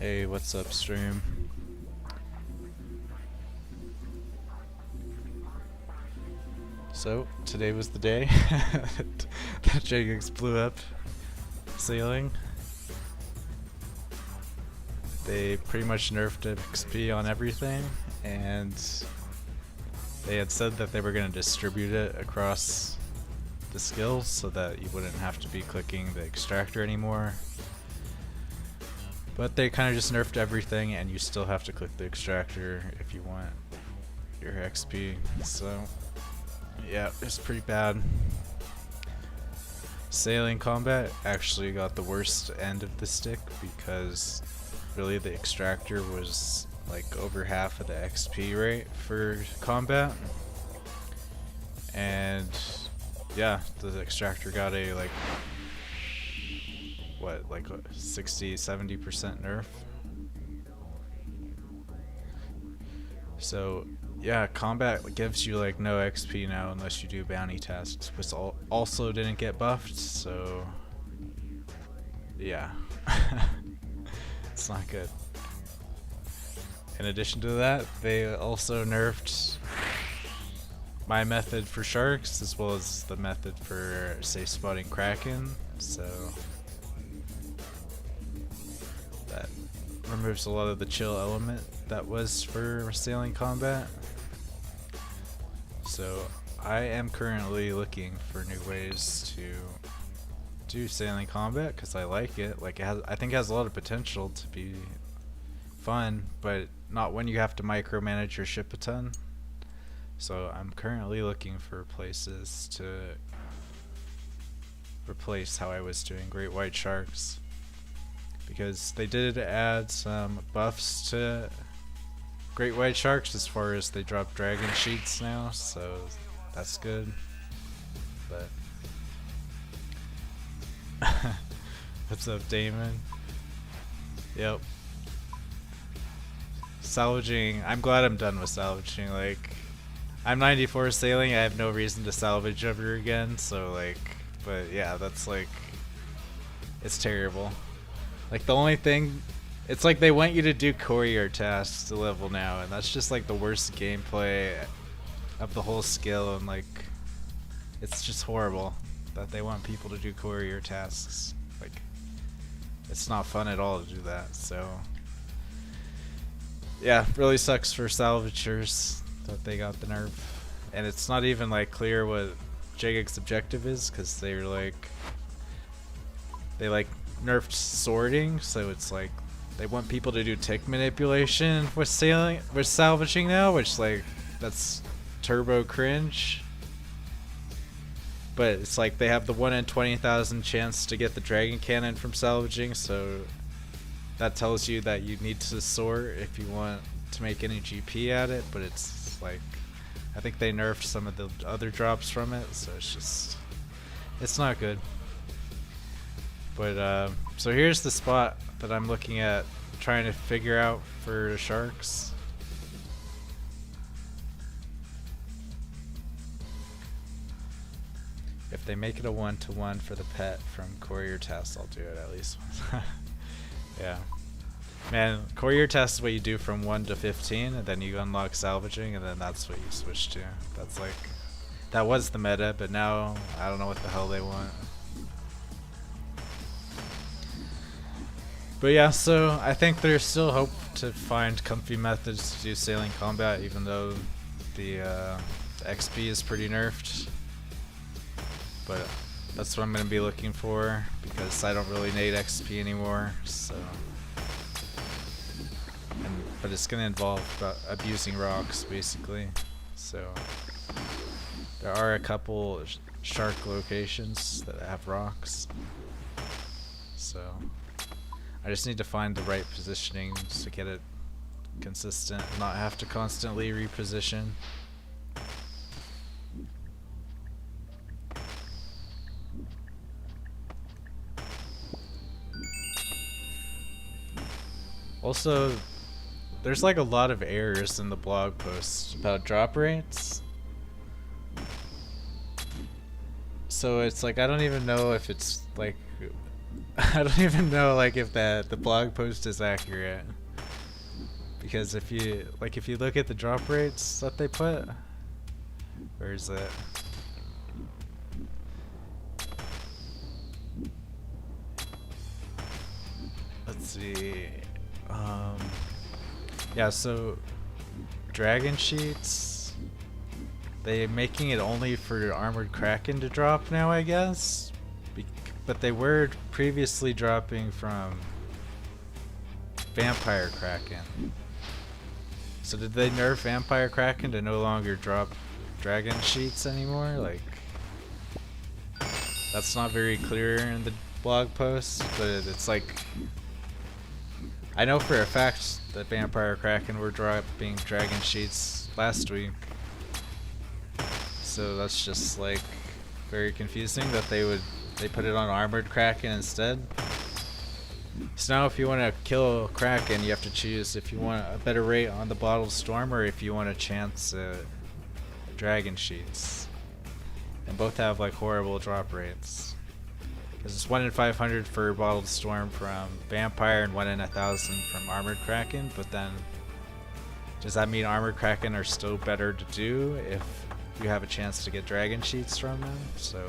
Hey, what's up, stream? So, today was the day that Jagex blew up sailing. They pretty much nerfed XP on everything, and they had said that they were going to distribute it across the skills so that you wouldn't have to be clicking the extractor anymore. But they kind of just nerfed everything, and you still have to click the extractor if you want your XP. So, yeah, it's pretty bad. Sailing combat actually got the worst end of the stick because really the extractor was like over half of the XP rate for combat. And yeah, the extractor got a like 60-70% nerf. So yeah, combat gives you like no XP now unless you do bounty tasks, which also didn't get buffed, so yeah. It's not good. In addition to that, they also nerfed my method for sharks as well as the method for safe spotting kraken, so that removes a lot of the chill element that was for sailing combat. So I am currently looking for new ways to do sailing combat because I like it. Like I think it has a lot of potential to be fun, but not when you have to micromanage your ship a ton. So I'm currently looking for places to replace how I was doing great white sharks, because they did add some buffs to great white sharks as far as they drop dragon sheets now, so that's good. But what's up, Damon? Yep. Salvaging, I'm glad I'm done with salvaging. Like, I'm 94 sailing, I have no reason to salvage ever again, so like, but yeah, that's like, it's terrible. Like the only thing, it's like they want you to do courier tasks to level now, and that's just like the worst gameplay of the whole skill, and like, it's just horrible that they want people to do courier tasks. Like, it's not fun at all to do that, so yeah, really sucks for salvagers that they got the nerf. And it's not even like clear what Jagex's objective is, because they're like, they like nerfed sorting, so it's like they want people to do tick manipulation with salvaging now, which like, that's turbo cringe. But it's like they have the 1 in 20,000 chance to get the dragon cannon from salvaging, so that tells you that you need to sort if you want to make any GP at it. But it's like, I think they nerfed some of the other drops from it, so it's just, it's not good. But so here's the spot that I'm looking at trying to figure out for the sharks. If they make it a 1-to-1 for the pet from courier tests, I'll do it at least once. Yeah. Man, courier test is what you do from 1 to 15, and then you unlock salvaging, and then that's what you switch to. That's like, that was the meta, but now I don't know what the hell they want. But yeah, so I think there's still hope to find comfy methods to do sailing combat, even though the XP is pretty nerfed. But that's what I'm going to be looking for, because I don't really need XP anymore. So, but it's going to involve abusing rocks, basically. So there are a couple shark locations that have rocks. So I just need to find the right positioning to get it consistent, not have to constantly reposition. Also, there's like a lot of errors in the blog post about drop rates. So it's like, I don't even know if it's like I don't even know like if the blog post is accurate. Because if you look at the drop rates that they put, where is it? Let's see. Yeah, so dragon sheets, they're making it only for armored kraken to drop now, I guess. But they were previously dropping from vampire kraken. So did they nerf vampire kraken to no longer drop dragon sheets anymore? Like, that's not very clear in the blog post, but it's like, I know for a fact that vampire kraken were dropping dragon sheets last week. So that's just like very confusing that they put it on armored kraken instead. So now if you want to kill kraken, you have to choose if you want a better rate on the bottled storm or if you want a chance at dragon sheets. And both have like horrible drop rates. Because it's 1 in 500 for bottled storm from vampire and 1 in 1,000 from armored kraken. But then, does that mean armored kraken are still better to do if you have a chance to get dragon sheets from them? So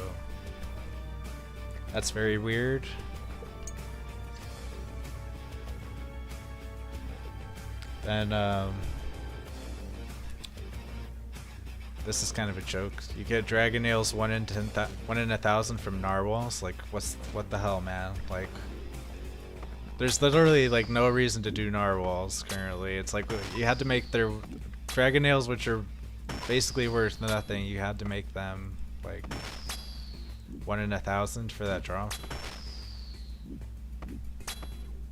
that's very weird. And this is kind of a joke. You get dragon nails 1 in 1,000 from narwhals. Like, what the hell, man? Like, there's literally like no reason to do narwhals currently. It's like you had to make their dragon nails, which are basically worth nothing. You had to make them like 1 in 1,000 for that drop.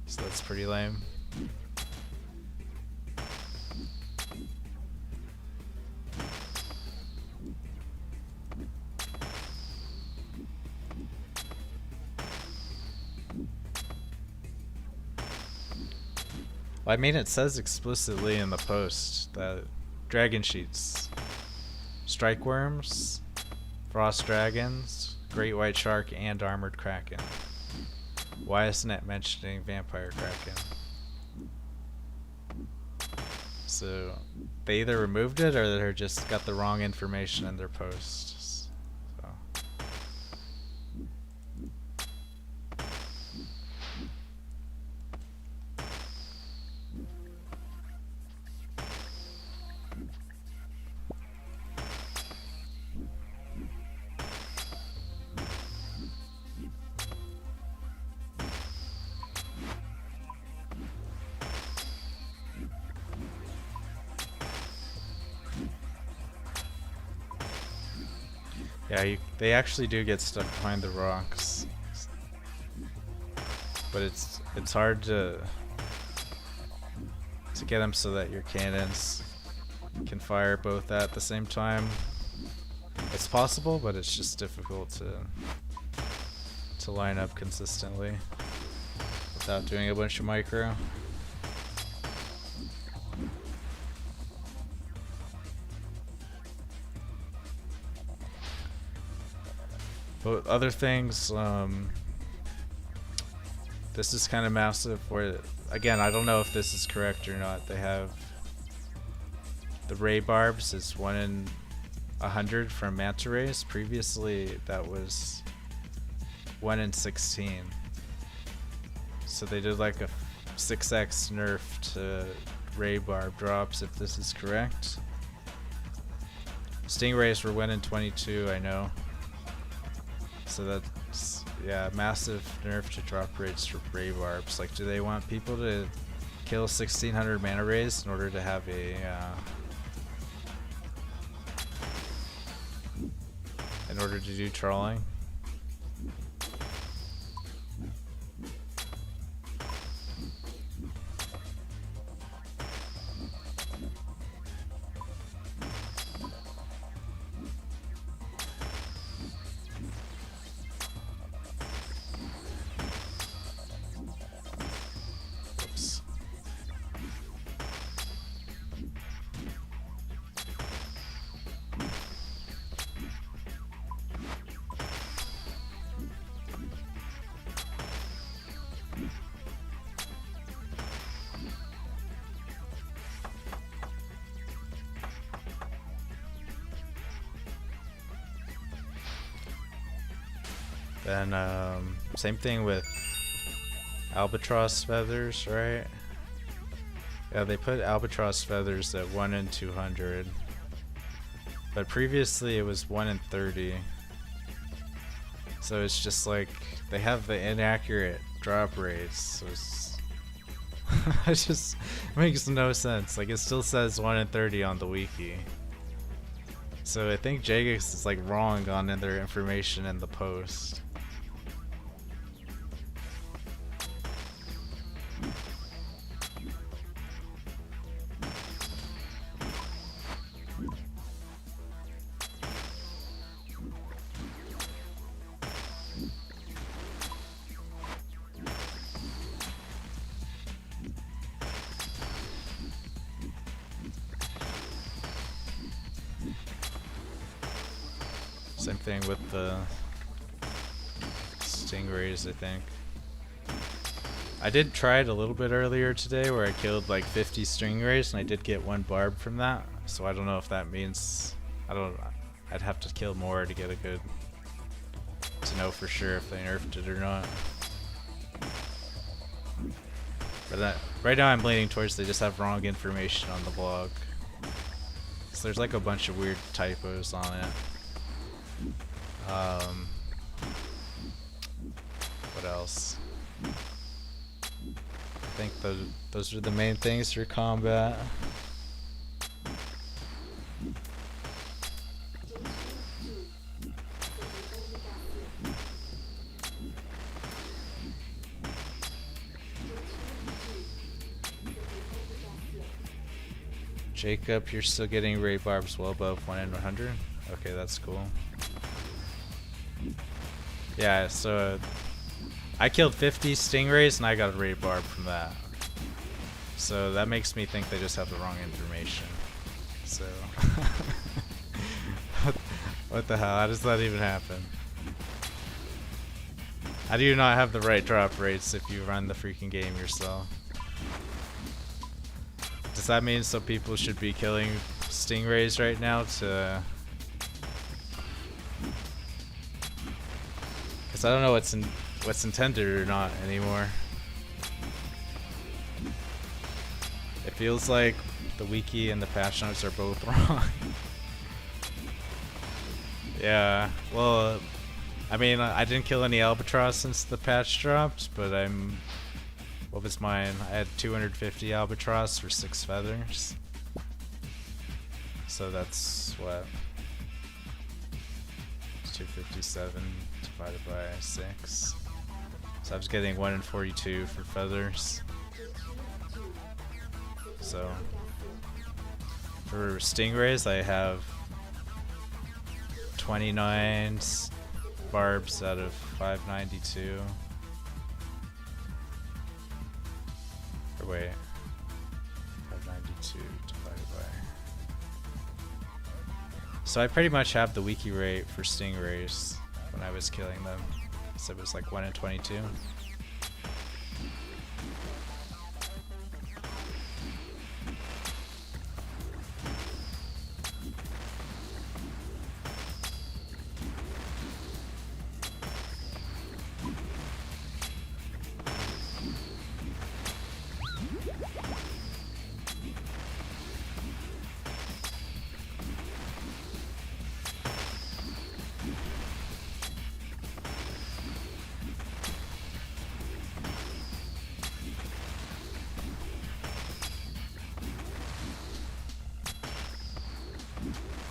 So that's pretty lame. Well, I mean, it says explicitly in the post that dragon sheets, strike worms, frost dragons, great white shark, and armored kraken. Why isn't it mentioning vampire kraken? So they either removed it or they just got the wrong information in their posts. So. Yeah, they actually do get stuck behind the rocks, but it's hard to get them so that your cannons can fire both at the same time. It's possible, but it's just difficult to line up consistently without doing a bunch of micro. But other things, this is kind of massive where, again, I don't know if this is correct or not. They have the ray barbs is 1 in 100 from manta rays. Previously that was 1 in 16. So they did like a 6x nerf to ray barb drops, if this is correct. Stingrays were 1 in 22, I know. So that's, yeah, massive nerf to drop rates for ray barbs. Like, do they want people to kill 1,600 mana rays in order to have a in order to do trolling? Then same thing with albatross feathers, right? Yeah, they put albatross feathers at 1 in 200. But previously it was 1 in 30. So it's just like they have the inaccurate drop rates. So it's it just makes no sense. Like it still says 1 in 30 on the wiki. So I think Jagex is like wrong on their information in the post. Same thing with the stingrays, I think. I did try it a little bit earlier today where I killed like 50 stingrays and I did get 1 barb from that. So I don't know if that means I'd have to kill more to get a good to know for sure if they nerfed it or not. But right now I'm leaning towards they just have wrong information on the blog. So there's like a bunch of weird typos on it. What else? I think those are the main things for combat. Jacob, you're still getting ray barbs well above 1 in 100? Okay, that's cool. Yeah, so I killed 50 stingrays and I got a ray barb from that. So that makes me think they just have the wrong information. So what the hell? How does that even happen? How do you not have the right drop rates if you run the freaking game yourself? Does that mean so people should be killing stingrays right now to... Because I don't know what's intended or not anymore. It feels like the wiki and the patch notes are both wrong. Yeah, well, I mean, I didn't kill any albatross since the patch dropped, but what was mine? I had 250 albatross for 6 feathers. So that's what? It's 257 divided by 6. So I was getting 1 in 42 for feathers. So for stingrays, I have 29 barbs out of 592. Or wait, 592 divided by... So I pretty much have the wiki rate for stingrays when I was killing them. So it was like 1 in 22.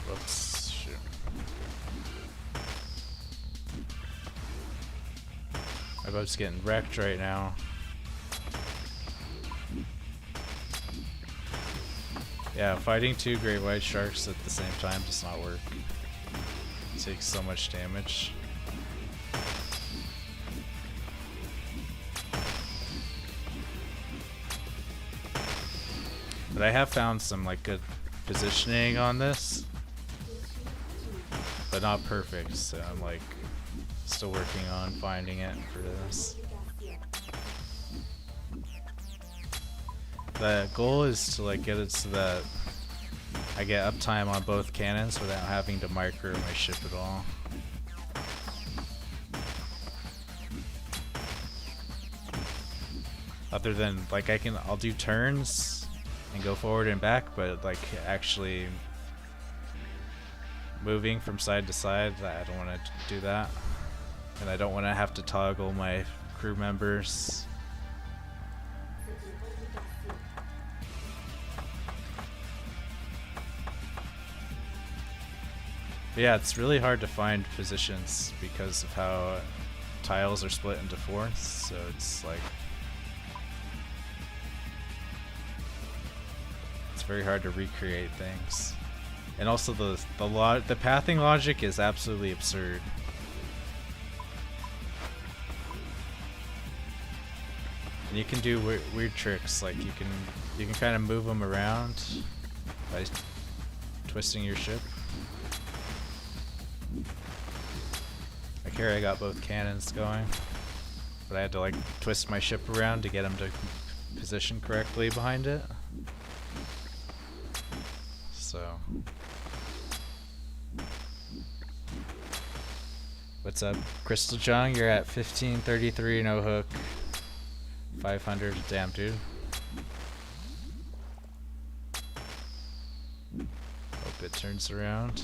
Whoops, shoot. My boat's getting wrecked right now. Yeah, fighting 2 great white sharks at the same time does not work. It takes so much damage. But I have found some like good positioning on this, but not perfect, so I'm like still working on finding it for this. The goal is to like get it so that I get uptime on both cannons without having to micro my ship at all. Other than like I'll do turns and go forward and back, but like actually moving from side to side, I don't want to do that. And I don't want to have to toggle my crew members. But yeah, it's really hard to find positions because of how tiles are split into fourths, so it's like it's very hard to recreate things. And also the pathing logic is absolutely absurd. And you can do weird tricks, like you can kind of move them around by twisting your ship. Like here I got both cannons going, but I had to like twist my ship around to get them to position correctly behind it. So what's up, Crystal Jung? You're at 1533 no hook, 500. Damn, dude. Hope it turns around.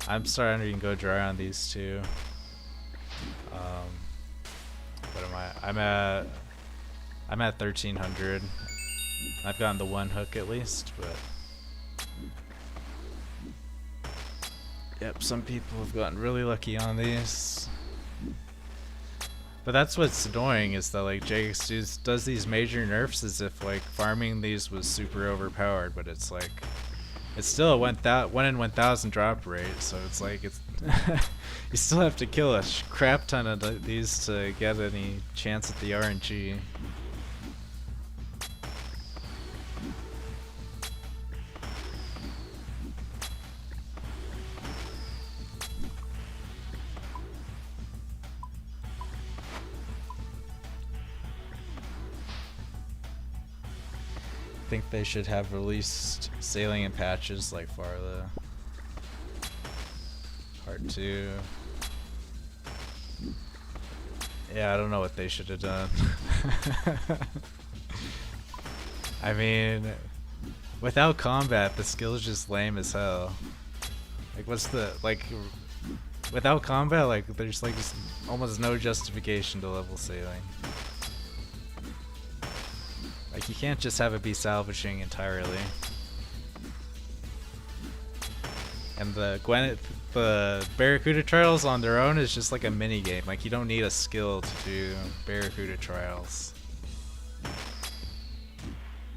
I'm starting to go dry on these two. What am I? I'm at 1300. I've gotten the one hook at least, but yep, some people have gotten really lucky on these. But that's what's annoying, is that like JX does these major nerfs as if like farming these was super overpowered, but it's like it's still a 1 in 1,000 drop rate, so it's like it's you still have to kill a crap ton of these to get any chance at the RNG. I think they should have released sailing in patches like Farla. Part 2. Yeah, I don't know what they should have done. I mean, without combat, the skill is just lame as hell. Like, what's the, like, without combat, like, there's like just almost no justification to level sailing. Like, you can't just have it be salvaging entirely. And the Barracuda trials on their own is just like a mini game. Like, you don't need a skill to do Barracuda trials.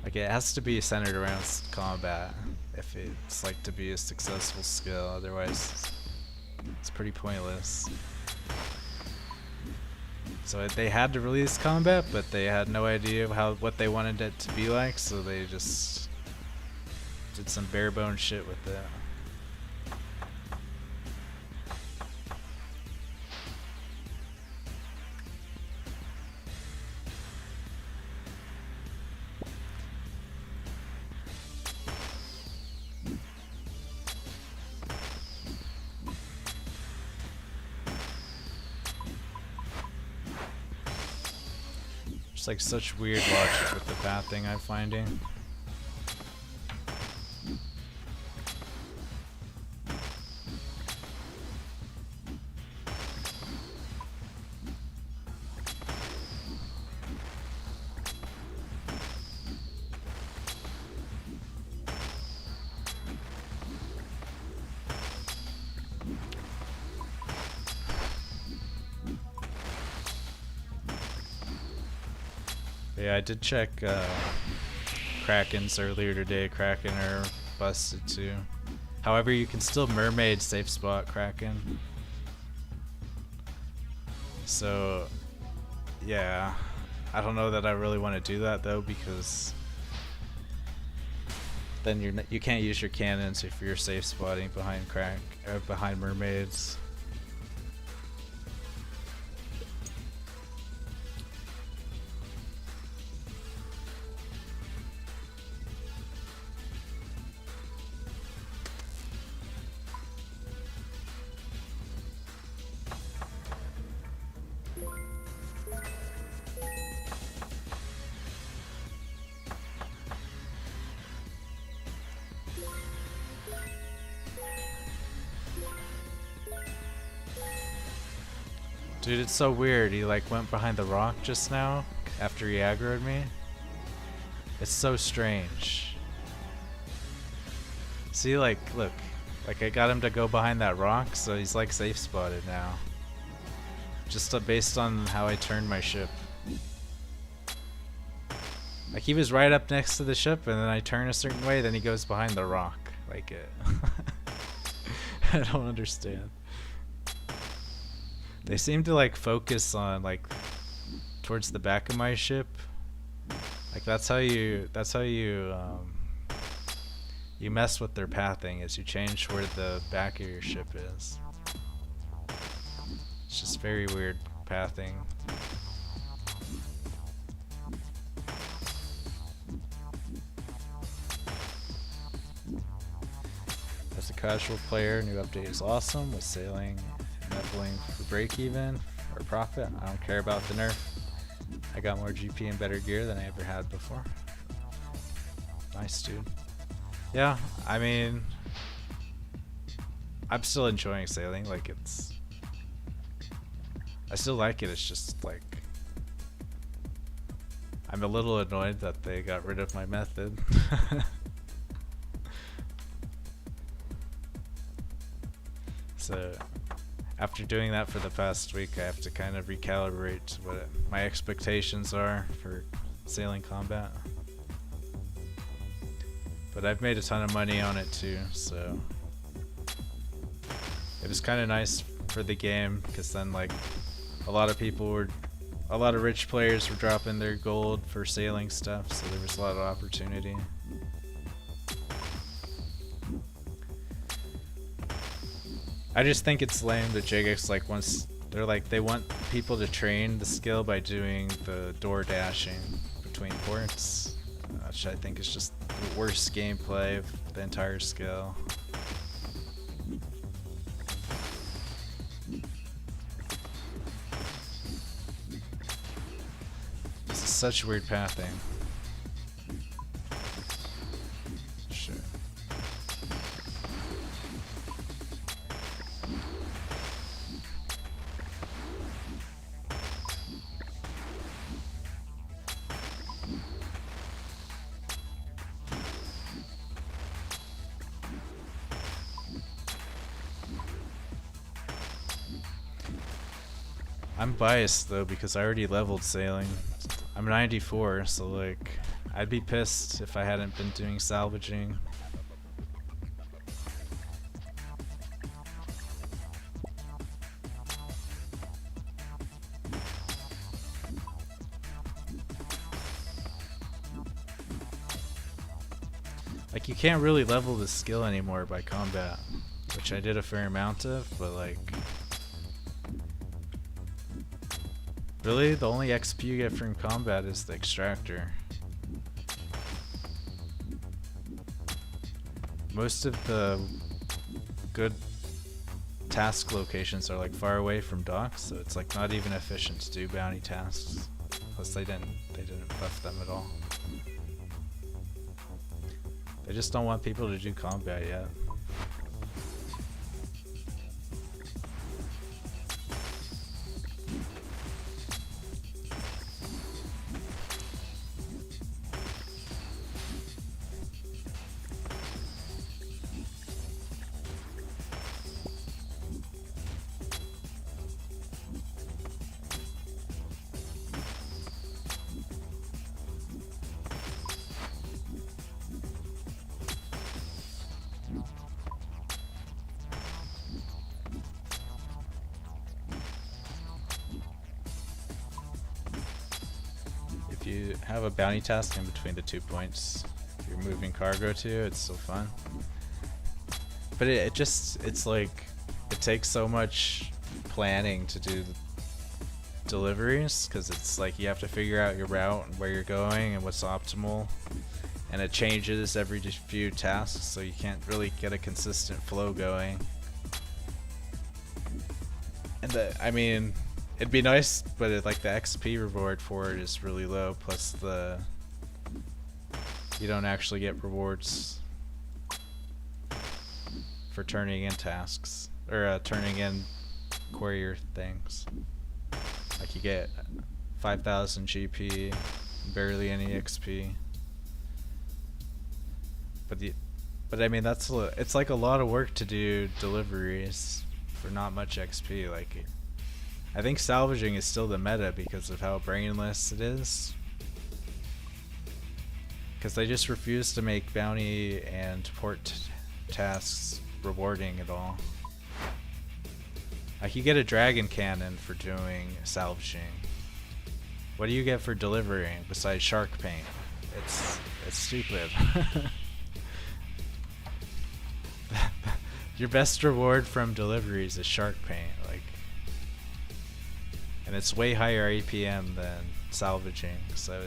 Like, it has to be centered around combat if it's like to be a successful skill. Otherwise, it's pretty pointless. So they had to release combat, but they had no idea what they wanted it to be like, so they just did some bare bones shit with it. Like such weird logic with the pathing I'm finding. Yeah, I did check Krakens earlier today. Kraken are busted too. However, you can still mermaid safe spot Kraken. So, yeah, I don't know that I really want to do that though, because then you can't use your cannons if you're safe spotting behind behind mermaids. Dude, it's so weird. He like went behind the rock just now after he aggroed me. It's so strange. See, like, look. Like, I got him to go behind that rock, so he's like safe spotted now. Just based on how I turned my ship. Like, he was right up next to the ship, and then I turn a certain way, then he goes behind the rock. Like, I don't understand. They seem to like focus on like towards the back of my ship. Like that's how you you mess with their pathing, is you change where the back of your ship is. It's just very weird pathing. As a casual player, new update is awesome with sailing and leveling for break even or profit. I don't care about the nerf. I got more GP and better gear than I ever had before. Nice, dude. Yeah, I mean, I'm still enjoying sailing. Like I still like it. It's just like I'm a little annoyed that they got rid of my method. So after doing that for the past week, I have to kind of recalibrate what my expectations are for sailing combat. But I've made a ton of money on it too, so it was kind of nice for the game, because then like a lot of rich players were dropping their gold for sailing stuff, so there was a lot of opportunity. I just think it's lame that Jagex like they want people to train the skill by doing the door dashing between ports, which I think is just the worst gameplay of the entire skill. This is such weird pathing. Sure. I'm biased though because I already leveled sailing. I'm 94, so like I'd be pissed if I hadn't been doing salvaging. Like you can't really level the skill anymore by combat, which I did a fair amount of, but like really, the only XP you get from combat is the extractor. Most of the good task locations are like far away from docks, so it's like not even efficient to do bounty tasks. Plus they didn't buff them at all. They just don't want people to do combat yet. If you have a bounty task in between the 2 points you're moving cargo to, it's so fun. But it's like, it takes so much planning to do deliveries, because it's like you have to figure out your route and where you're going and what's optimal, and it changes every few tasks, so you can't really get a consistent flow going. And I mean, it'd be nice, but like the XP reward for it is really low, plus you don't actually get rewards for turning in tasks, or turning in courier things. Like you get 5,000 GP, barely any XP. But I mean it's like a lot of work to do deliveries for not much XP. Like I think salvaging is still the meta because of how brainless it is. Because they just refuse to make bounty and port tasks rewarding at all. Like you get a dragon cannon for doing salvaging. What do you get for delivering besides shark paint? It's stupid. Your best reward from deliveries is shark paint, like, and it's way higher APM than salvaging, so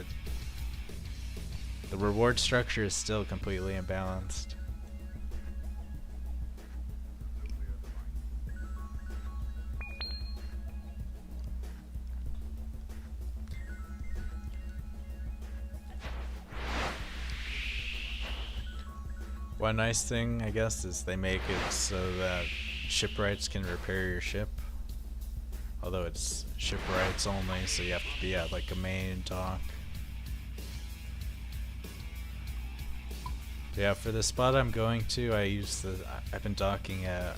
the reward structure is still completely imbalanced. One nice thing, I guess, is they make it so that shipwrights can repair your ship. Although it's shipwrights only, so you have to be at like a main dock. Yeah, for the spot I'm going to, I've been docking at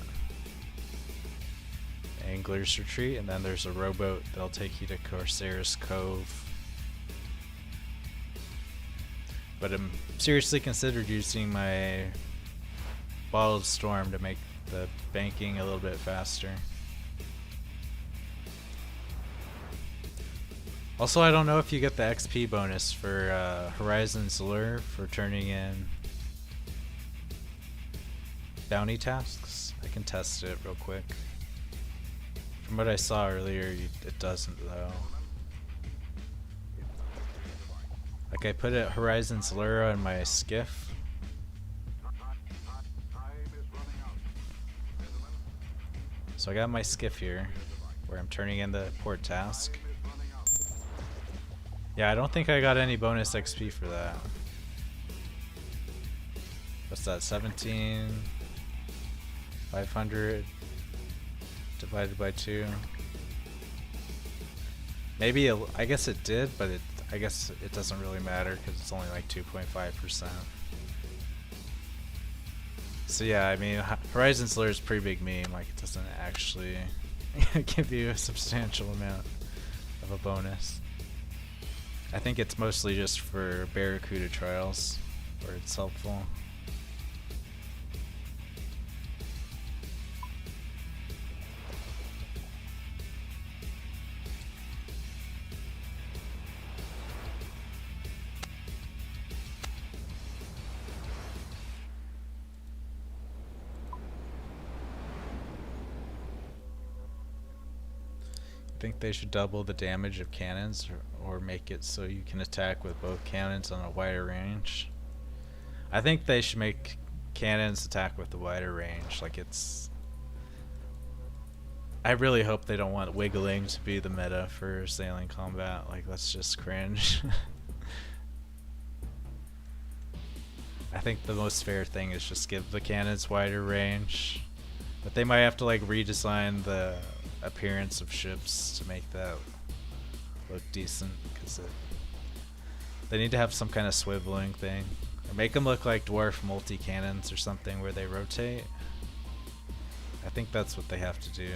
Angler's Retreat, and then there's a rowboat that'll take you to Corsair's Cove. But I'm seriously considered using my Bottled Storm to make the banking a little bit faster. Also, I don't know if you get the XP bonus for Horizon's Lure for turning in bounty tasks. I can test it real quick. From what I saw earlier, it doesn't though. Like I put it Horizon's Lure on my skiff. So I got my skiff here, where I'm turning in the port task. Yeah, I don't think I got any bonus XP for that. What's that, 17? 500 divided by 2. Maybe, I guess it did, but I guess it doesn't really matter because it's only like 2.5%. So yeah, I mean, Horizon's Lure is a pretty big meme. Like it doesn't actually give you a substantial amount of a bonus. I think it's mostly just for Barracuda trials where it's helpful. I think they should double the damage of cannons or make it so you can attack with both cannons on a wider range. I think they should make cannons attack with the wider range. Like it's... I really hope they don't want wiggling to be the meta for sailing combat. Like that's just cringe. I think the most fair thing is just give the cannons wider range. But they might have to like redesign the appearance of ships to make that look decent, because they need to have some kind of swiveling thing, or make them look like dwarf multi-cannons or something where they rotate. I think that's what they have to do.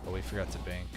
Oh, we forgot to bank.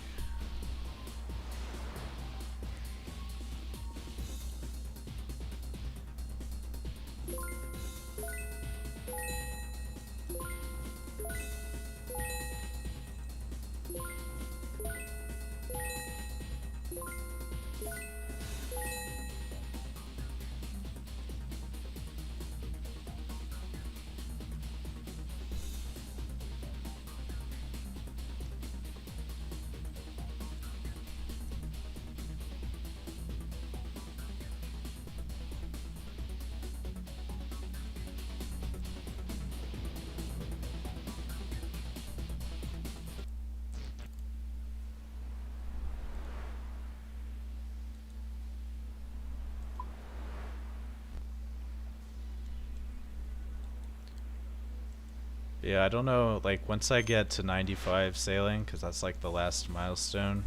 Yeah, I don't know, like once I get to 95 sailing, because that's like the last milestone,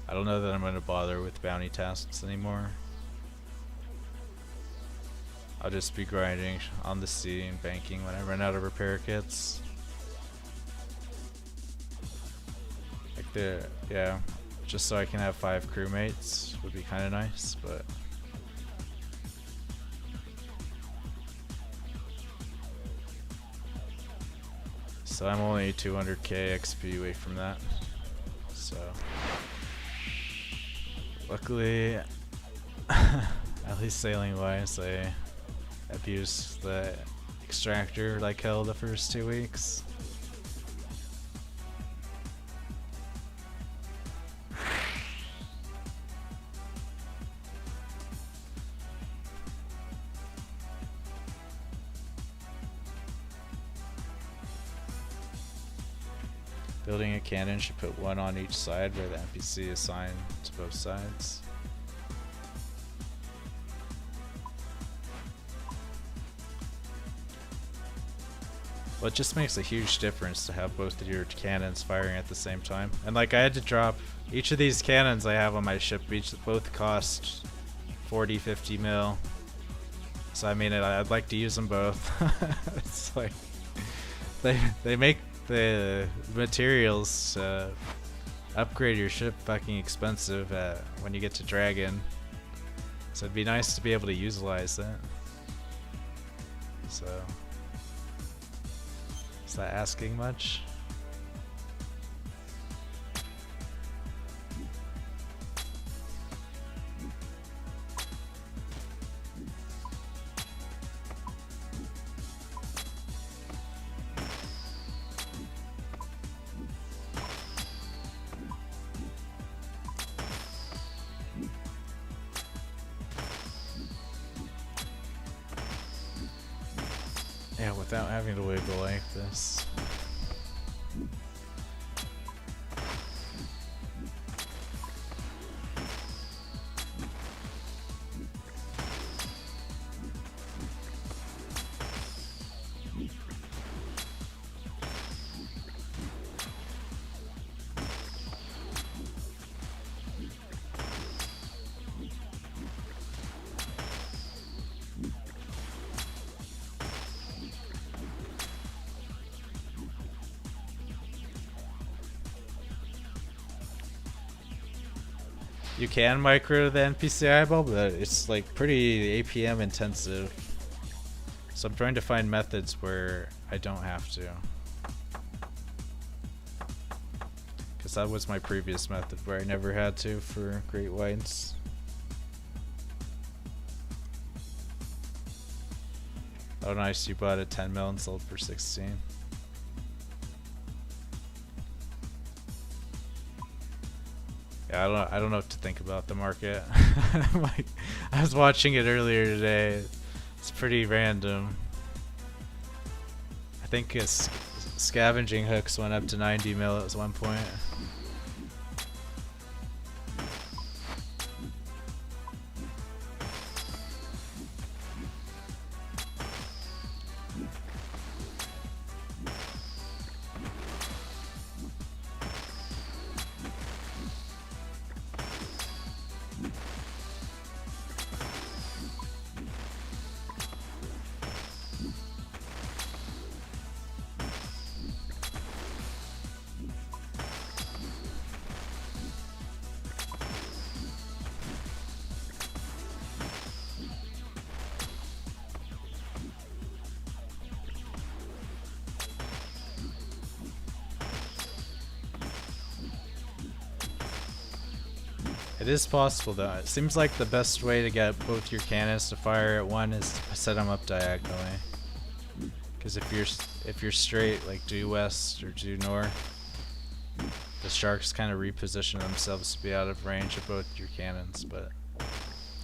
I don't know that I'm going to bother with bounty tasks anymore. I'll just be grinding on the sea and banking when I run out of repair kits. Like yeah, just so I can have 5 crewmates would be kind of nice, but... So I'm only 200k XP away from that. So... Luckily, at least sailing wise, I abused the extractor like hell the first 2 weeks. Building a cannon should put 1 on each side where the NPC is assigned to both sides. Well, it just makes a huge difference to have both of your cannons firing at the same time. And like I had to drop each of these cannons I have on my ship, both cost 40, 50 mil. So I mean, I'd like to use them both. It's like they make the materials to upgrade your ship fucking expensive when you get to Dragon. So it'd be nice to be able to utilize that. So, is that asking much? Yeah, without having to wiggle like this. You can micro the NPC eyeball, but it's like pretty APM intensive. So I'm trying to find methods where I don't have to. Because that was my previous method where I never had to for Great Whites. Oh nice, you bought a 10 mil and sold for 16. Yeah, I don't know what to think about the market. Like, I was watching it earlier today. It's pretty random. I think scavenging hooks went up to 90 mil at one point. It is possible though. It seems like the best way to get both your cannons to fire at one is to set them up diagonally. Because if you're straight, like due west or due north, the sharks kind of reposition themselves to be out of range of both your cannons. But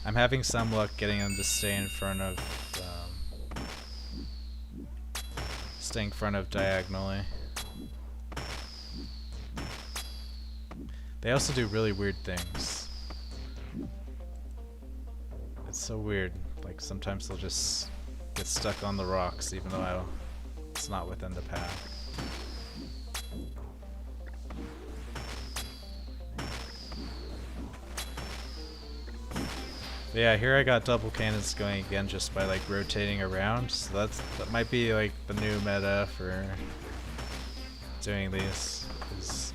I'm having some luck getting them to stay in front of, diagonally. They also do really weird things. It's so weird. Like sometimes they'll just get stuck on the rocks even though it's not within the path. But yeah, here I got double cannons going again just by like rotating around. So that might be like the new meta for doing these, is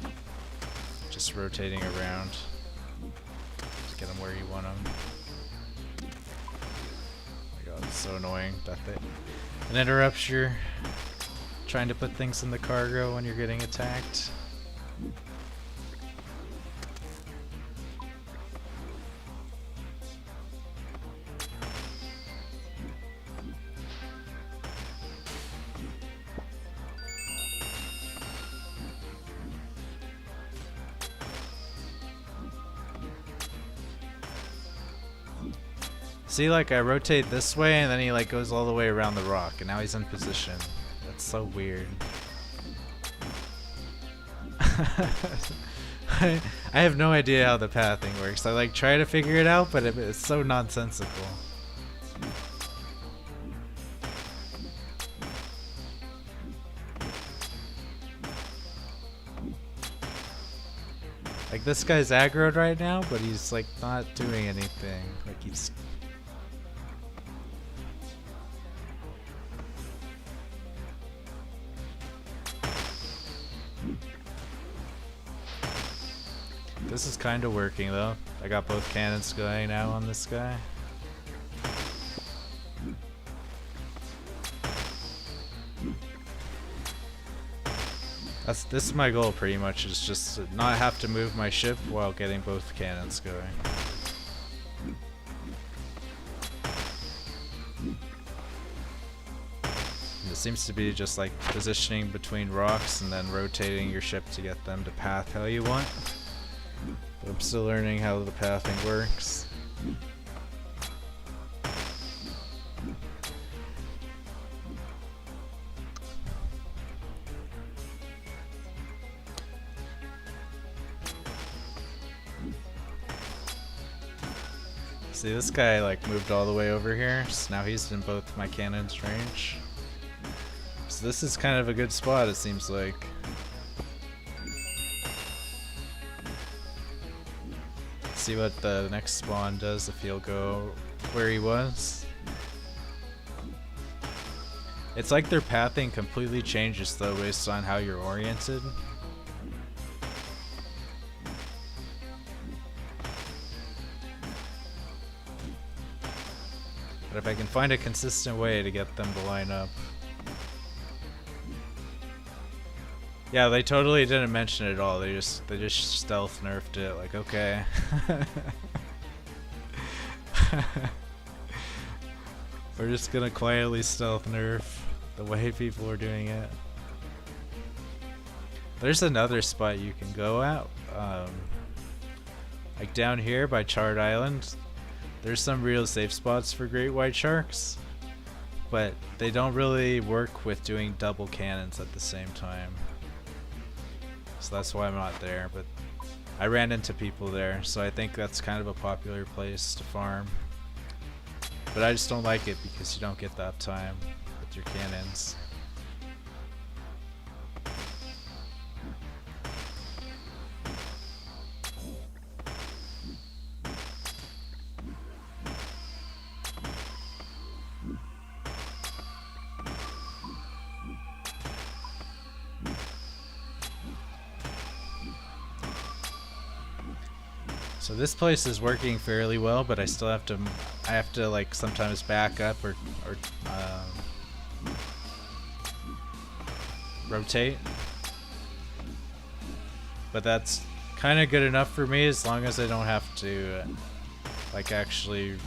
just rotating around. Just get them where you want them. Oh my god, it's so annoying that it interrupts your trying to put things in the cargo when you're getting attacked. See, like, I rotate this way and then he like goes all the way around the rock and now he's in position. That's so weird. I have no idea how the pathing works. I like try to figure it out, but it's so nonsensical. Like, this guy's aggroed right now, but he's like not doing anything. Like, he's this is kind of working though. I got both cannons going now on this guy. This is my goal pretty much, is just to not have to move my ship while getting both cannons going. And it seems to be just like positioning between rocks and then rotating your ship to get them to path how you want. But I'm still learning how the pathing works. See, this guy like moved all the way over here, so now he's in both my cannons' range. So this is kind of a good spot, it seems like. See what the next spawn does, if he'll go where he was. It's like their pathing completely changes though based on how you're oriented. But if I can find a consistent way to get them to line up. Yeah, they totally didn't mention it at all. They just stealth nerfed it. Like, okay. We're just gonna quietly stealth nerf the way people are doing it. There's another spot you can go at. Like down here by Charred Island. There's some real safe spots for great white sharks, but they don't really work with doing double cannons at the same time. So that's why I'm not there, but I ran into people there, so I think that's kind of a popular place to farm. But I just don't like it because you don't get the uptime with your cannons. So this place is working fairly well, but I still have to like sometimes back up or rotate. But that's kind of good enough for me as long as I don't have to like actually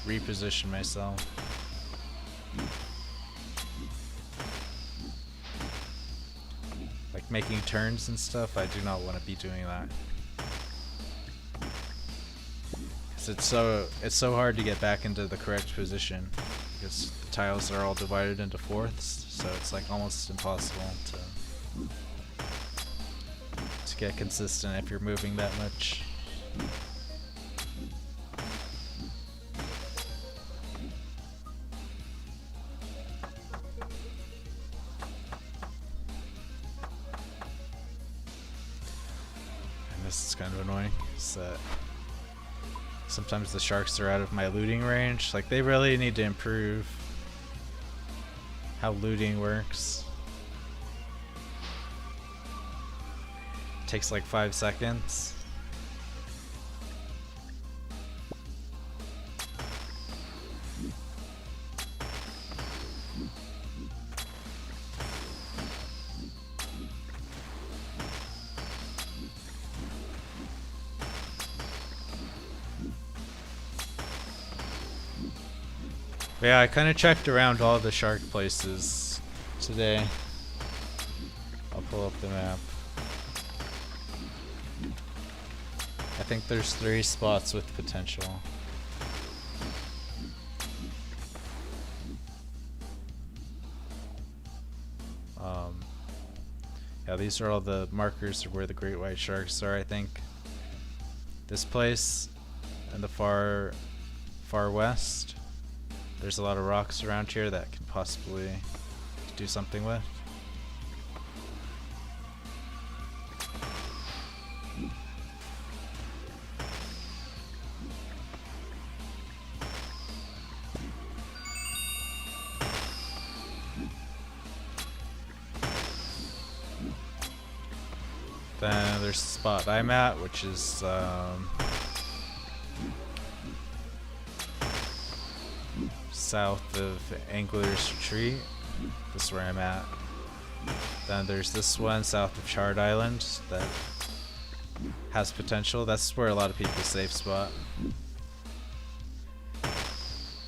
reposition myself. Like making turns and stuff, I do not want to be doing that. It's so hard to get back into the correct position because the tiles are all divided into fourths, so it's like almost impossible to get consistent if you're moving that much. notice that sometimes the sharks are out of my looting range. Like, they really need to improve how looting works. It takes like 5 seconds. But yeah, I kind of checked around all the shark places today. I'll pull up the map. I think there's 3 spots with potential. Yeah, these are all the markers of where the great white sharks are, I think. This place in the far west. There's a lot of rocks around here that could possibly do something with. Then there's the spot I'm at, which is south of Angler's Retreat. This is where I'm at. Then there's this one south of Charred Island that has potential. That's where a lot of people safe spot.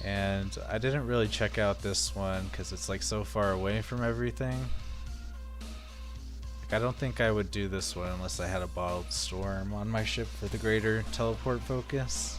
And I didn't really check out this one because it's like so far away from everything. Like, I don't think I would do this one unless I had a bottled storm on my ship for the greater teleport focus.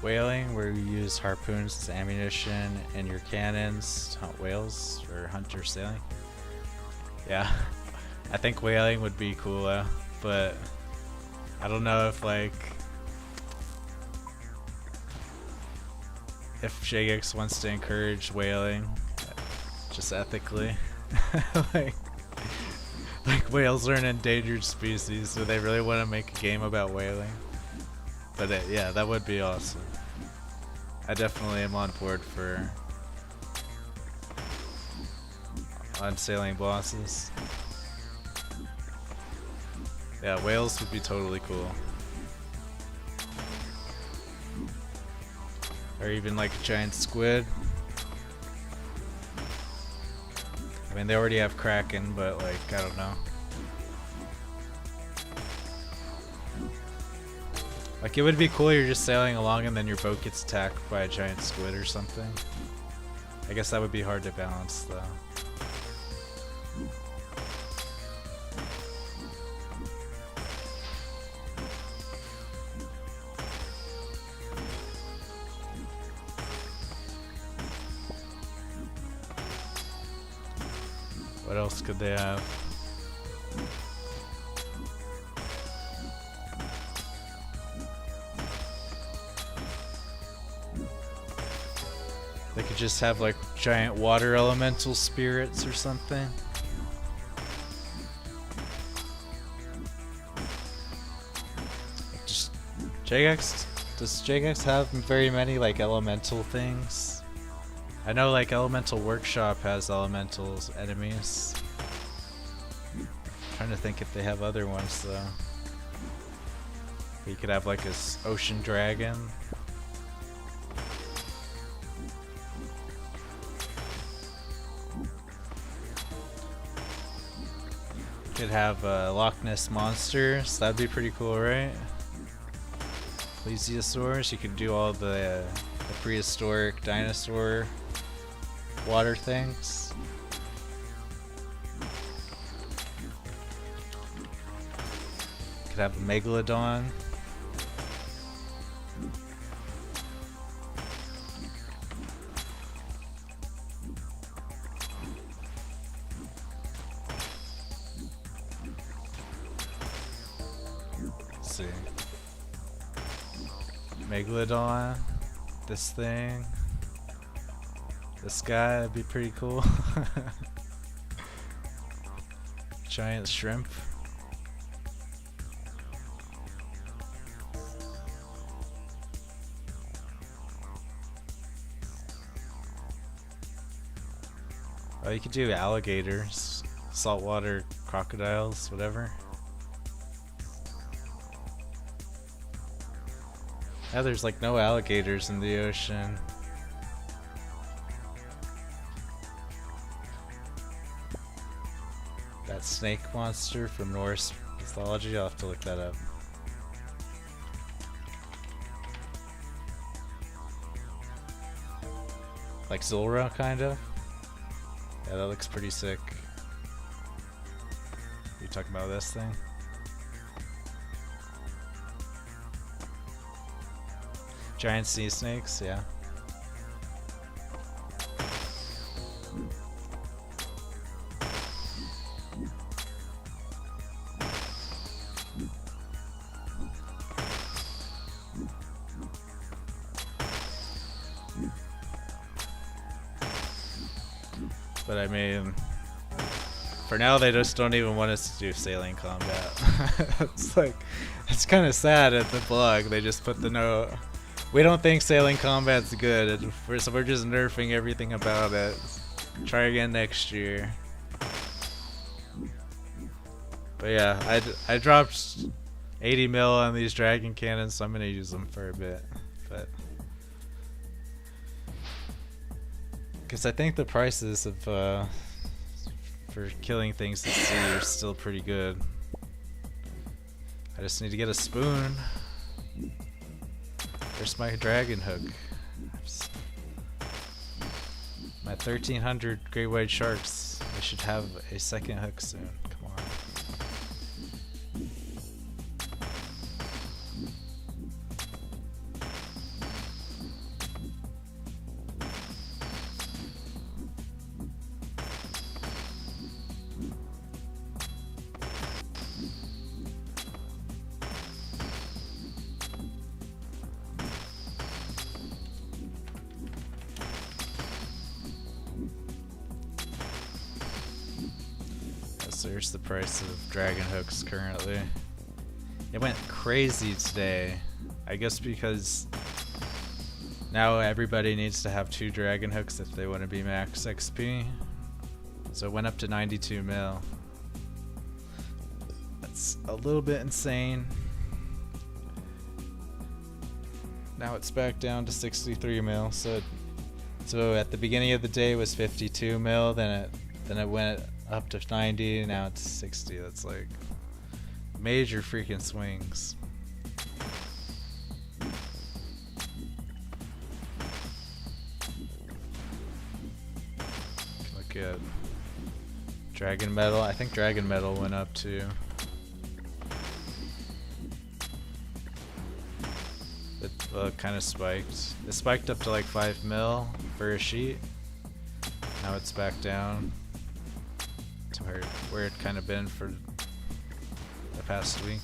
Whaling, where you use harpoons as ammunition in your cannons to hunt whales or hunt or sailing. Yeah, I think whaling would be cool, but I don't know if if Jagex wants to encourage whaling, just ethically. like whales are an endangered species, so they really want to make a game about whaling. But yeah, that would be awesome. I definitely am on board for sailing bosses. Yeah, whales would be totally cool. Or even like a giant squid. I mean, they already have Kraken, but like, I don't know. Like, it would be cool, you're just sailing along and then your boat gets attacked by a giant squid or something. I guess that would be hard to balance, though. What else could they have? They could just have like giant water elemental spirits or something. Just Jagex. Does Jagex have very many like elemental things? I know like Elemental Workshop has elementals enemies. I'm trying to think if they have other ones though. You could have like a ocean dragon. You could have Loch Ness monsters. That'd be pretty cool, right? Plesiosaurs. You could do all the prehistoric dinosaur water things. Could have a megalodon. Let's see. Megalodon. This thing. This guy would be pretty cool. Giant shrimp. Oh, you could do alligators, saltwater crocodiles, whatever. Yeah, there's like no alligators in the ocean. That snake monster from Norse mythology, I'll have to look that up. Like Zulra, kind of. Yeah, that looks pretty sick. You talking about this thing? Giant sea snakes, yeah. But I mean, for now they just don't even want us to do sailing combat. It's like, it's kind of sad at the blog. They just put the note, we don't think sailing combat's good, so we're just nerfing everything about it. Try again next year. But yeah, I dropped 80 mil on these dragon cannons, so I'm gonna use them for a bit. But because I think the prices of for killing things at sea are still pretty good. I just need to get a spoon. Where's my dragon hook? My 1300 great white sharks. I should have a second hook soon. Come on. There's the price of dragon hooks currently. It went crazy today. I guess because now everybody needs to have 2 dragon hooks if they want to be max XP. So it went up to 92 mil. That's a little bit insane. Now it's back down to 63 mil. So at the beginning of the day it was 52 mil. Then it went up to 90, now it's 60. That's like major freaking swings. Look at Dragon Metal. I think Dragon Metal went up too. It kind of spiked. It spiked up to like 5 mil for a sheet. Now it's back down to where it kind of been for the past week.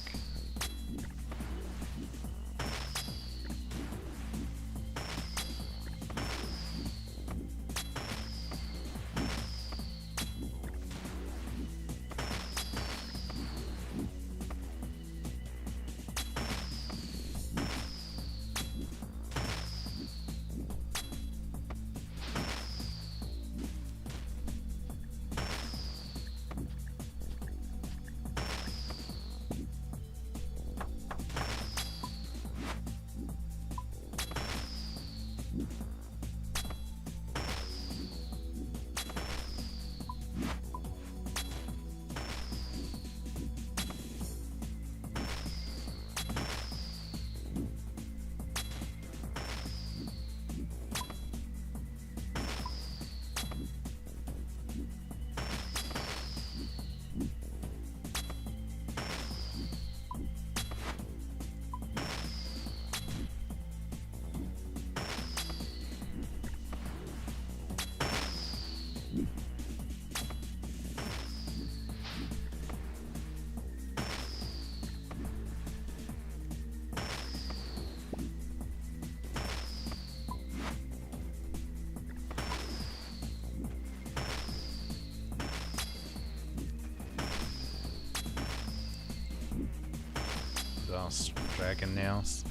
nails, dragon nails.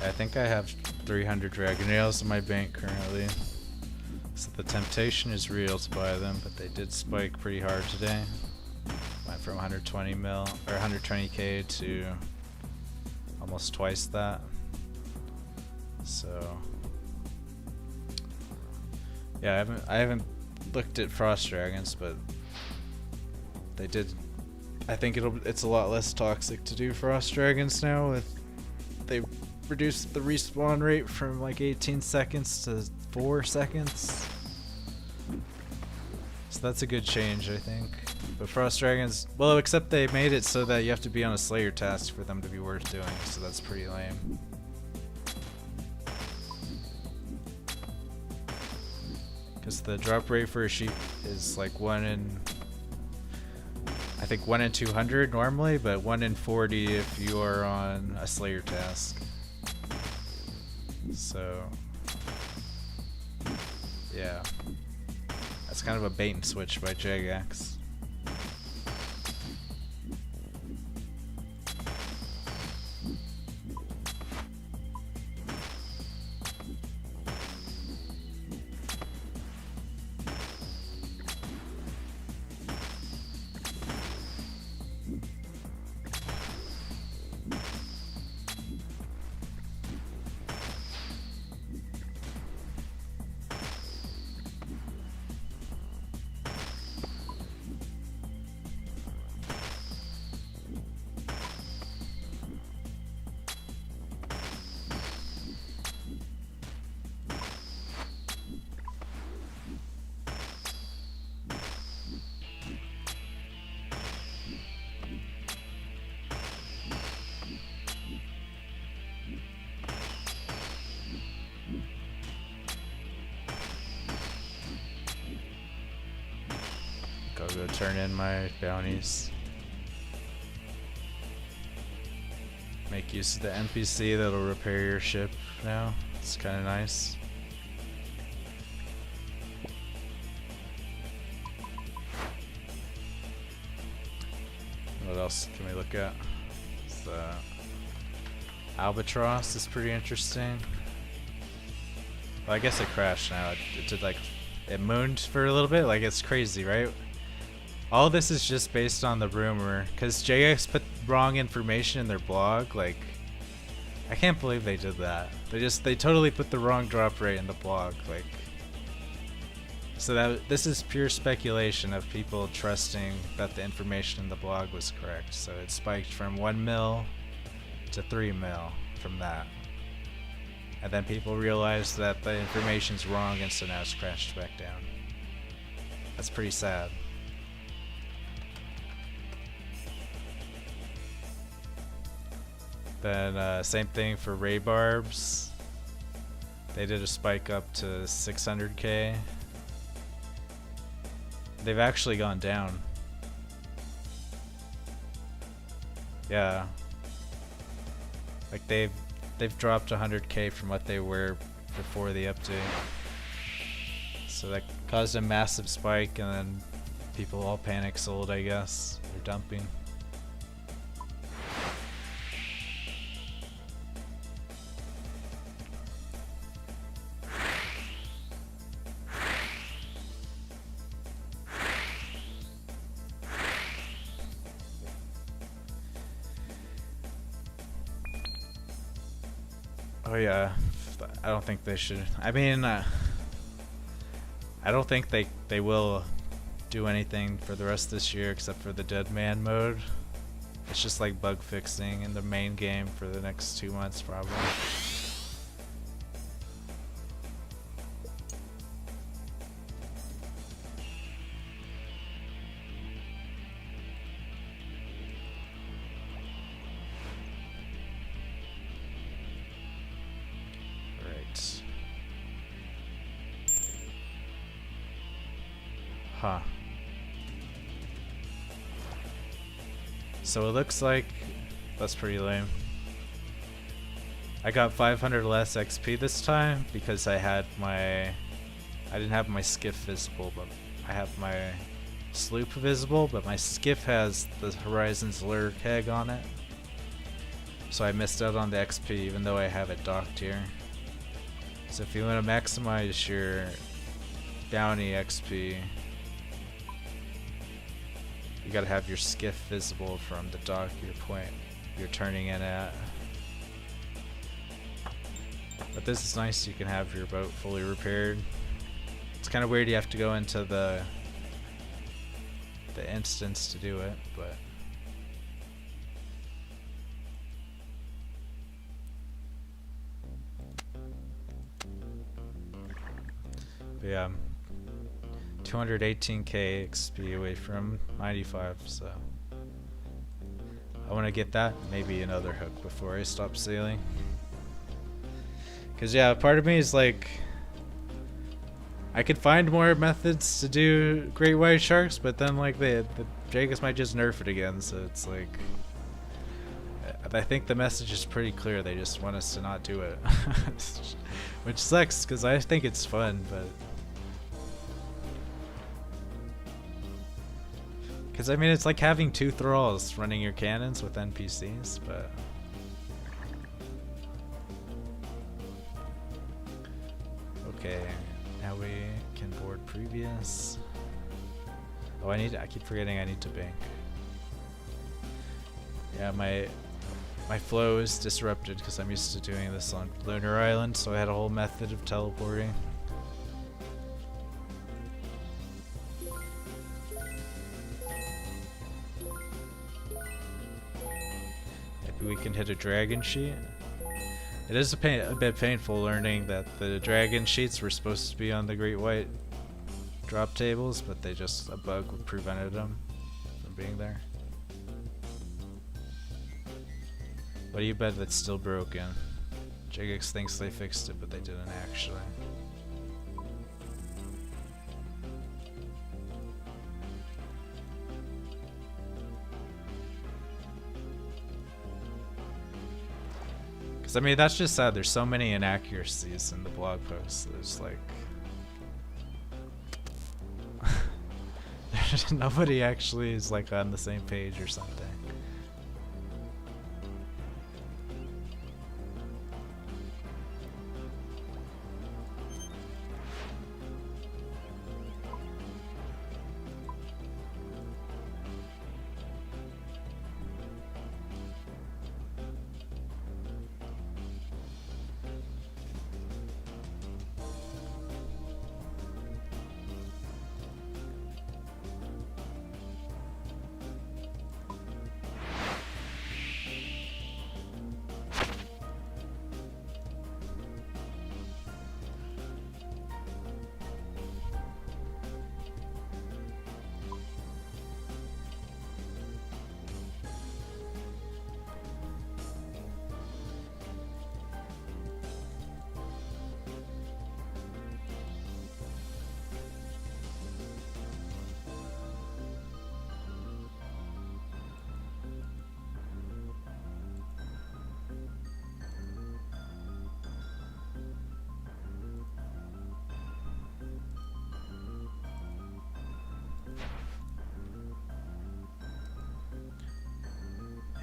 I think I have 300 dragon nails in my bank currently. So the temptation is real to buy them, but they did spike pretty hard today. Went from 120 mil or 120k to almost twice that. So yeah, I haven't looked at frost dragons, but they did. I think it's a lot less toxic to do frost dragons now. With they reduced the respawn rate from like 18 seconds to 4 seconds. So that's a good change, I think. But frost dragons, well, except they made it so that you have to be on a Slayer task for them to be worth doing. So that's pretty lame. Because the drop rate for a sheep is like 1 in, I think 1 in 200 normally, but 1 in 40 if you are on a Slayer task. So yeah, that's kind of a bait and switch by Jagex. I'll go turn in my bounties. Make use of the NPC that'll repair your ship now. It's kind of nice. What else can we look at? The Albatross is pretty interesting. Well, I guess it crashed now. It did like, it mooned for a little bit. Like, it's crazy, right? All this is just based on the rumor, because JX put wrong information in their blog. Like, I can't believe they did that. They totally put the wrong drop rate in the blog. Like, so that this is pure speculation of people trusting that the information in the blog was correct. So it spiked from 1 mil to 3 mil from that, and then people realized that the information's wrong, and so now it's crashed back down. That's pretty sad. Then same thing for Ray Barbs. They did a spike up to 600k. They've actually gone down. Yeah. Like they've dropped 100k from what they were before the update. So that caused a massive spike, and then people all panic sold, I guess. They're dumping. Oh yeah, I don't think they should. I mean, I don't think they will do anything for the rest of this year except for the Dead Man mode. It's just like bug fixing in the main game for the next 2 months probably. Huh. So it looks like that's pretty lame. I got 500 less XP this time because I didn't have my skiff visible, but I have my sloop visible, but my skiff has the Horizon's lure keg on it. So I missed out on the XP even though I have it docked here. So if you want to maximize your bounty XP, you gotta have your skiff visible from the dock you're turning in at. But this is nice, you can have your boat fully repaired. It's kind of weird you have to go into the instance to do it, but yeah, 218k XP away from 95, so I want to get that, maybe another hook before I stop sailing. Cause yeah, part of me is like, I could find more methods to do great white sharks, but then like the Jagus might just nerf it again, so it's like, I think the message is pretty clear, they just want us to not do it. Which sucks, because I think it's fun, but... Because I mean, it's like having two thralls running your cannons with NPCs, but... Okay, now we can board previous. Oh, I keep forgetting I need to bank. Yeah, my flow is disrupted because I'm used to doing this on Lunar Island, so I had a whole method of teleporting. Maybe we can hit a dragon sheet. It is a bit painful learning that the dragon sheets were supposed to be on the Great White drop tables, but a bug prevented them from being there. But you bet that's still broken. Jagex thinks they fixed it, but they didn't actually. I mean, that's just sad. There's so many inaccuracies in the blog post. There's like... nobody actually is like on the same page or something.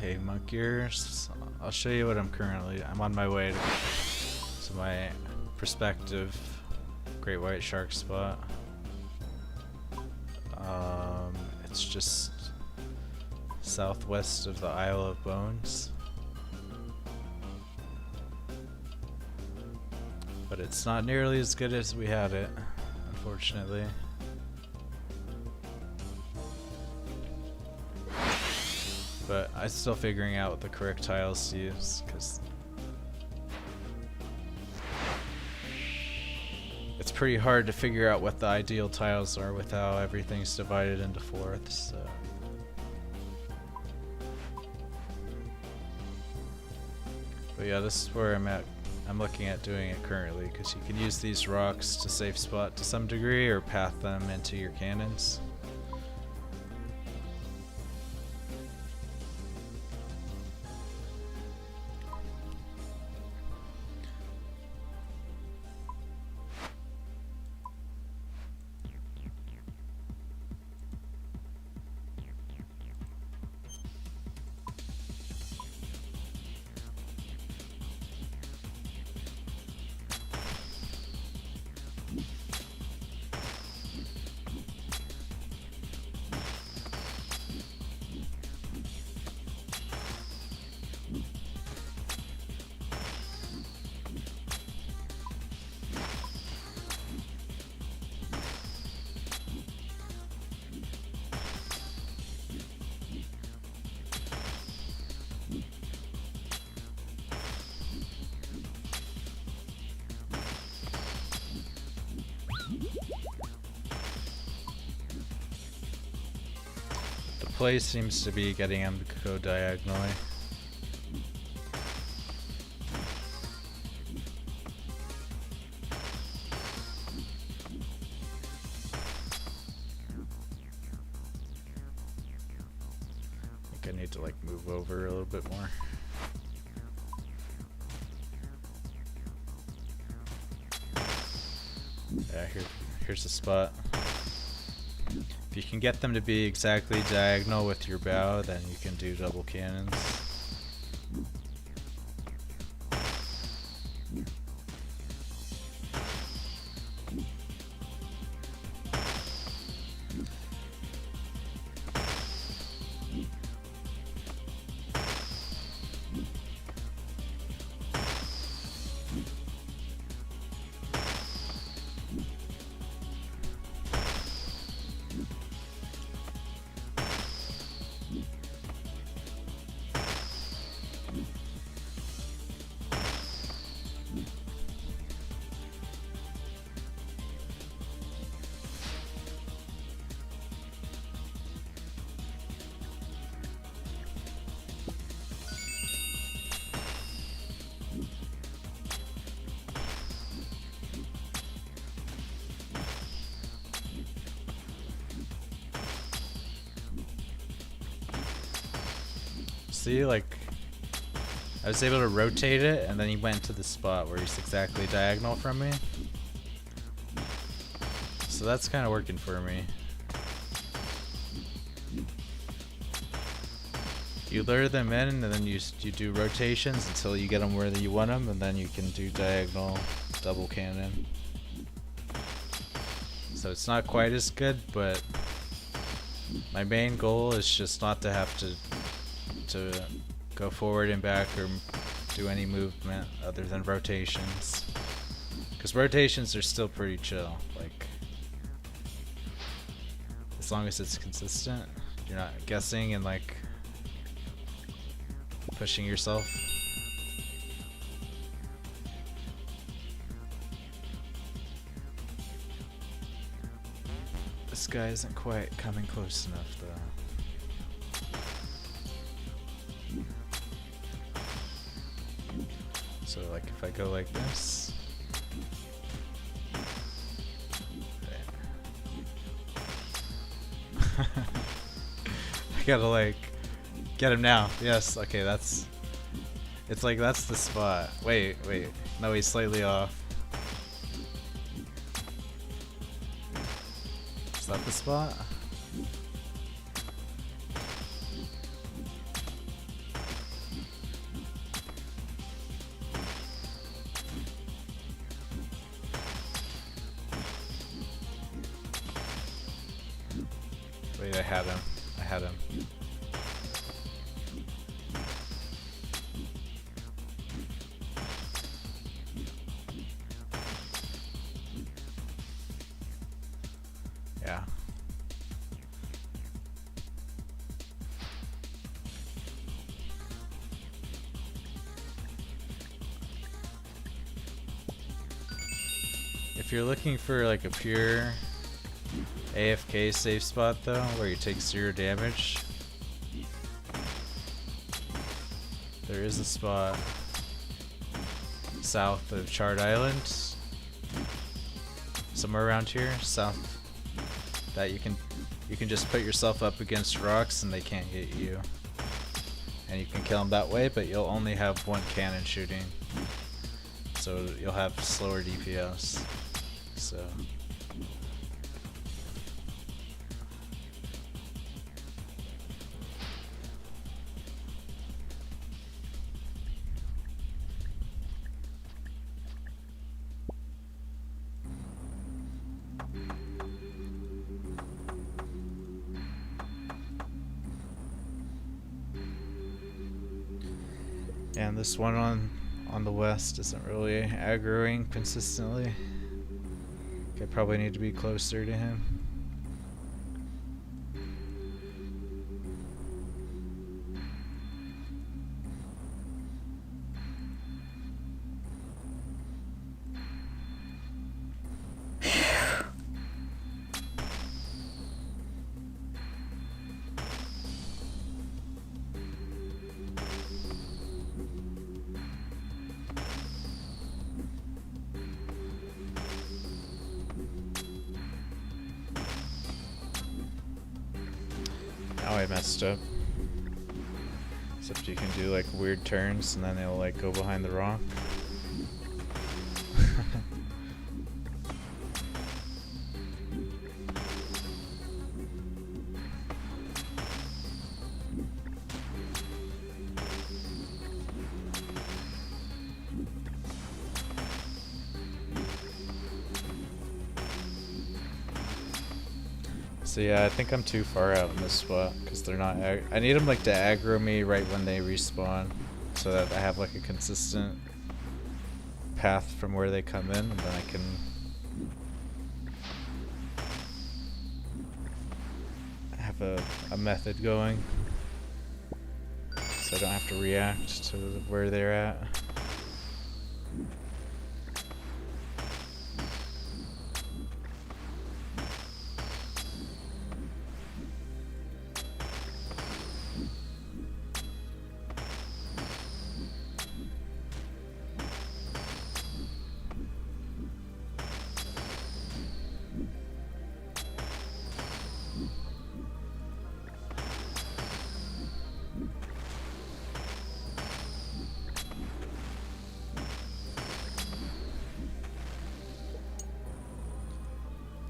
Hey monkeys, I'll show you what I'm on my way to my prospective great white shark spot. It's just southwest of the Isle of Bones. But it's not nearly as good as we had it, unfortunately. But I'm still figuring out the correct tiles to use, because it's pretty hard to figure out what the ideal tiles are with how everything's divided into fourths. So. But yeah, this is where I'm at. I'm looking at doing it currently, because you can use these rocks to safe spot to some degree, or path them into your cannons. play seems to be getting him to go diagonally. I think I need to like move over a little bit more. Yeah, here's the spot. If you can get them to be exactly diagonal with your bow, then you can do double cannons. See, like, I was able to rotate it, and then he went to the spot where he's exactly diagonal from me. So that's kind of working for me. You lure them in, and then you do rotations until you get them where you want them, and then you can do diagonal double cannon. So it's not quite as good, but my main goal is just not to have to go forward and back or do any movement other than rotations, because rotations are still pretty chill. Like, as long as it's consistent, you're not guessing and like pushing yourself. This guy isn't quite coming close enough though. So like if I go like this, okay. I gotta like get him now. Yes, okay, it's like that's the spot. Wait, no, he's slightly off. Is that the spot? Wait, I had him. Yeah. If you're looking for like a pure AFK safe spot though, where you take 0 damage, there is a spot south of Chard Island, somewhere around here, south, that you can just put yourself up against rocks and they can't hit you, and you can kill them that way, but you'll only have 1 cannon shooting, so you'll have slower DPS. So and this one on the west isn't really aggroing consistently. I probably need to be closer to him. Now I messed up. Except you can do like weird turns and then it'll like go behind the rock. So yeah, I think I'm too far out in this spot because they're not. I need them like to aggro me right when they respawn, so that I have like a consistent path from where they come in, and then I can have a method going, so I don't have to react to where they're at.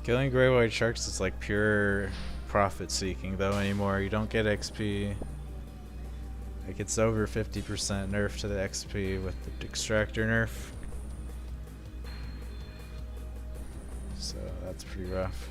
Killing gray white sharks is like pure profit seeking though anymore. You don't get XP. Like it's over 50% nerf to the XP with the extractor nerf. So that's pretty rough.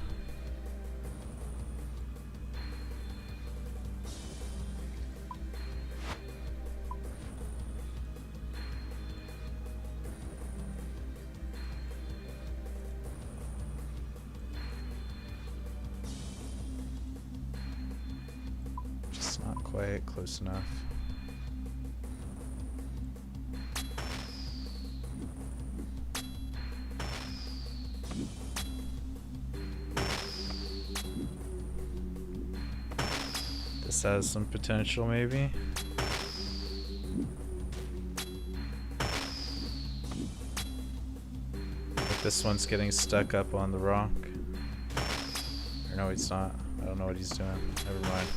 Not quite close enough. This has some potential, maybe. Like this one's getting stuck up on the rock. Or no, it's not. I don't know what he's doing. Never mind.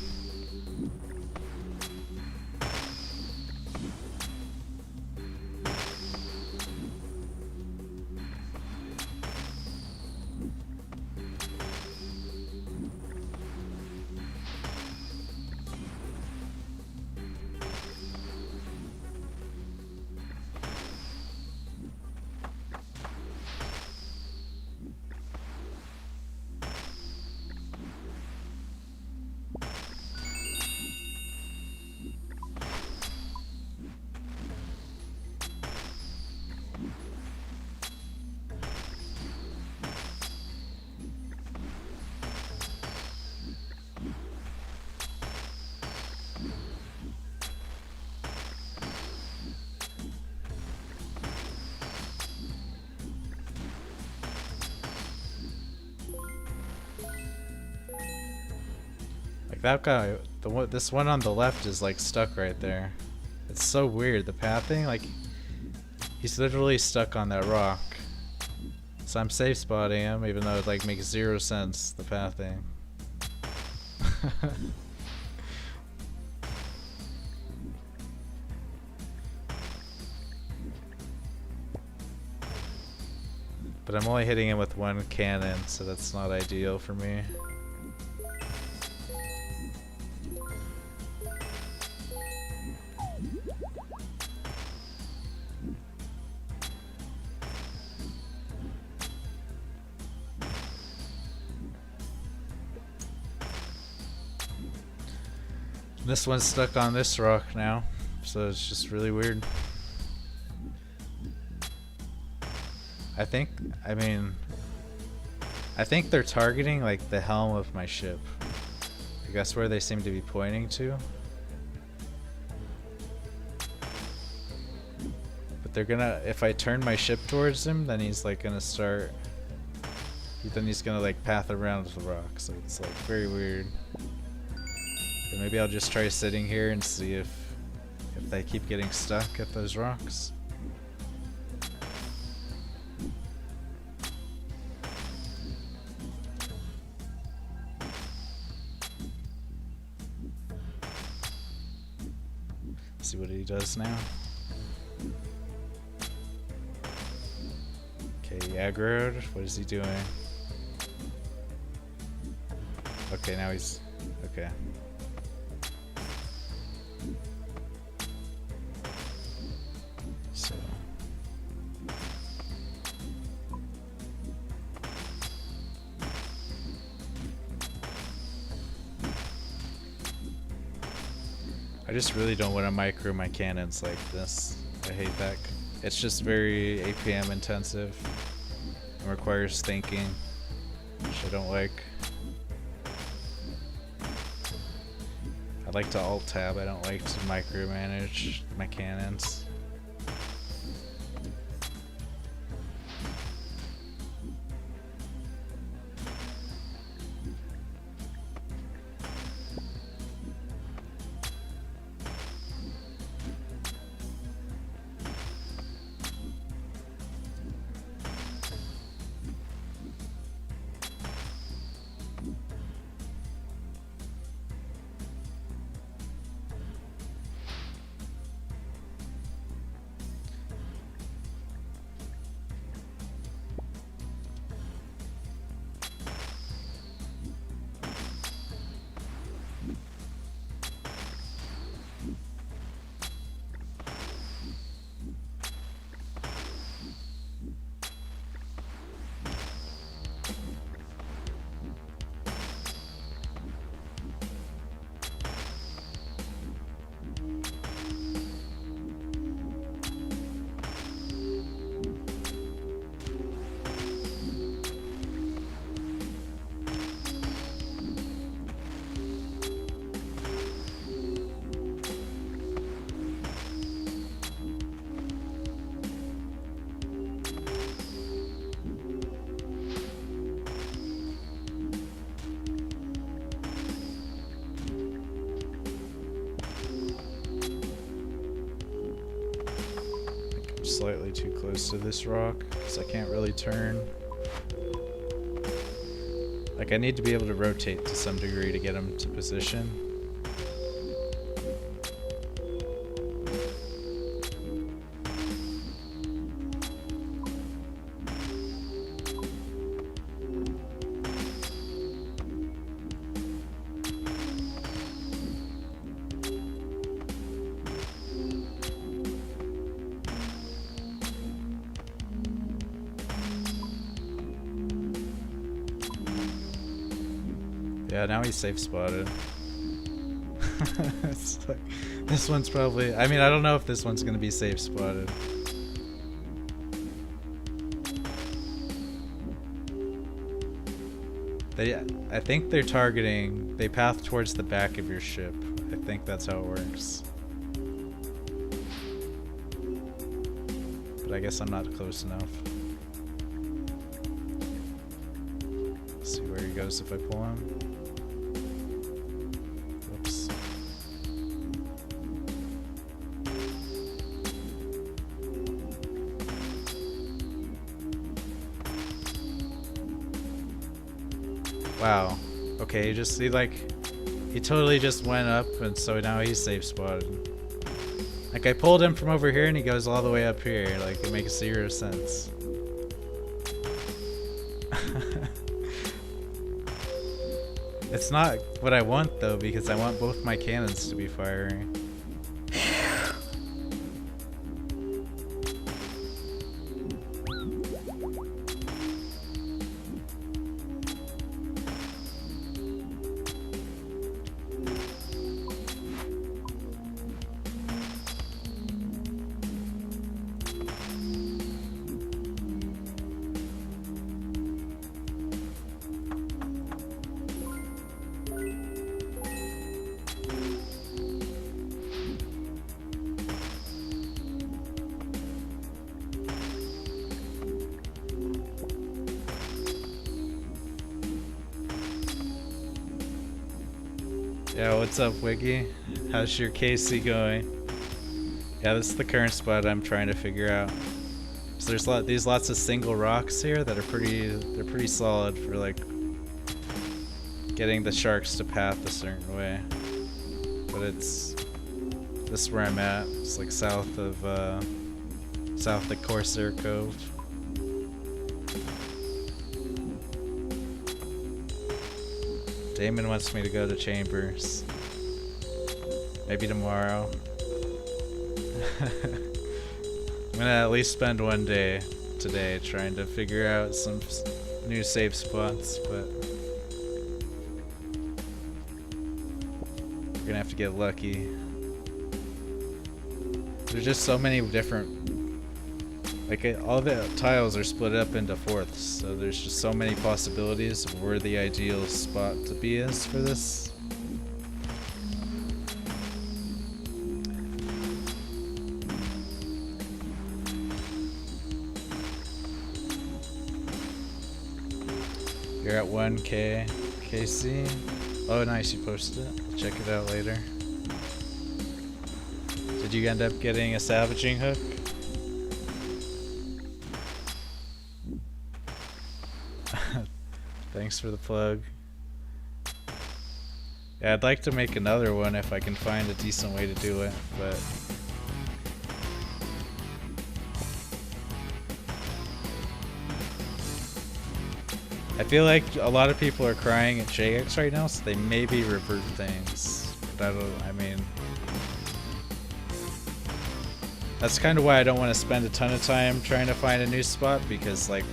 That guy, this one on the left is like stuck right there. It's so weird, the pathing, like he's literally stuck on that rock. So I'm safe spotting him, even though it like makes 0 sense, the pathing. But I'm only hitting him with one cannon, so that's not ideal for me. This one's stuck on this rock now, so it's just really weird. I think they're targeting like the helm of my ship. I guess where they seem to be pointing to. But they're gonna, if I turn my ship towards him, then he's like gonna start, then he's gonna like path around the rock, so it's like very weird. But maybe I'll just try sitting here and see if they keep getting stuck at those rocks. see what he does now. Okay, he aggroed. What is he doing? Okay, now he's... okay. So... I just really don't want to micro my cannons like this. I hate that. It's just very APM intensive and requires thinking, which I don't like. I like to alt tab, I don't like to micromanage my cannons. Slightly too close to this rock because I can't really turn. Like, I need to be able to rotate to some degree to get him to position. Yeah, now he's safe spotted. It's like, this one's probably... I mean, I don't know if this one's going to be safe spotted. I think they're targeting... They path towards the back of your ship. I think that's how it works. But I guess I'm not close enough. Let's see where he goes if I pull him. Wow. Okay, he totally just went up, and so now he's safe spotted. Like, I pulled him from over here and he goes all the way up here. Like, it makes 0 sense. It's not what I want though, because I want both my cannons to be firing. Yeah, what's up, Wiggy? How's your KC going? Yeah, this is the current spot I'm trying to figure out. So there's lots of single rocks here that are pretty solid for like getting the sharks to path a certain way. But it's This is where I'm at. It's like south of Corsair Cove. Damon wants me to go to Chambers. Maybe tomorrow. I'm gonna at least spend one day today trying to figure out some new safe spots, but we're gonna have to get lucky. There's just so many different, like all the tiles are split up into fourths, so there's just so many possibilities of where the ideal spot to be is for this. You're at 1K, KC. Oh, nice, you posted it. I'll check it out later. Did you end up getting a salvaging hook? Thanks for the plug. Yeah, I'd like to make another one if I can find a decent way to do it, but I feel like a lot of people are crying at JX right now, so they maybe revert things. But I mean, that's kind of why I don't want to spend a ton of time trying to find a new spot, because like,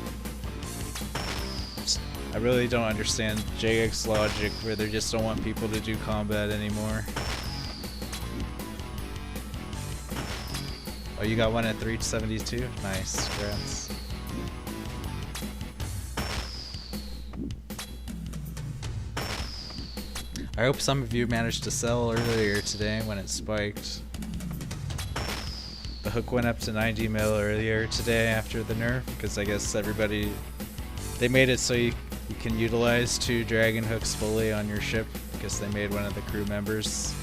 I really don't understand JX logic where they just don't want people to do combat anymore. Oh, you got one at 372? Nice, congrats. I hope some of you managed to sell earlier today when it spiked. The hook went up to 90 mil earlier today after the nerf, because I guess everybody, they made it so you can utilize 2 dragon hooks fully on your ship, because they made one of the crew members,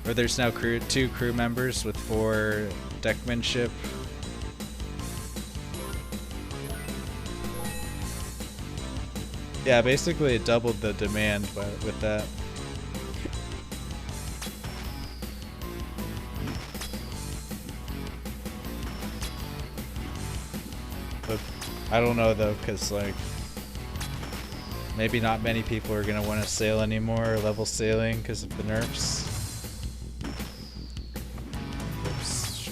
or there's now 2 crew members with 4 deckmanship. Yeah, basically it doubled the demand with that. But I don't know though, because like, maybe not many people are going to want to sail anymore, or level sailing, because of the nerfs. Oops.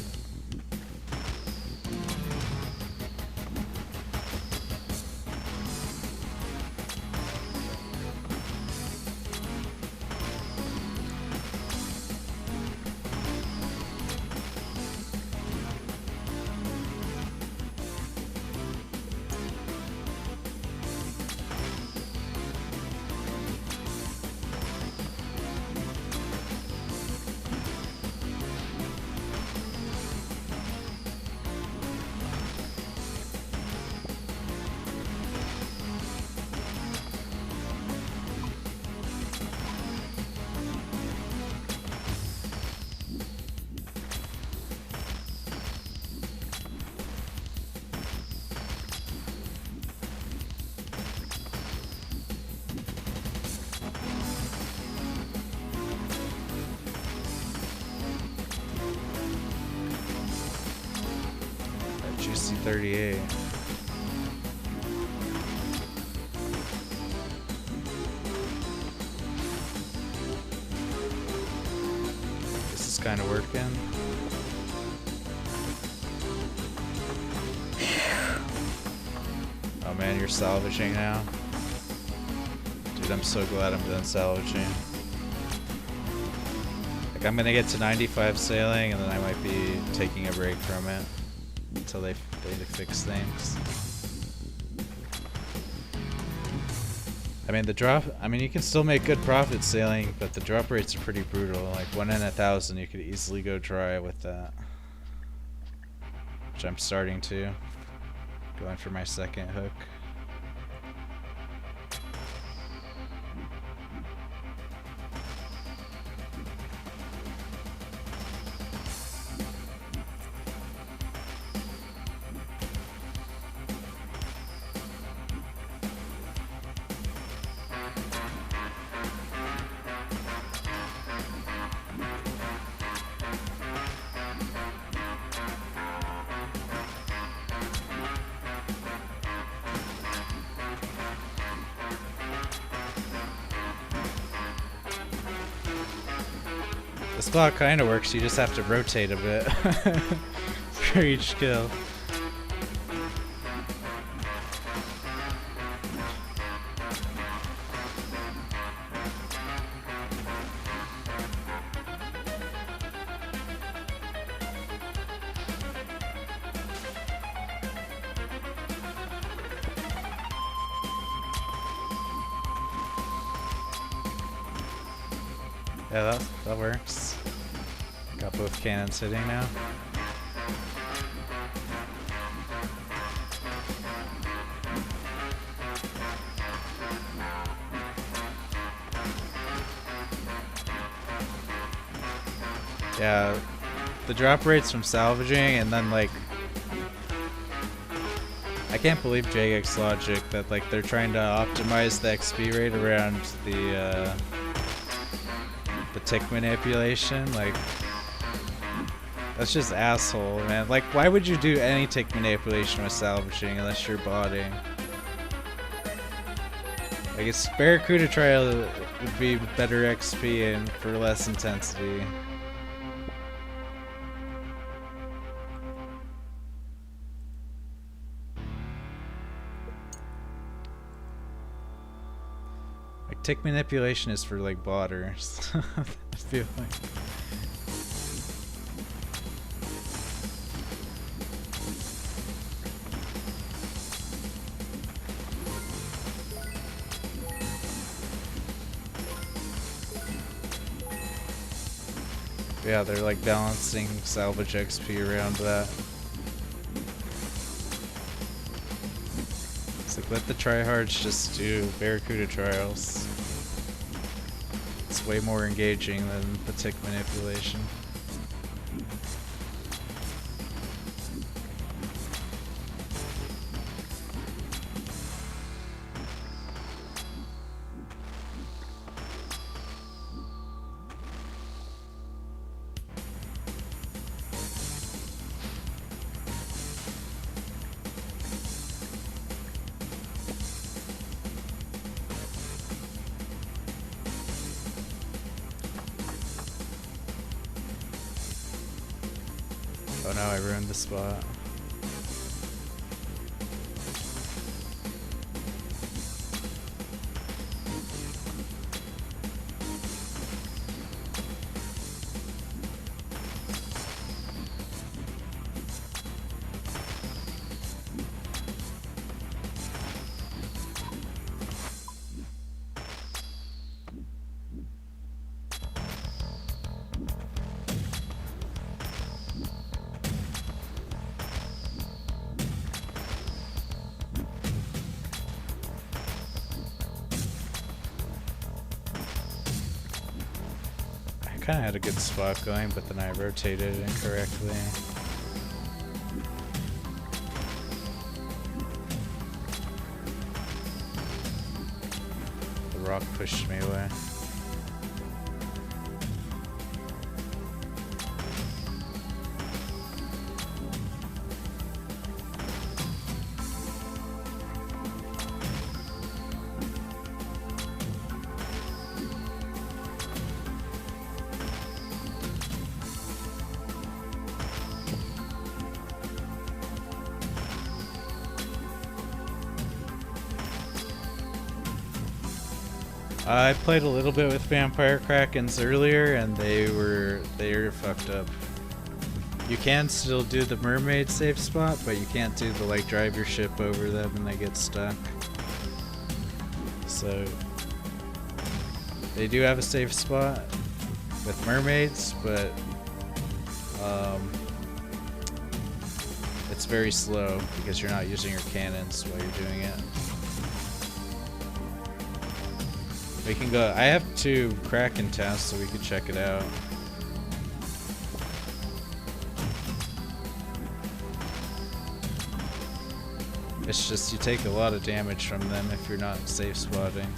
Juicy 38. This is kind of working. Oh man, you're salvaging now? Dude, I'm so glad I'm done salvaging. Like, I'm gonna get to 95 sailing and then I might be taking a break from it until they fix things. I mean, you can still make good profit sailing, but the drop rates are pretty brutal. Like 1 in 1,000, you could easily go dry with that. Which I'm starting to. Going for my second hook. The spot kind of works, you just have to rotate a bit for each kill. Yeah, that works. Got both cannons hitting now. Yeah, the drop rates from salvaging, and then like, I can't believe Jagex logic that like they're trying to optimize the XP rate around the tick manipulation. Like, that's just asshole, man. Like, why would you do any tick manipulation with salvaging unless you're botting? Like, a Barracuda trial would be better XP and for less intensity. Like, tick manipulation is for like botters. I feel like. Yeah, they're like balancing salvage XP around that. It's like, let the tryhards just do Barracuda trials. It's way more engaging than the tick manipulation. Oh no, I ruined the spot. I kind of had a good spot going, but then I rotated incorrectly. The rock pushed me away. I played a little bit with Vampire Krakens earlier, and they're fucked up. You can still do the mermaid safe spot, but you can't do the like drive your ship over them and they get stuck. So they do have a safe spot with mermaids, but it's very slow because you're not using your cannons while you're doing it. We can go. I have 2 Kraken tests, so we can check it out. It's just you take a lot of damage from them if you're not safe spotting.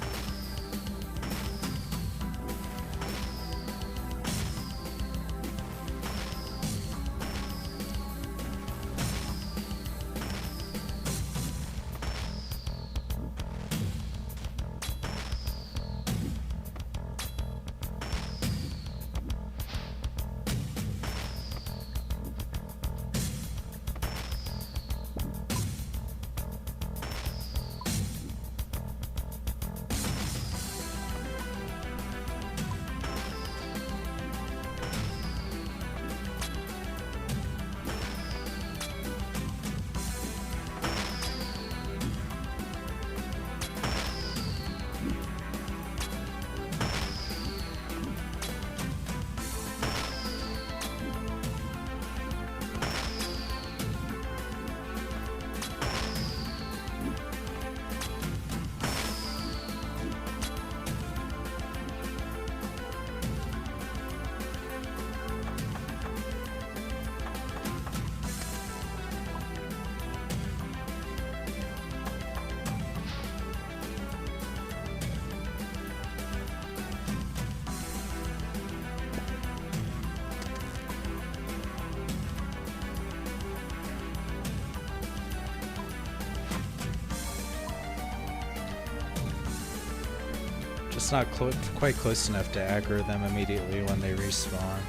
just not quite close enough to aggro them immediately when they respawn.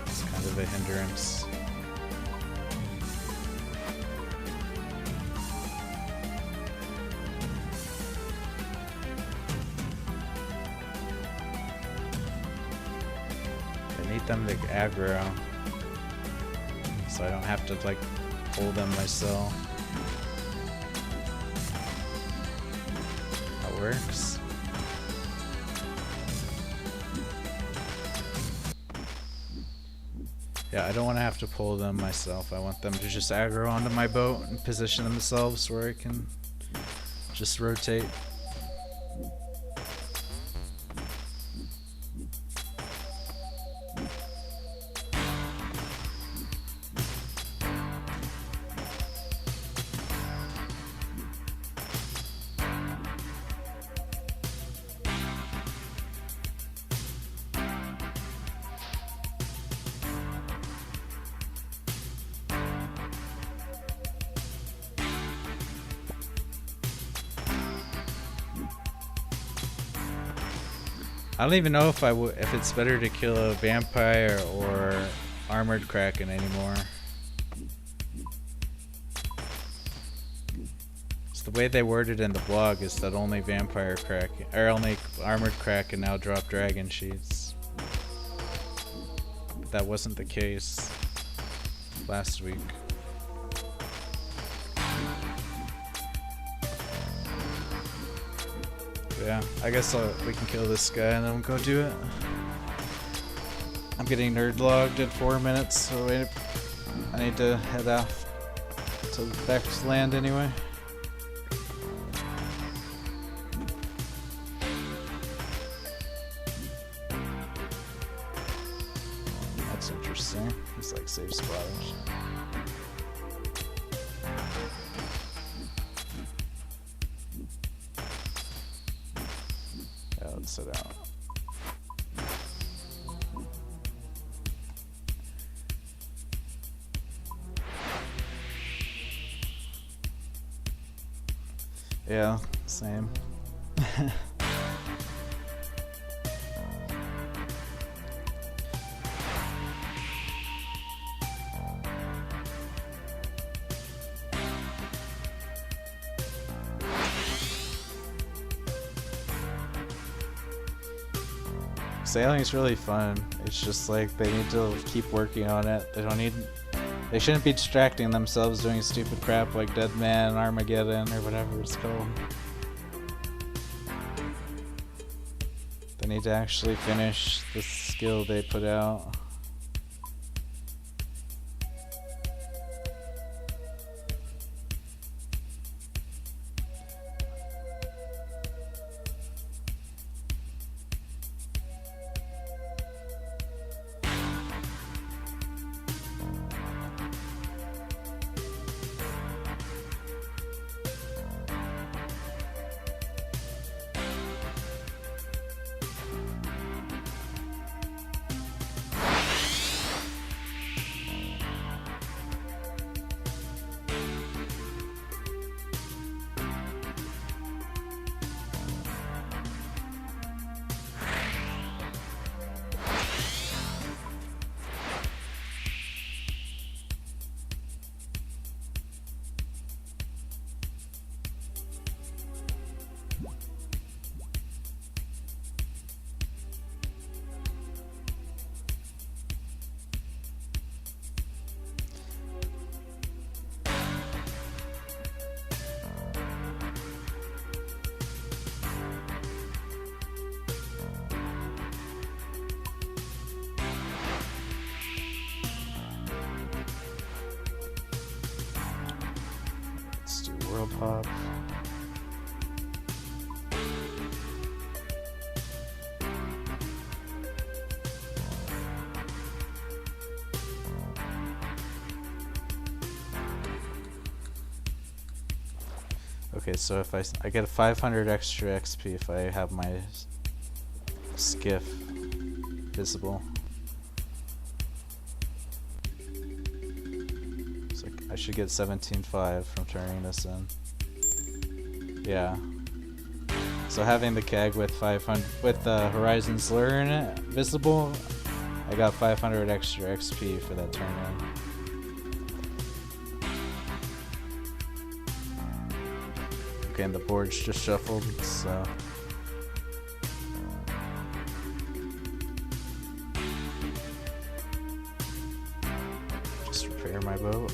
It's kind of a hindrance. I need them to aggro, so I don't have to like pull them myself. That works. Yeah, I don't want to have to pull them myself. I want them to just aggro onto my boat and position themselves where I can just rotate. I don't even know if it's better to kill a vampire or armored kraken anymore. So the way they worded in the blog is that only vampire kraken or only armored kraken now drop dragon sheets. But that wasn't the case last week. Yeah, I guess we can kill this guy and then we'll go do it. I'm getting nerd logged at 4 minutes, so I need to head off to back to land anyway. That's interesting. He's like save splatters. Sit out. Yeah, same. Sailing is really fun. It's just like they need to keep working on it. They shouldn't be distracting themselves doing stupid crap like Dead Man, Armageddon, or whatever it's called. They need to actually finish the skill they put out. World Pop. Okay, so if I get a 500 extra XP if I have my skiff visible. So I should get 17.5 from turning this in. Yeah. So having the keg with 500 with Horizon's Lure in it visible, I got 500 extra XP for that tournament. Okay, and the board's just shuffled, so just repair my boat.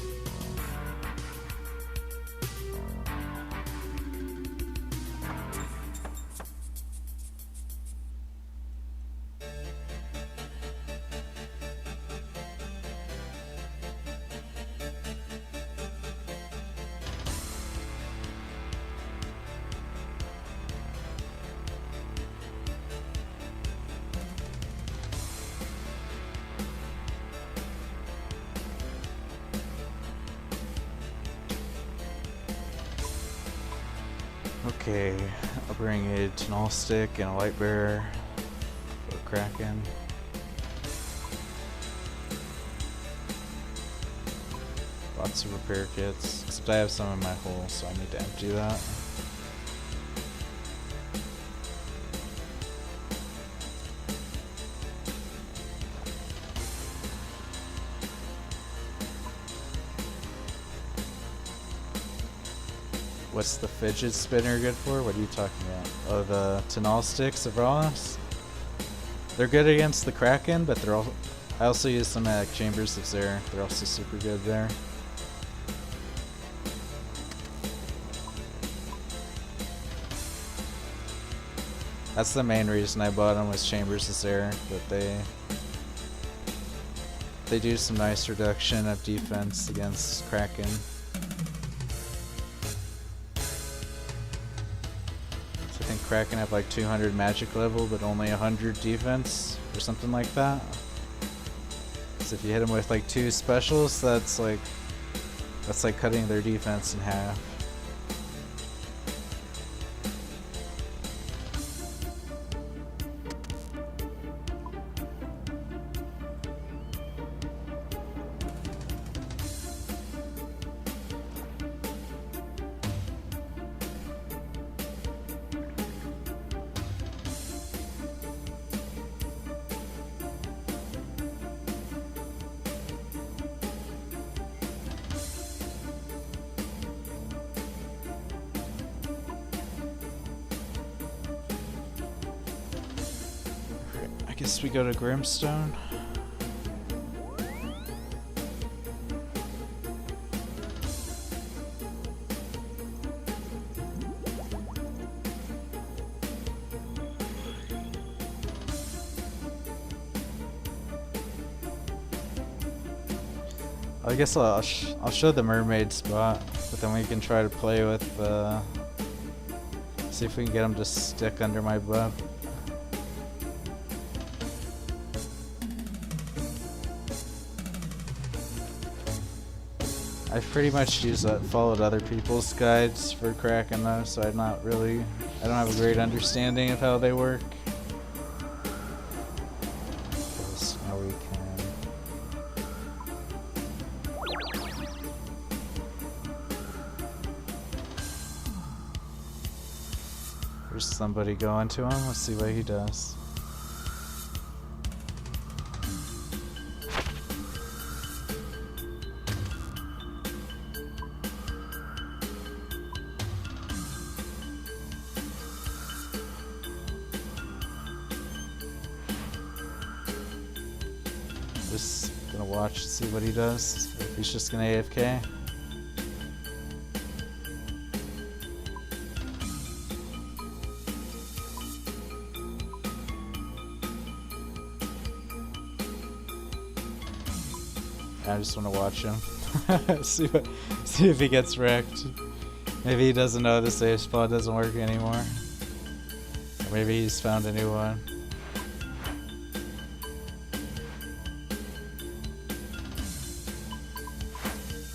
Okay, I'll bring a Tenol stick and a light bearer for Kraken. Lots of repair kits, except I have some in my hole, so I need to empty that. What's the fidget spinner good for? What are you talking about? Oh, the Tenol sticks of Raws? They're good against the Kraken, but they're all. I also use some at Chambers of Zare. They're also super good there. That's the main reason I bought them, was Chambers of Zare, but they do some nice reduction of defense against Kraken. I think Kraken have like 200 magic level, but only 100 defense, or something like that. So if you hit them with like 2 specials, that's like cutting their defense in half. I guess we go to Grimstone. I guess I'll show the mermaid spot, but then we can try to play with see if we can get them to stick under my butt. I've pretty much followed other people's guides for Kraken though, so I don't have a great understanding of how they work. So now we can. There's somebody going to him. Let's see what he does. Just gonna watch and see what he does. If he's just gonna AFK. I just want to watch him. see if he gets wrecked. Maybe he doesn't know the save spot doesn't work anymore. Or maybe he's found a new one.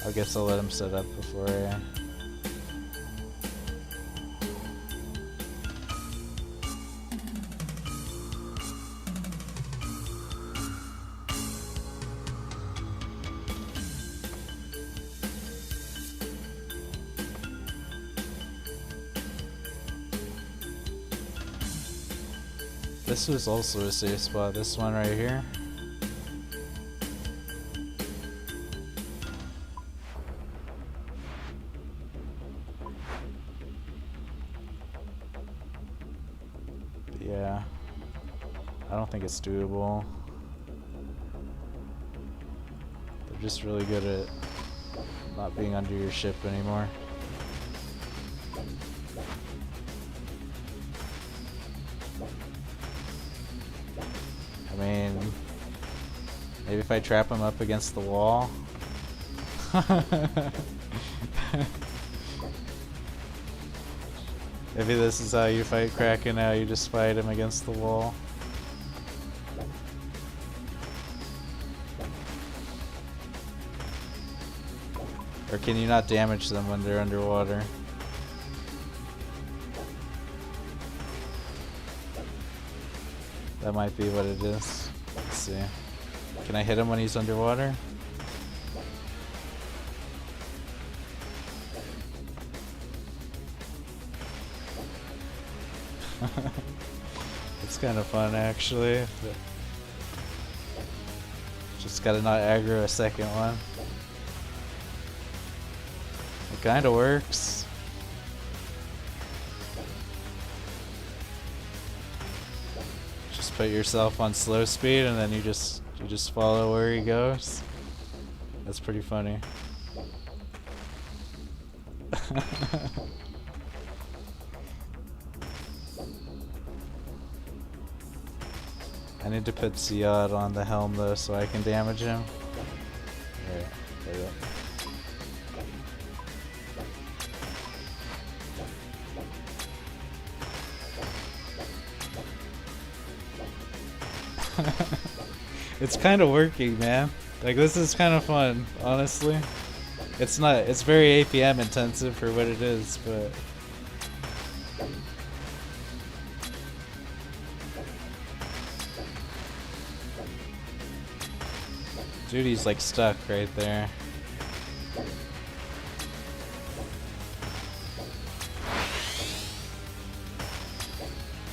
I guess I'll let him set up before I... This was also a safe spot, this one right here. But yeah, I don't think it's doable. They're just really good at not being under your ship anymore. I mean, maybe if I trap him up against the wall. Maybe this is how you fight Kraken now, you just fight him against the wall. Or can you not damage them when they're underwater? That might be what it is. Let's see. Can I hit him when he's underwater? It's kind of fun actually. Just gotta not aggro a second one. It kinda works. Just put yourself on slow speed and then you just follow where he goes. That's pretty funny. I need to put Ziad on the helm though so I can damage him. Alright, there we go. It's kind of working, man. Like, this is kind of fun, honestly. It's very APM intensive for what it is, but dude, he's like stuck right there.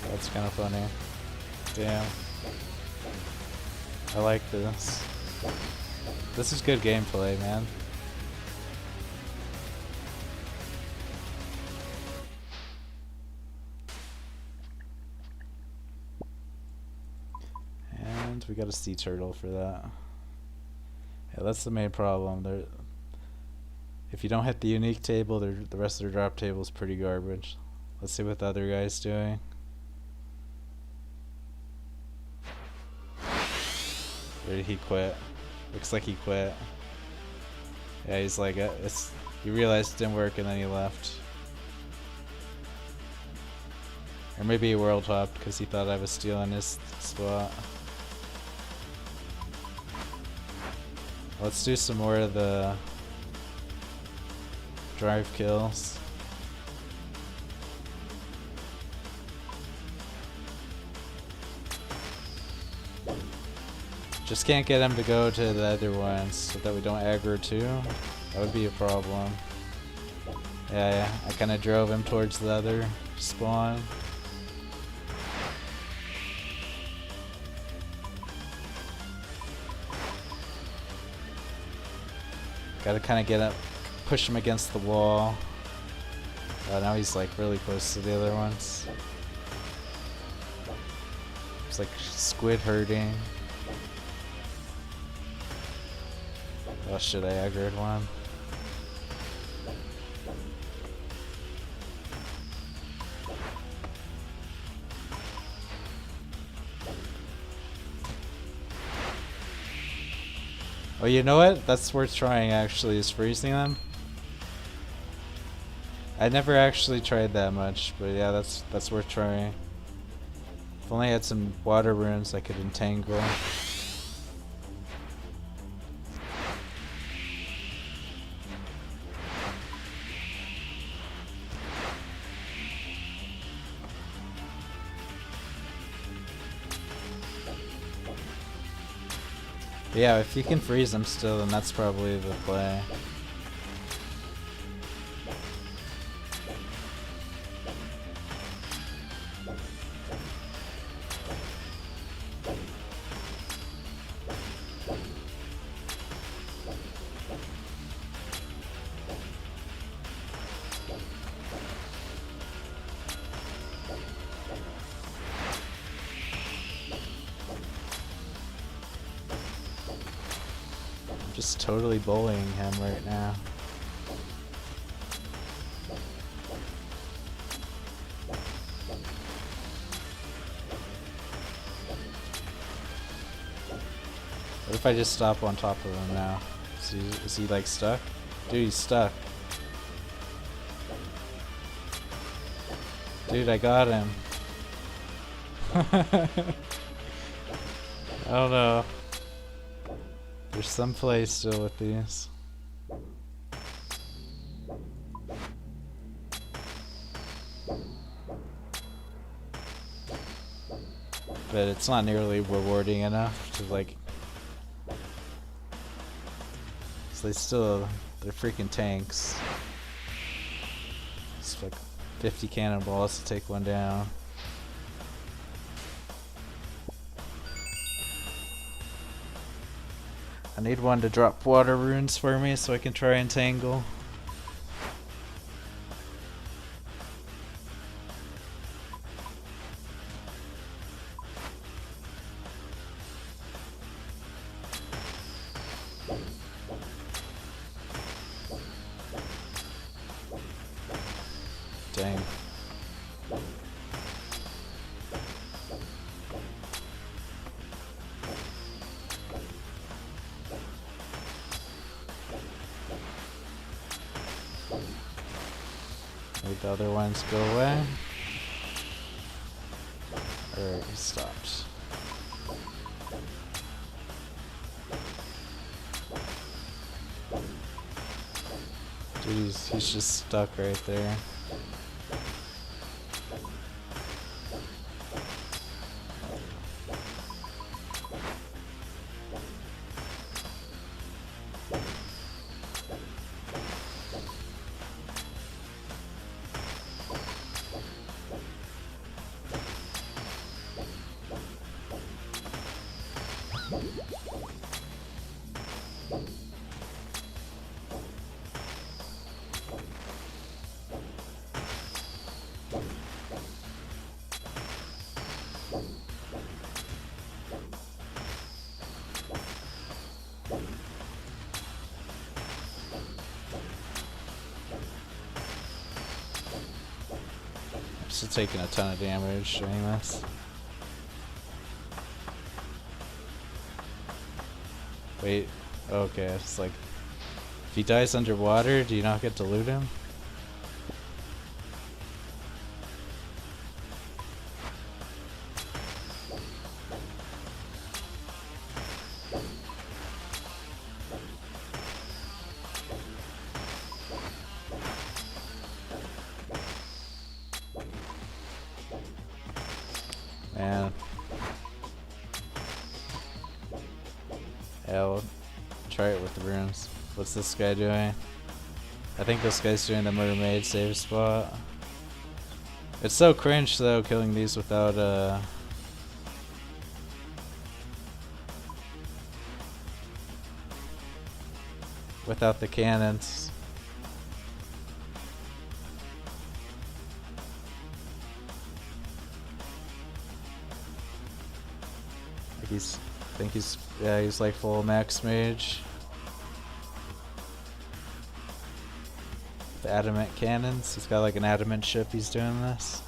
That's kind of funny. Damn. I like this. This is good gameplay, man. And we got a sea turtle for that. Yeah, that's the main problem. If you don't hit the unique table, the rest of their drop table is pretty garbage. Let's see what the other guy's doing. Or did he quit? Looks like he quit. Yeah, he's like, he realized it didn't work and then he left. Or maybe he world hopped because he thought I was stealing his spot. Let's do some more of the drive kills. Just can't get him to go to the other ones so that we don't aggro too. That would be a problem. Yeah, I kind of drove him towards the other spawn. Gotta kind of get up, push him against the wall. Now he's like really close to the other ones. It's like squid herding. Oh shit, I aggroed one. Oh, you know what? That's worth trying actually, is freezing them. I never actually tried that much, but yeah, that's worth trying. If only I had some water runes I could entangle. Yeah, if you can freeze them still, then that's probably the play. just totally bullying him right now. What if I just stop on top of him now? Is he like stuck? Dude, he's stuck. Dude, I got him. I don't know. There's some play still with these. But it's not nearly rewarding enough to like... So they're freaking tanks. It's like 50 cannonballs to take one down. I need one to drop water runes for me so I can try and tangle. Dang. Make the other ones go away. Alright, he stops. Dude, he's just stuck right there. Still taking a ton of damage doing this. Wait, okay, it's like if he dies underwater, do you not get to loot him? Man. Yeah, we'll try it with the runes. What's this guy doing? I think this guy's doing the mermaid save spot. It's so cringe though, killing these without without the cannons. I think he's like full max mage. The adamant cannons. He's got like an adamant ship. He's doing this.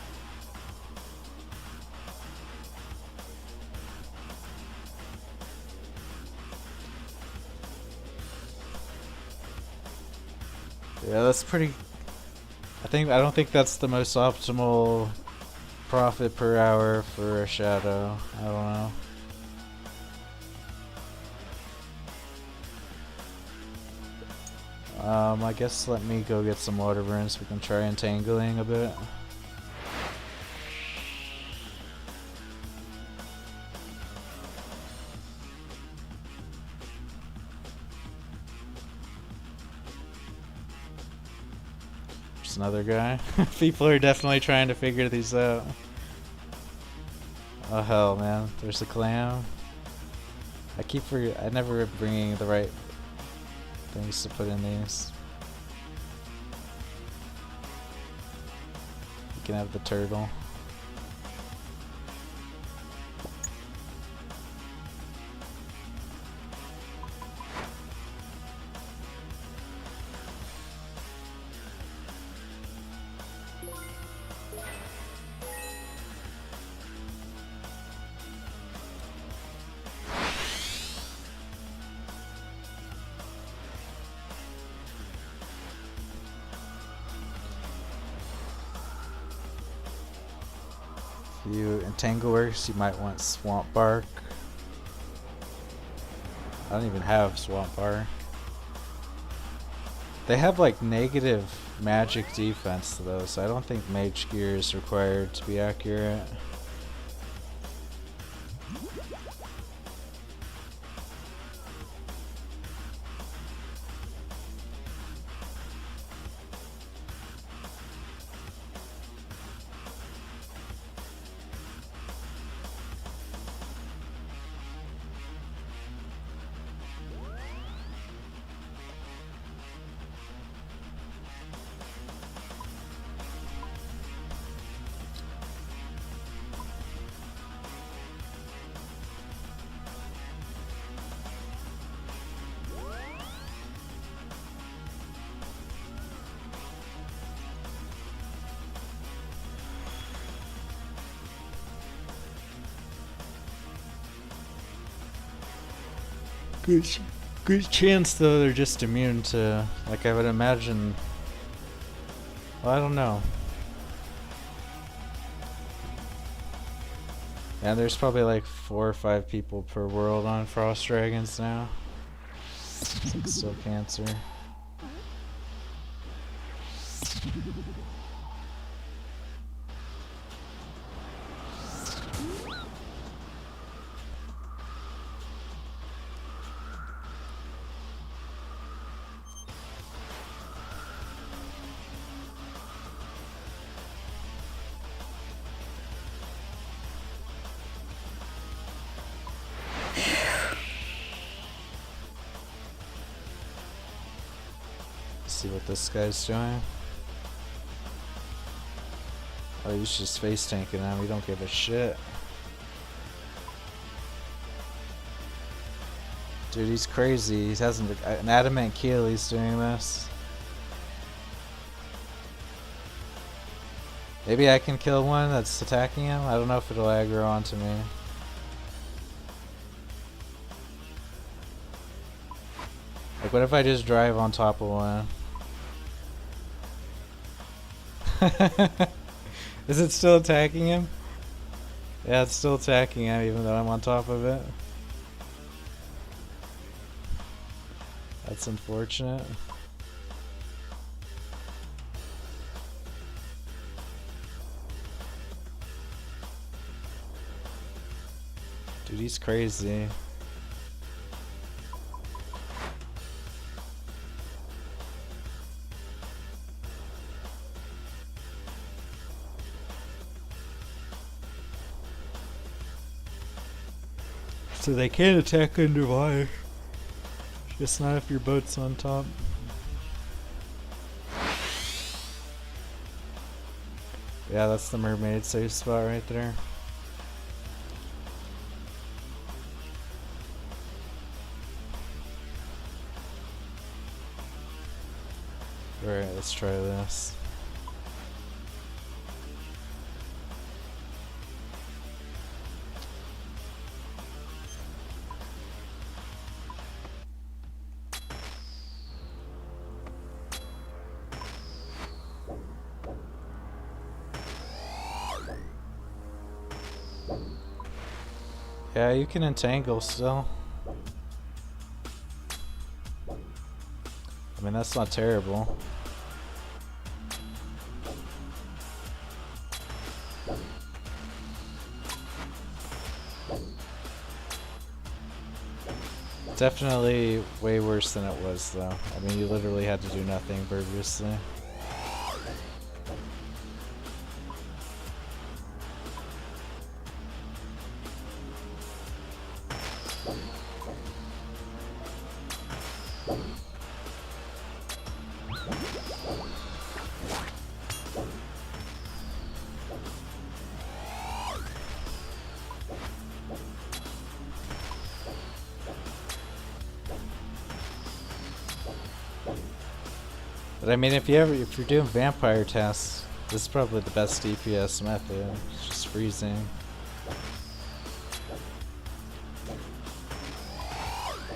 Yeah, that's pretty. I don't think that's the most optimal profit per hour for a shadow. I don't know. I guess let me go get some water runes so we can try entangling a bit. There's another guy. People are definitely trying to figure these out. Oh hell, man. There's a clam. I never bringing the right things to put in these. You can have the turtle. If you entangle works, you might want swamp bark. I don't even have swamp bark. They have like negative magic defense though, so I don't think mage gear is required to be accurate. Good chance though they're just immune to, like I would imagine. Well, I don't know. Yeah, there's probably like 4 or 5 people per world on Frost Dragons now. It's like still cancer. See what this guy's doing. Oh, he's just face tanking him. We don't give a shit. Dude, he's crazy. He has an adamant keel. He's doing this. Maybe I can kill one that's attacking him. I don't know if it'll aggro onto me. Like, what if I just drive on top of one? Is it still attacking him? Yeah, it's still attacking him even though I'm on top of it. That's unfortunate. Dude, he's crazy. So they can attack under water, just not if your boat's on top. Yeah, that's the mermaid safe spot right there. Alright, let's try this. Yeah, you can entangle still. I mean, that's not terrible. Definitely way worse than it was, though. I mean, you literally had to do nothing previously. But I mean, if you're doing vampire tasks, This is probably the best DPS method. It's just freezing.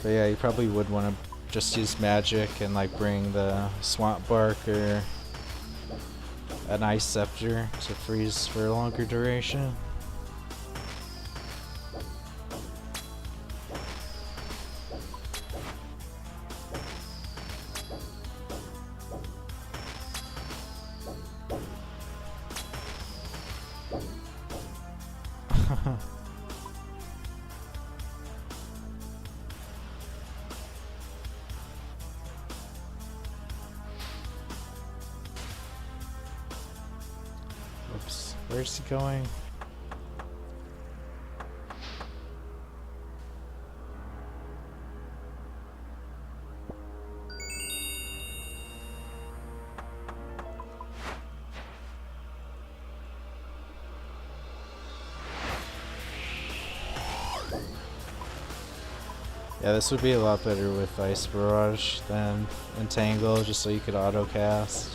But yeah, you probably would want to just use magic and like bring the swamp bark or an ice scepter to freeze for a longer duration. Oops, where's he going? Yeah, this would be a lot better with Ice Barrage than Entangle, just so you could auto cast.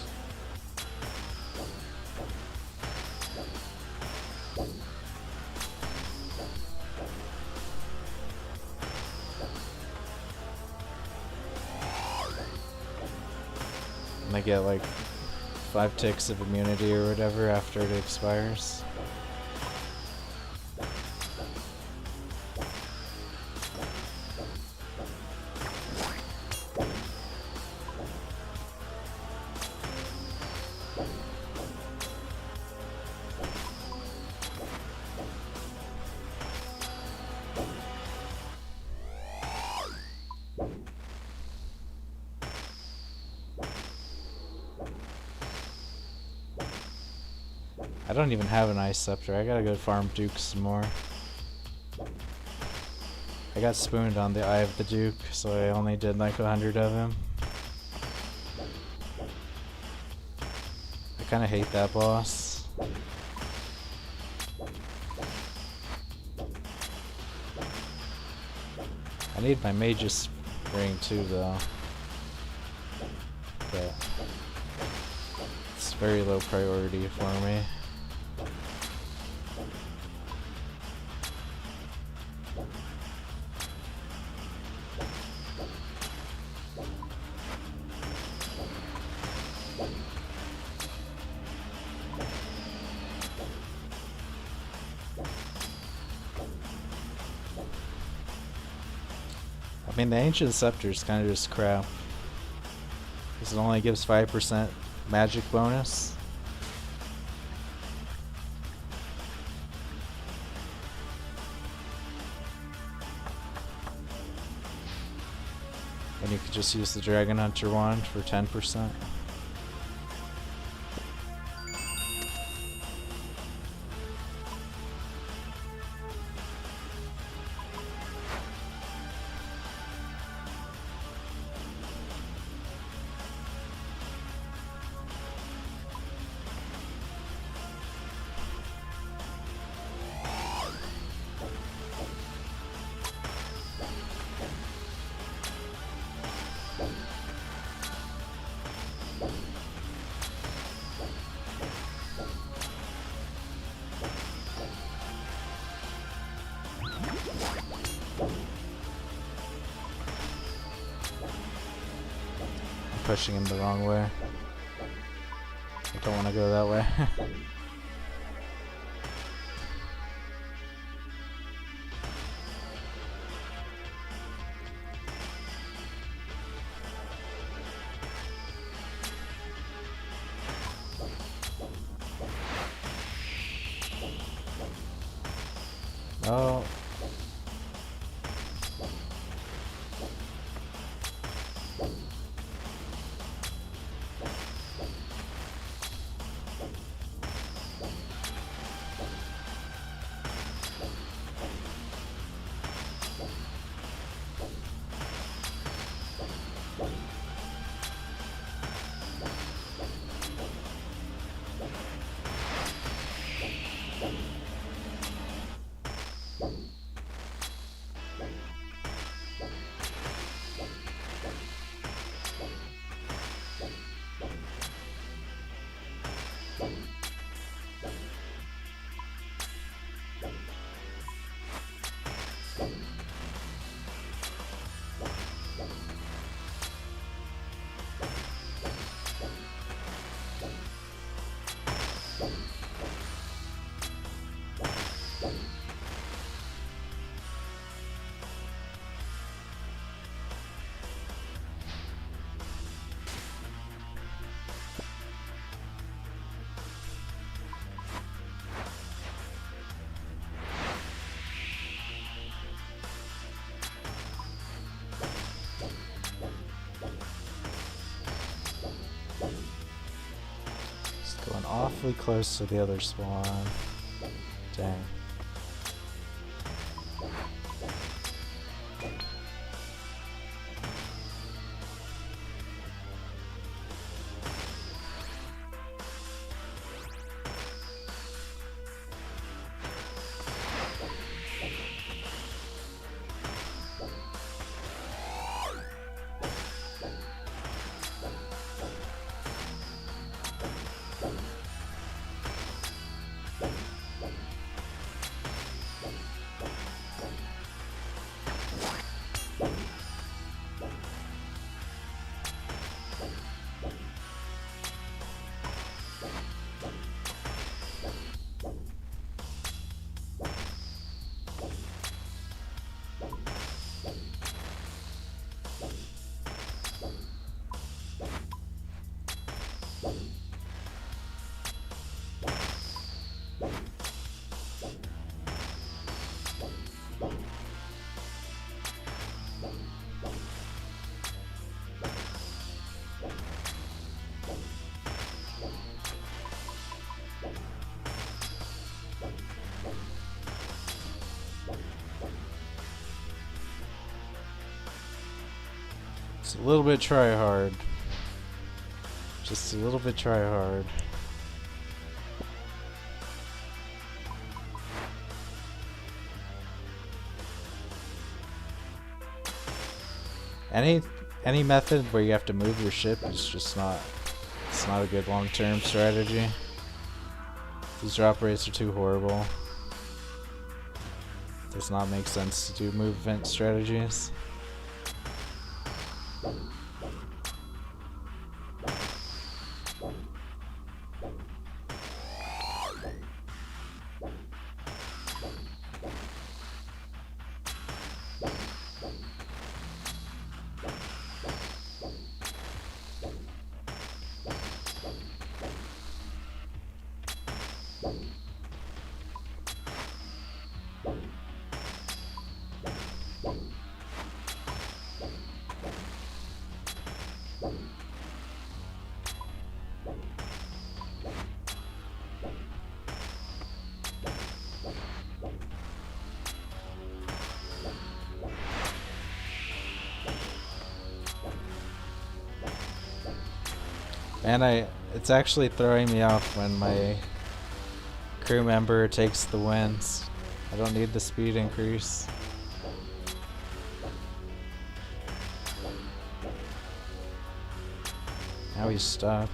And I get like 5 ticks of immunity or whatever after it expires. I don't even have an Ice Scepter. I gotta go farm Duke some more. I got spooned on the Eye of the Duke, so I only did like 100 of him. I kinda hate that boss. I need my Mage's Ring too though. But it's very low priority for me. I mean, the Ancient Scepter is kind of just crap. Because it only gives 5% magic bonus. And you could just use the Dragon Hunter wand for 10%. Pushing him the wrong way. I don't want to go that way. Oh. Going awfully close to the other spawn. Dang. It's a little bit try hard. Just a little bit try hard. Any method where you have to move your ship is just not, it's not a good long-term strategy. These drop rates are too horrible. It does not make sense to do movement strategies. And it's actually throwing me off when my crew member takes the wins. I don't need the speed increase. Now he's stuck.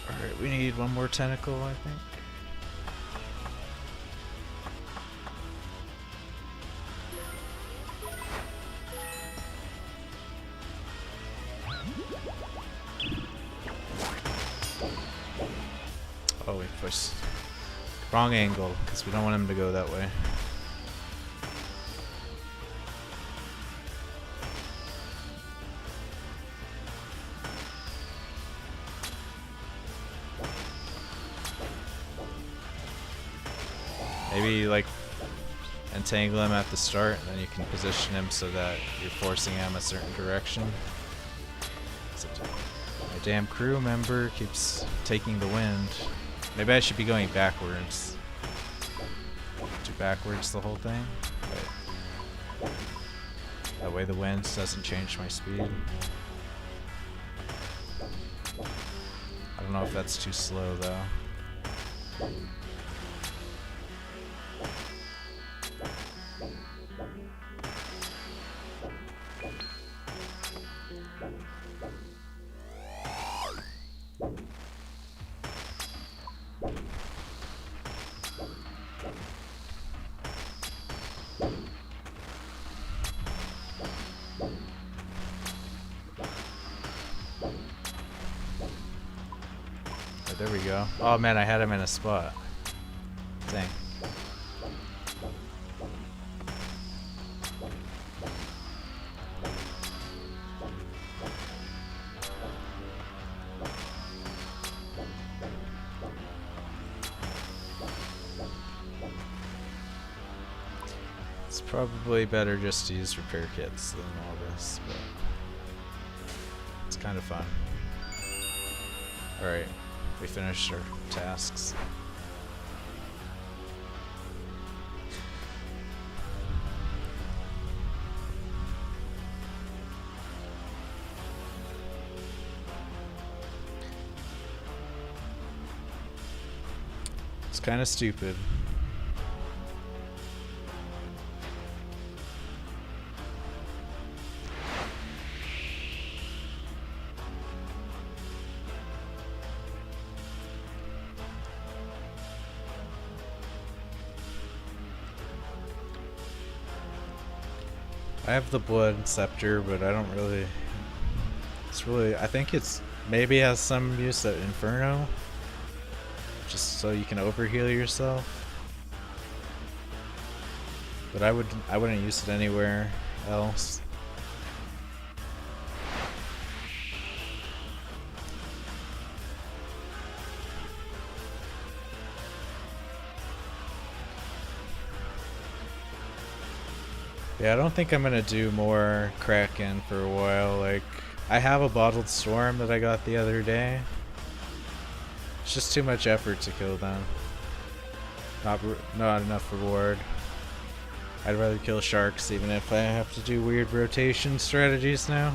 Alright, we need one more tentacle, I think. Oh, we pushed wrong angle because we don't want him to go that way. Maybe like entangle him at the start, and then you can position him so that you're forcing him a certain direction. My damn crew member keeps taking the wind. Maybe I should be going backwards. Do backwards the whole thing. But that way the wind doesn't change my speed. I don't know if that's too slow though. There we go. Oh man, I had him in a spot. Dang. It's probably better just to use repair kits than all this, but it's kind of fun. Alright, we finished our tasks. It's kind of stupid. I have the blood scepter, but I don't really. It's really. I think it's maybe has some use at Inferno, just so you can overheal yourself. But I wouldn't use it anywhere else. Yeah, I don't think I'm gonna do more Kraken for a while. Like, I have a bottled storm that I got the other day. It's just too much effort to kill them. Not enough reward. I'd rather kill sharks even if I have to do weird rotation strategies now.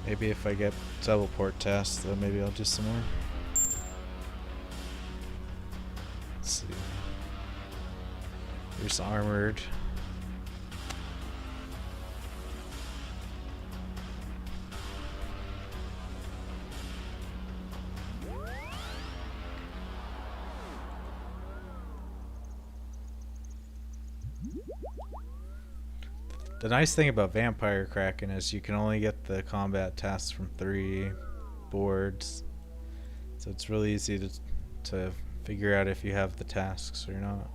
Maybe if I get teleport tests, then maybe I'll do some more. Let's see. Here's armored. The nice thing about Vampire Kraken is you can only get the combat tasks from 3 boards, so it's really easy to figure out if you have the tasks or not.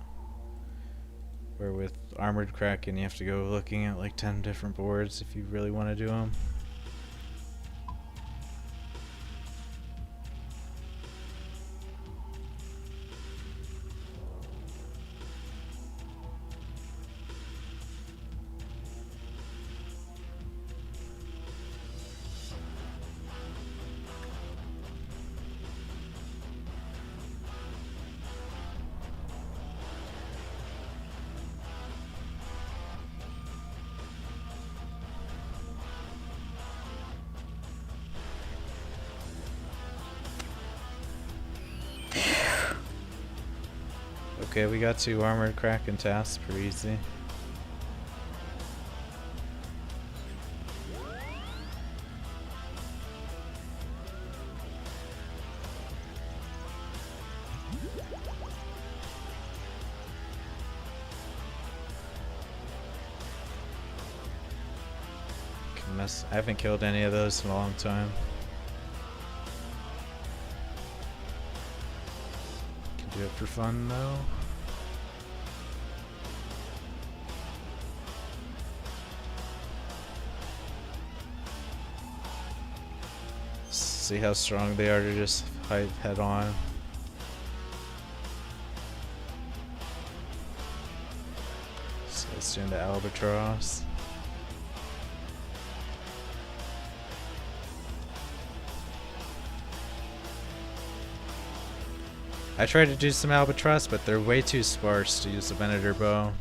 Where with Armored Kraken you have to go looking at like 10 different boards if you really want to do them. Okay, we got 2 Armored Kraken tasks, pretty easy. I haven't killed any of those in a long time. Can do it for fun though. See how strong they are to just fight head on. So let's do the Albatross. I tried to do some Albatross, but they're way too sparse to use a Venator bow.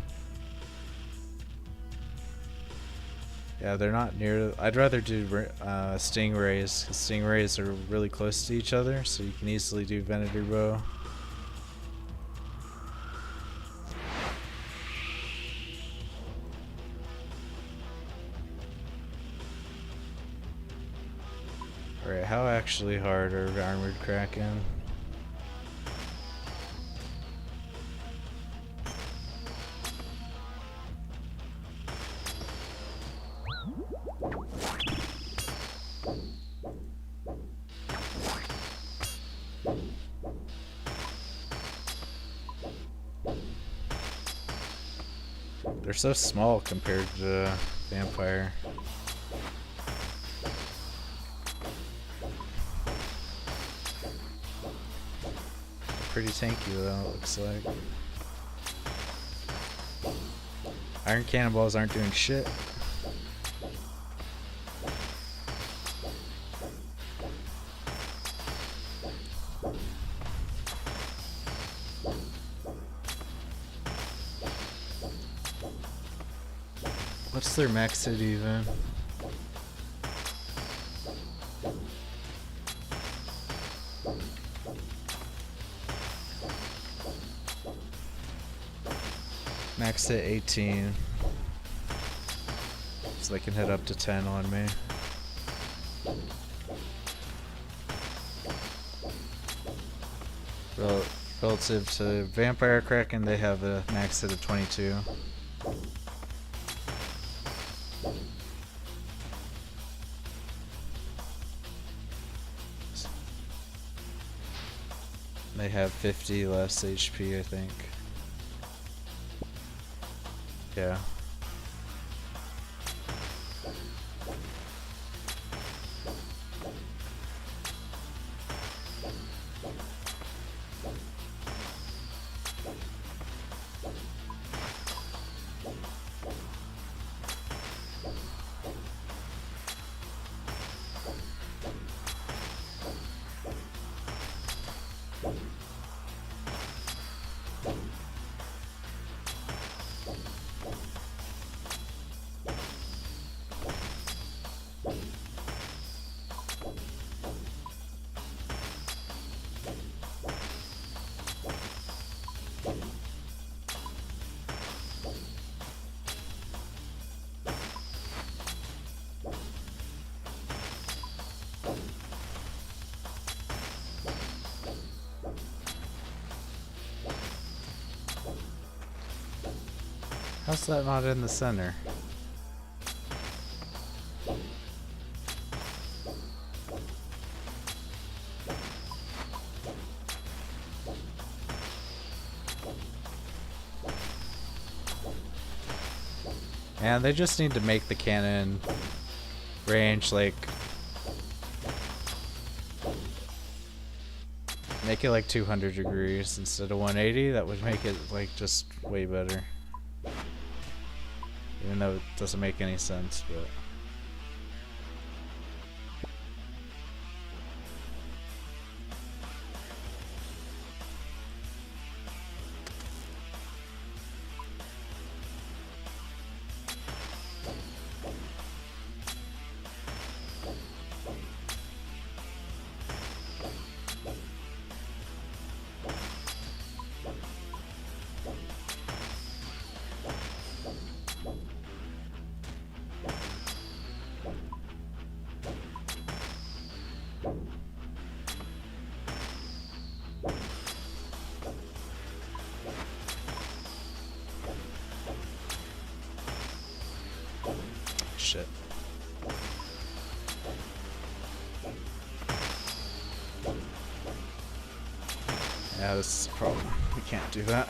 Yeah, they're not near. I'd rather do Stingrays, because Stingrays are really close to each other, so you can easily do Venator bow. Alright, how actually hard are armored kraken? They're so small compared to vampire. Pretty tanky though, it looks like. Iron cannonballs aren't doing shit. What's their max hit even? Max hit 18. So they can hit up to 10 on me. Relative to Vampire Kraken, they have a max hit of 22. They have 50 less HP, I think. Yeah. How's that not in the center? And they just need to make the cannon range like make it like 200 degrees instead of 180. That would make it like just way better. Even though it doesn't make any sense, but shit. Yeah, this is a problem. We can't do that.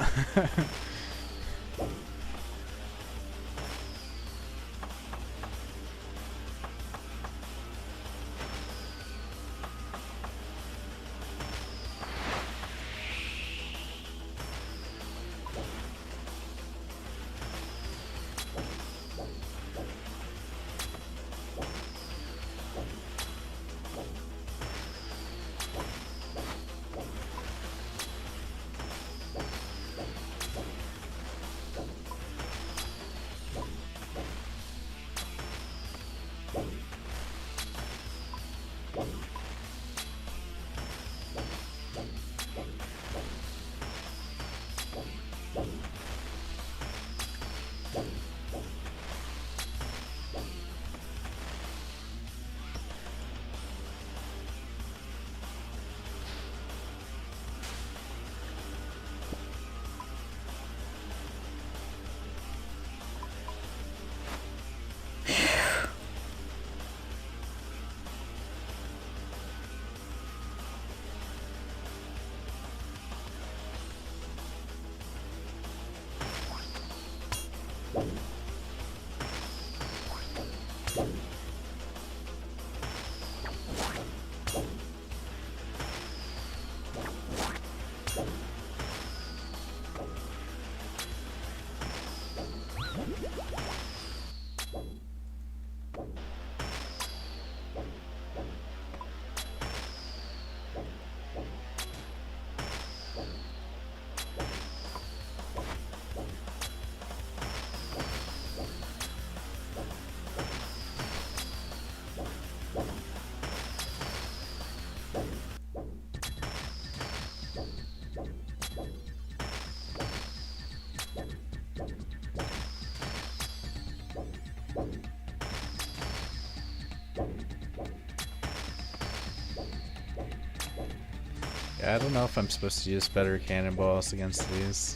Yeah, I don't know if I'm supposed to use better cannonballs against these.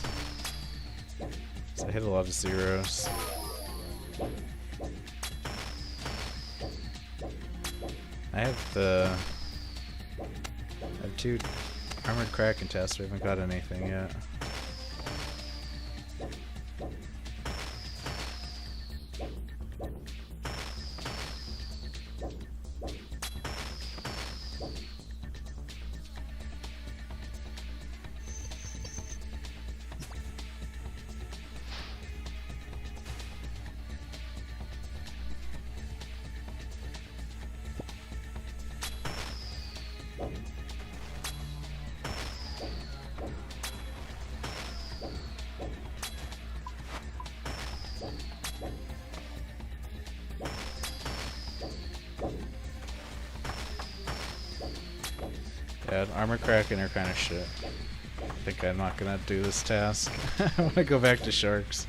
So I hit a lot of zeros. I have two armored kraken tests. I haven't got anything yet. Yeah, armor kraken are kind of shit. I think I'm not gonna do this task. I want to go back to sharks.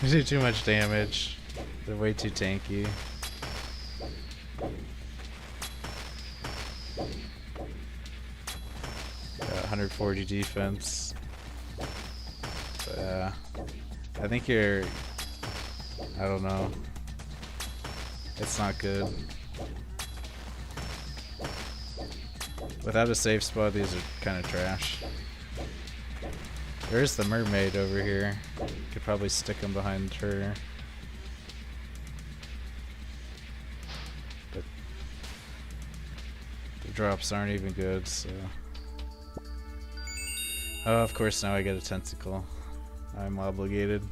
They do too much damage. They're way too tanky. Got 140 defense. But, I think you're... I don't know. It's not good. Without a safe spot, these are kind of trash. There's the mermaid over here. Could probably stick him behind her. But the drops aren't even good, so... Oh, of course now I get a tentacle. I'm obligated.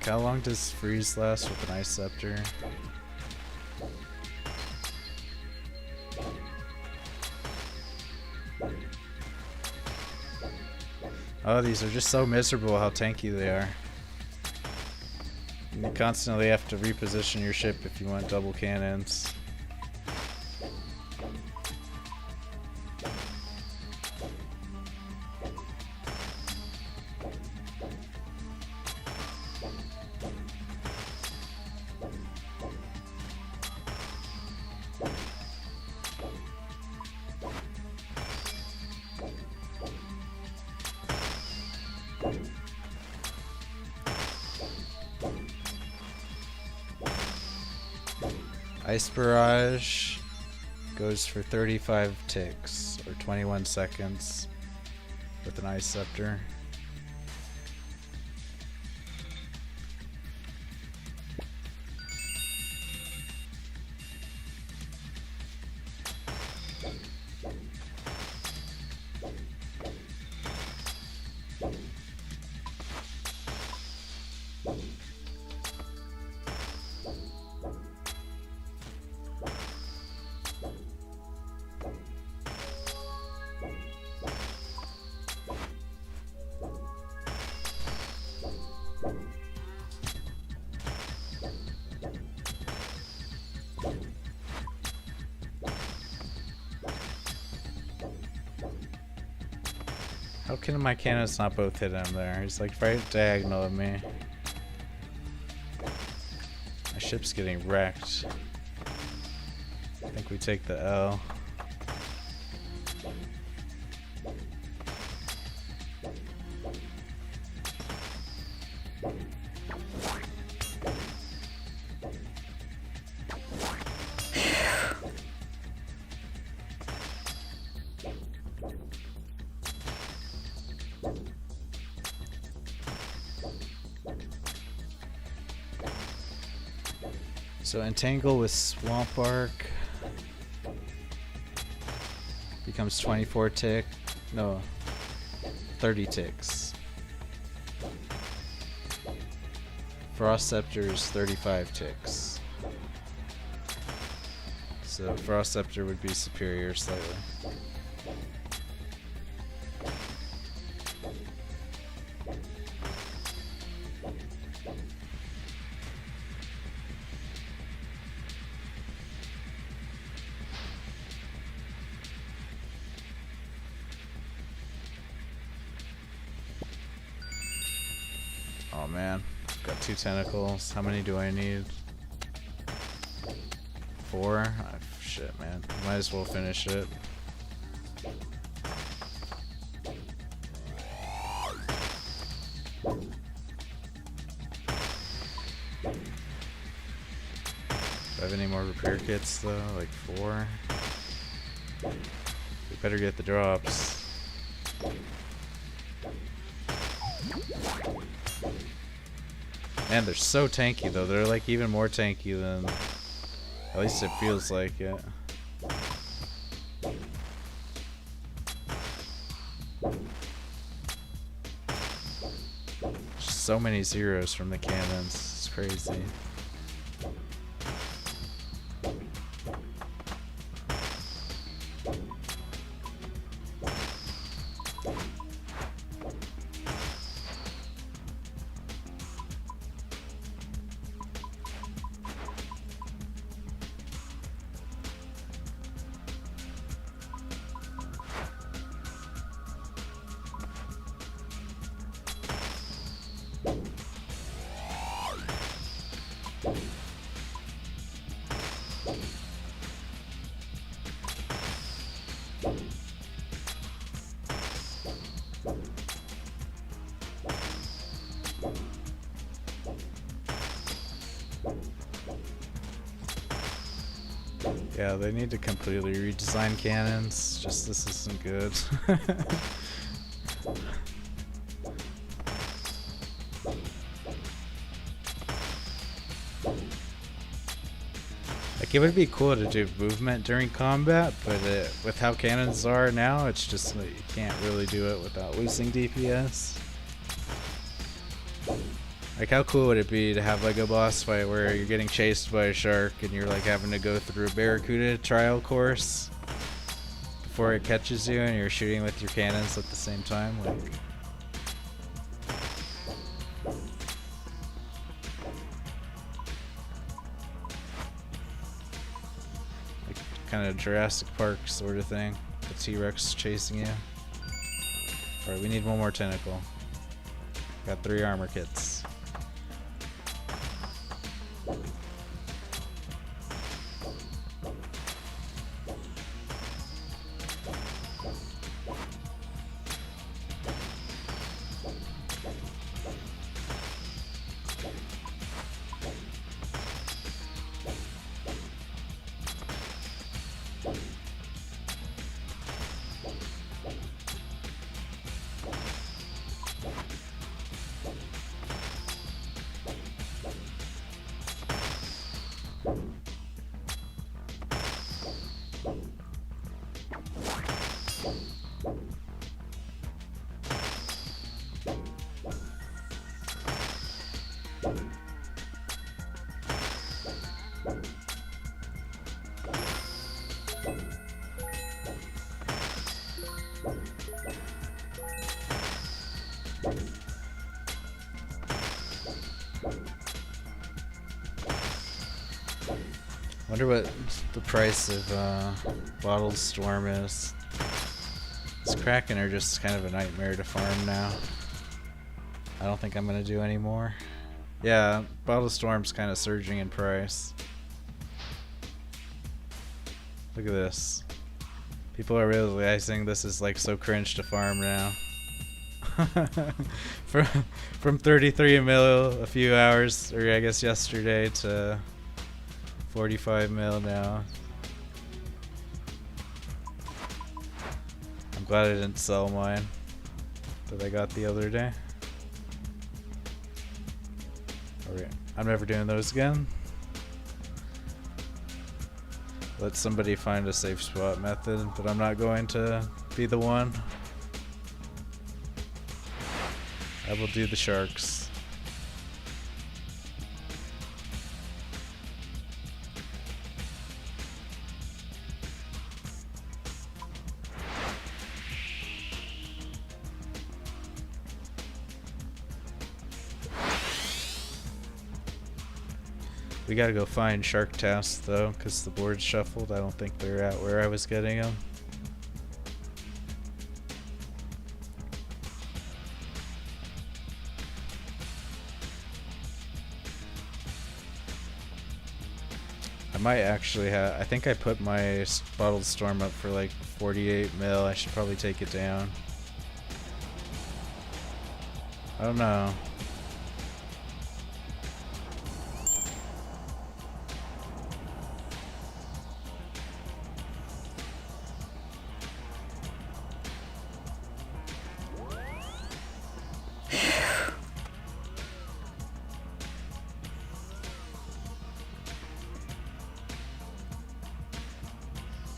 How long does freeze last with an ice scepter? Oh, these are just so miserable how tanky they are. And you constantly have to reposition your ship if you want double cannons. Ice Barrage goes for 35 ticks, or 21 seconds, with an Ice Scepter. How can my cannons not both hit him there? He's like right diagonal of me. My ship's getting wrecked. I think we take the L. So entangle with swamp bark becomes 24 tick, no, 30 ticks. Frost Scepter is 35 ticks. So Frost Scepter would be superior slightly. Oh man, got 2 tentacles. How many do I need? 4? Oh, shit, man. Might as well finish it. Do I have any more repair kits though? Like 4? We better get the drops. Man, they're so tanky though. They're like even more tanky than... At least it feels like it. So many zeros from the cannons. It's crazy. Yeah, they need to completely redesign cannons. Just this isn't good. Like, it would be cool to do movement during combat, but with how cannons are now, it's just like, you can't really do it without losing DPS. Like, how cool would it be to have like a boss fight where you're getting chased by a shark and you're like having to go through a barracuda trial course before it catches you, and you're shooting with your cannons at the same time? Like, kind of Jurassic Park sort of thing. The T-Rex chasing you. Alright, we need one more tentacle. Got 3 armor kits. Wonder what the price of Bottled Storm is. These Kraken are just kind of a nightmare to farm now. I don't think I'm gonna do any more. Yeah, Bottled Storm's kind of surging in price. Look at this. People are realizing this is like so cringe to farm now. from 33 mil a few hours, or I guess yesterday, to 45 mil now. I'm glad I didn't sell mine that I got the other day. Alright, I'm never doing those again. Let somebody find a safe spot method, but I'm not going to be the one. I will do the sharks. We gotta go find shark tasks though, because the board's shuffled. I don't think they're at where I was getting them. might actually have. I think I put my bottled storm up for like 48 mil. I should probably take it down. I don't know.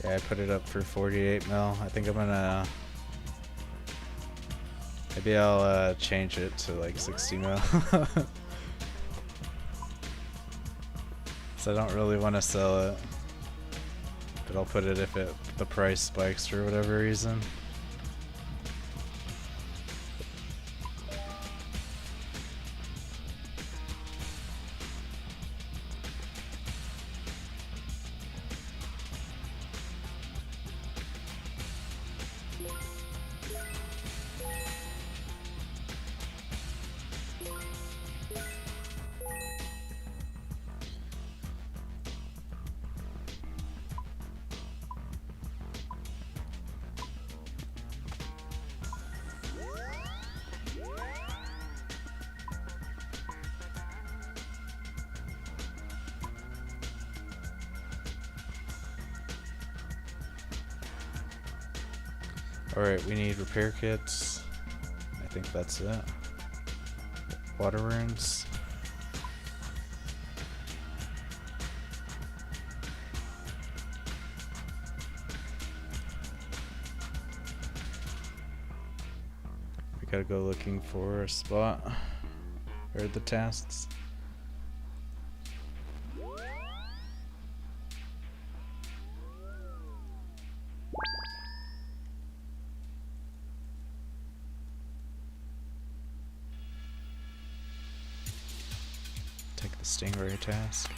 Yeah, I put it up for 48 mil. I think I'm gonna... Maybe I'll change it to like 60 mil. So I don't really want to sell it. But I'll put it if the price spikes for whatever reason. Alright, we need repair kits. I think that's it. Water runes. We gotta go looking for a spot. Where are the tasks? Take the stingray task.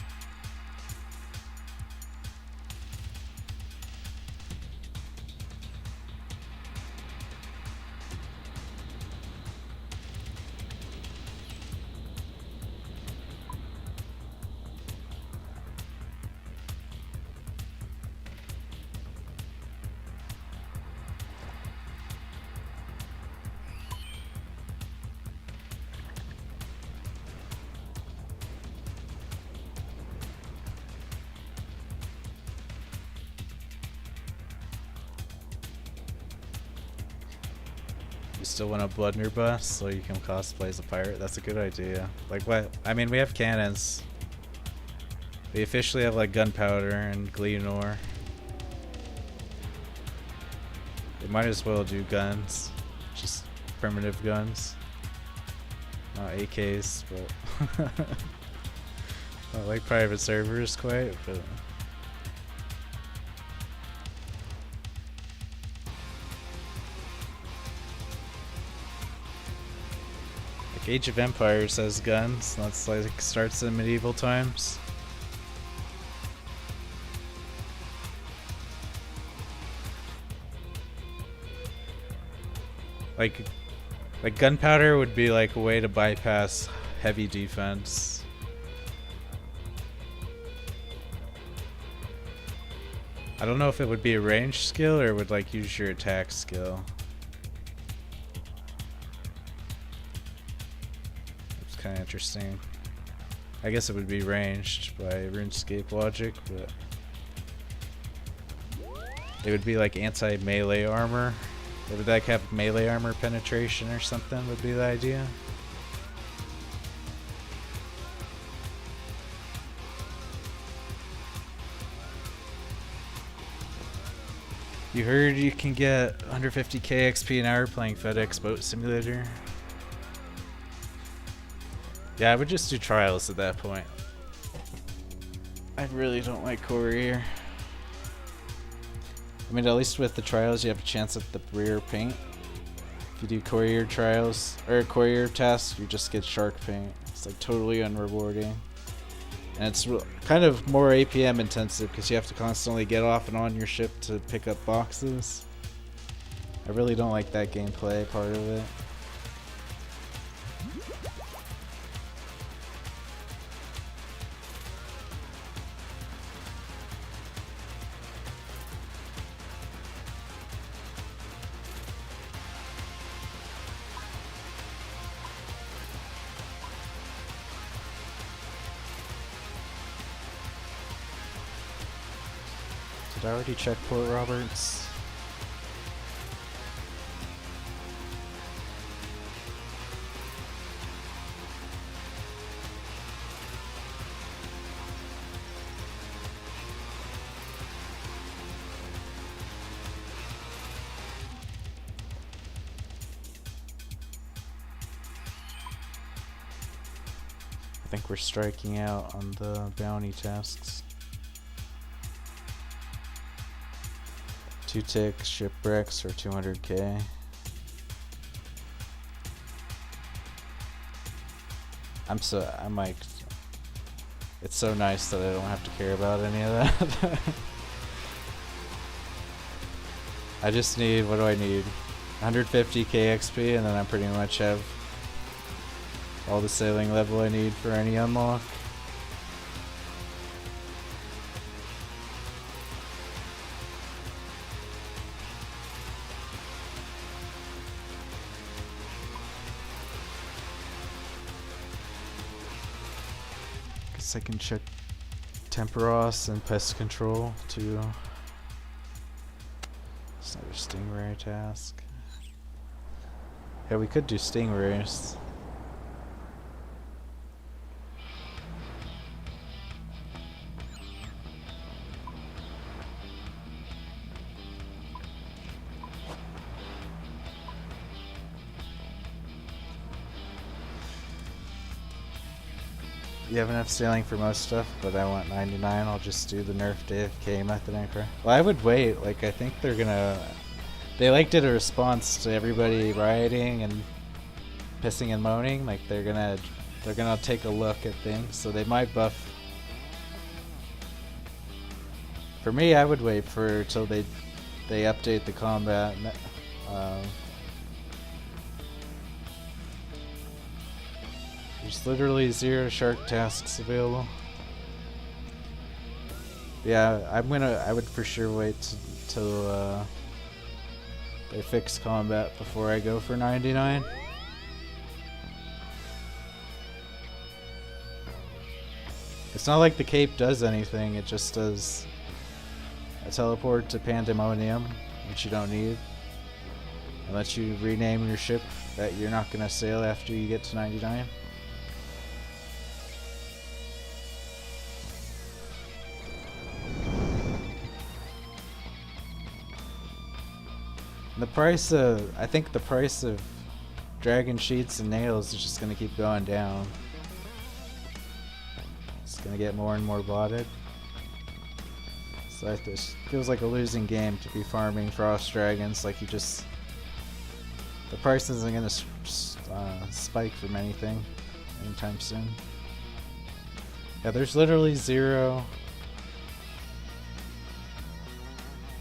You still want a Bloodner bus so you can cosplay as a pirate? That's a good idea. Like what? I mean, we have cannons. We officially have like gunpowder and Gleanor. They might as well do guns. Just primitive guns. Not AKs, but... Not like private servers quite, but... Age of Empires has guns. That's like starts in medieval times. Like gunpowder would be like a way to bypass heavy defense. I don't know if it would be a ranged skill or would like use your attack skill. Kind of interesting. I guess it would be ranged by RuneScape logic, but it would be like anti-melee armor. It would like have melee armor penetration or something would be the idea. You heard you can get 150k XP an hour playing FedEx Boat Simulator? Yeah, I would just do trials at that point. I really don't like courier. I mean, at least with the trials, you have a chance at the rear paint. If you do courier trials, or courier tasks, you just get shark paint. It's like totally unrewarding. And it's kind of more APM intensive because you have to constantly get off and on your ship to pick up boxes. I really don't like that gameplay part of it. Did I already check Port Roberts? I think we're striking out on the bounty tasks. 2 ticks, shipwrecks, or 200k. I'm like, it's so nice that I don't have to care about any of that. I just need, what do I need? 150k XP, and then I pretty much have all the sailing level I need for any unlock. Guess I can check Temperos and Pest Control too. It's another Stingray task. Yeah, we could do Stingrays. You have enough sailing for most stuff, but I want 99. I'll just do the nerf AFK method anchor. Well, I would wait. Like, I think they're gonna... They like did a response to everybody rioting and pissing and moaning. Like, they're gonna take a look at things, so they might buff. For me, I would wait for till they update the combat. There's literally 0 shark tasks available. Yeah, I would for sure wait till they fix combat before I go for 99. It's not like the cape does anything, it just does a teleport to Pandemonium, which you don't need. And lets you rename your ship that you're not gonna sail after you get to 99. The price of, I think the price of dragon sheets and nails is just going to keep going down. It's going to get more and more botted. So this feels like a losing game to be farming frost dragons. Like, you just, the price isn't going to spike from anything anytime soon. Yeah, there's literally 0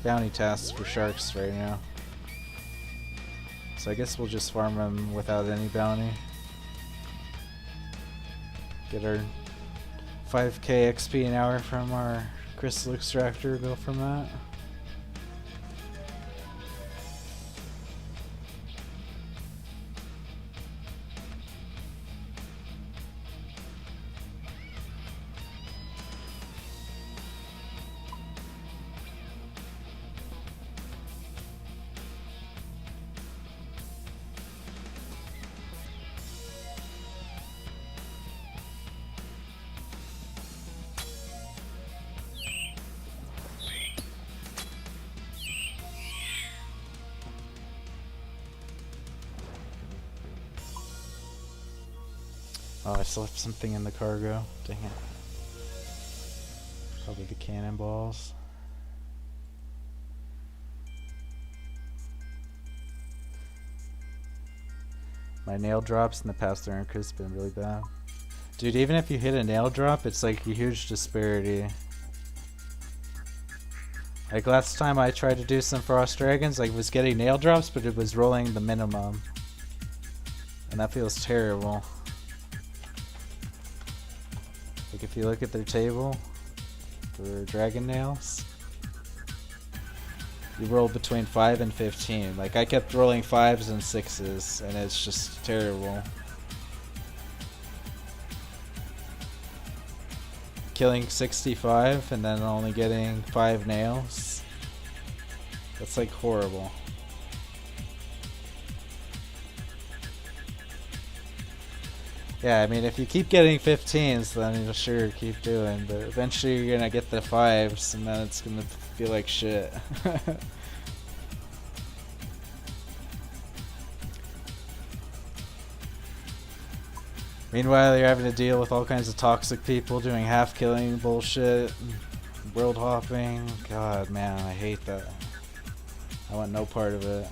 bounty tasks for sharks right now. So I guess we'll just farm them without any bounty. Get our 5k XP an hour from our crystal extractor, go from that. Oh, I still have something in the cargo. Dang it. Probably the cannonballs. My nail drops in the past Nerfs has been really bad. Dude, even if you hit a nail drop, it's like a huge disparity. Like last time I tried to do some Frost Dragons, I was getting nail drops, but it was rolling the minimum. And that feels terrible. Like if you look at their table for dragon nails, you roll between 5 and 15. Like I kept rolling 5s and 6s, and it's just terrible. killing 65 and then only getting 5 nails. That's like horrible. Yeah, I mean, if you keep getting 15s, then you'll sure keep doing, but eventually you're gonna get the 5s, and then it's gonna feel like shit. Meanwhile, you're having to deal with all kinds of toxic people doing half-killing bullshit, world hopping. God, man, I hate that. I want no part of it.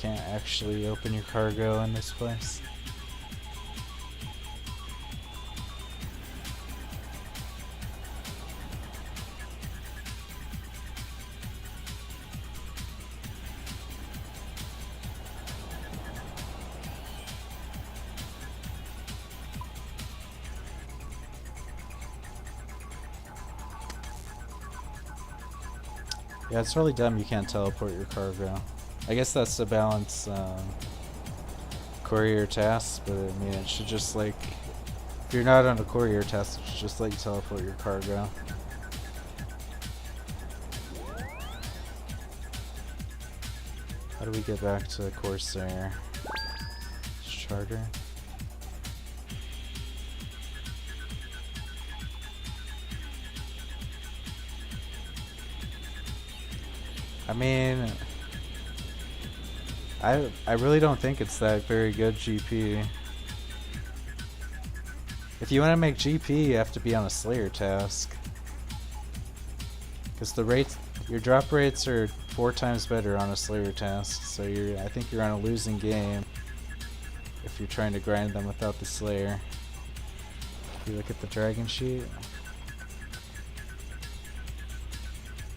Can't actually open your cargo in this place. Yeah, it's really dumb you can't teleport your cargo. I guess that's to balance courier tasks, but I mean, it should just like, if you're not on a courier task, it should just let you teleport your cargo. How do we get back to Corsair? Charter? I mean, I really don't think it's that very good GP. If you want to make GP, you have to be on a Slayer task. Because the rates, your drop rates are 4 times better on a Slayer task. So I think you're on a losing game if you're trying to grind them without the Slayer. If you look at the dragon sheet.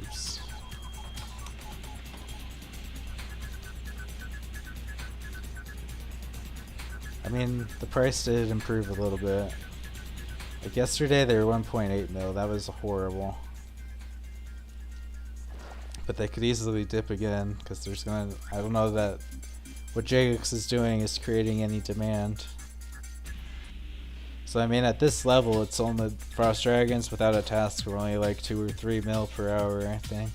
Oops. I mean, the price did improve a little bit. Like yesterday they were 1.8 mil, that was horrible. But they could easily dip again, because there's gonna, I don't know that what Jagex is doing is creating any demand. So I mean, at this level, it's only Frost Dragons without a task are only like 2 or 3 mil per hour, I think.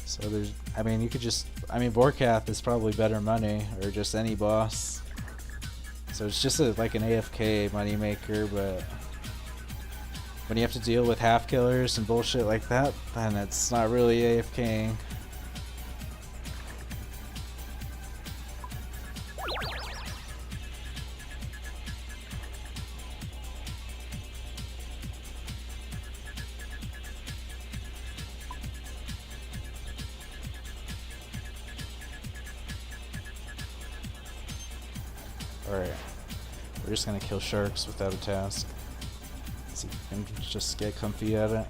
So there's, I mean, you could just, I mean, Vorkath is probably better money, or just any boss. So it's just like an AFK moneymaker, but when you have to deal with half killers and bullshit like that, then it's not really AFKing. Alright, we're just gonna kill sharks without a task. See if we can just get comfy at it.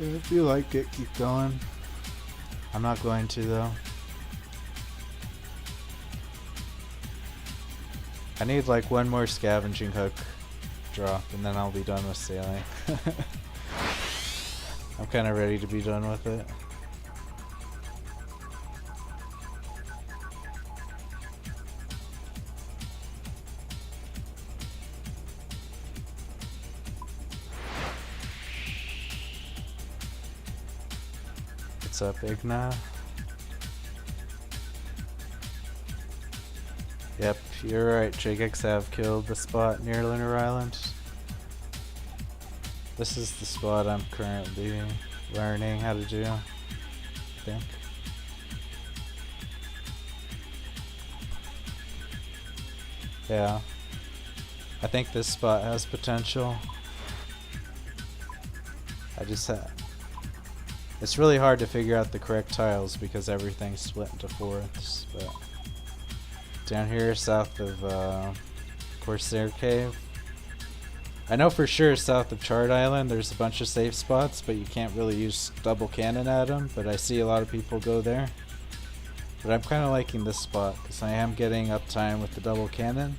If you like it, keep going. I'm not going to though. I need like one more scavenging hook drop and then I'll be done with sailing. I'm kind of ready to be done with it. What's up, Igna? Yep, you're right. Jagex have killed the spot near Lunar Island. This is the spot I'm currently learning how to do, I think. Yeah. I think this spot has potential. I just it's really hard to figure out the correct tiles because everything's split into fourths, but down here south of Corsair Cave, I know for sure south of Chart Island there's a bunch of safe spots, but you can't really use double cannon at them, but I see a lot of people go there. But I'm kind of liking this spot because I am getting uptime with the double cannon.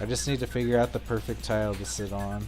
I just need to figure out the perfect tile to sit on.